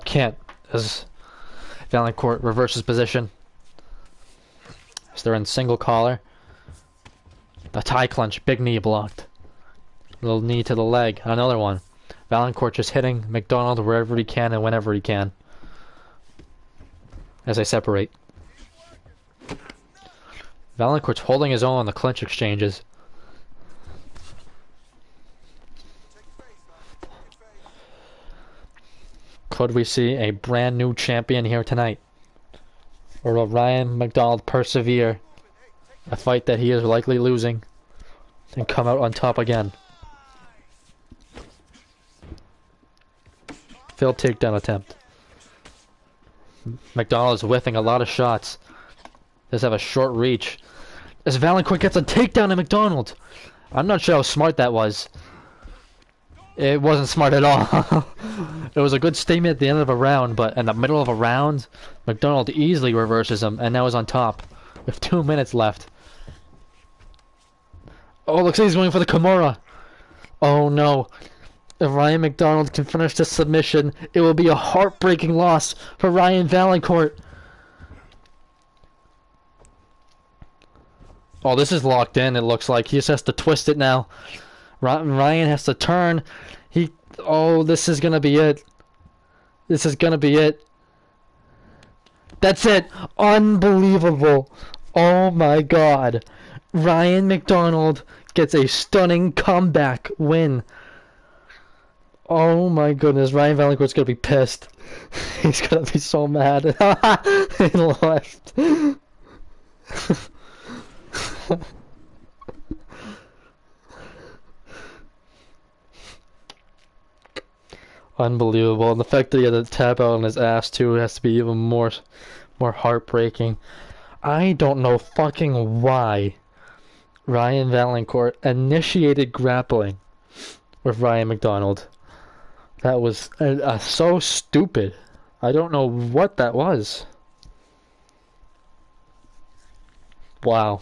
Can't, as Valancourt reverses position. So they're in single collar. The tie clench, big knee blocked. Little knee to the leg, another one. Valancourt just hitting McDonald wherever he can and whenever he can. As they separate. Valancourt's holding his own on the clinch exchanges. Could we see a brand new champion here tonight? Or will Ryan McDonald persevere? A fight that he is likely losing. And come out on top again. Failed takedown attempt. McDonald is whiffing a lot of shots. Does have a short reach. As Valancourt gets a takedown at McDonald. I'm not sure how smart that was. It wasn't smart at all. It was a good statement at the end of a round, but in the middle of a round, McDonald easily reverses him and now is on top with 2 minutes left. Oh, looks like he's going for the Kimura. Oh no. If Ryan McDonald can finish this submission, it will be a heartbreaking loss for Ryan Valancourt. Oh, this is locked in, it looks like. He just has to twist it now. Ryan has to turn. Oh, this is gonna be it. This is gonna be it. That's it. Unbelievable. Oh my god. Ryan McDonald gets a stunning comeback win. Oh my goodness, Ryan Valancourt's gonna be pissed. He's gonna be so mad. He left. Unbelievable. And the fact that he had to tap out on his ass too has to be even more heartbreaking. I don't know fucking why Ryan Valancourt initiated grappling with Ryan McDonald. That was so stupid. I don't know what that was. Wow.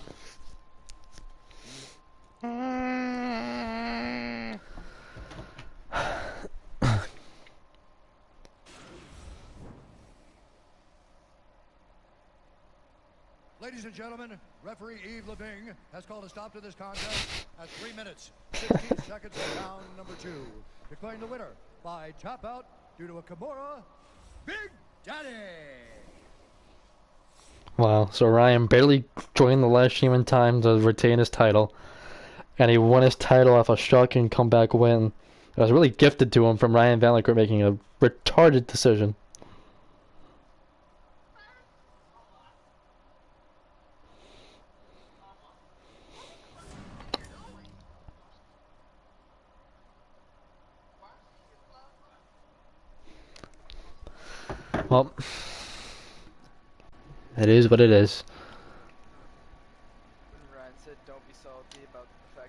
Ladies and gentlemen, referee Yves Leving has called a stop to this contest at 3 minutes, 16 seconds of round number 2. Declaring the winner by tap out due to a Kimura, Big Daddy! Wow, so Ryan barely joined the last team in time to retain his title, and he won his title off a shocking comeback win. It was really gifted to him from Ryan Valancourt making a retarded decision. Well, it is what it is.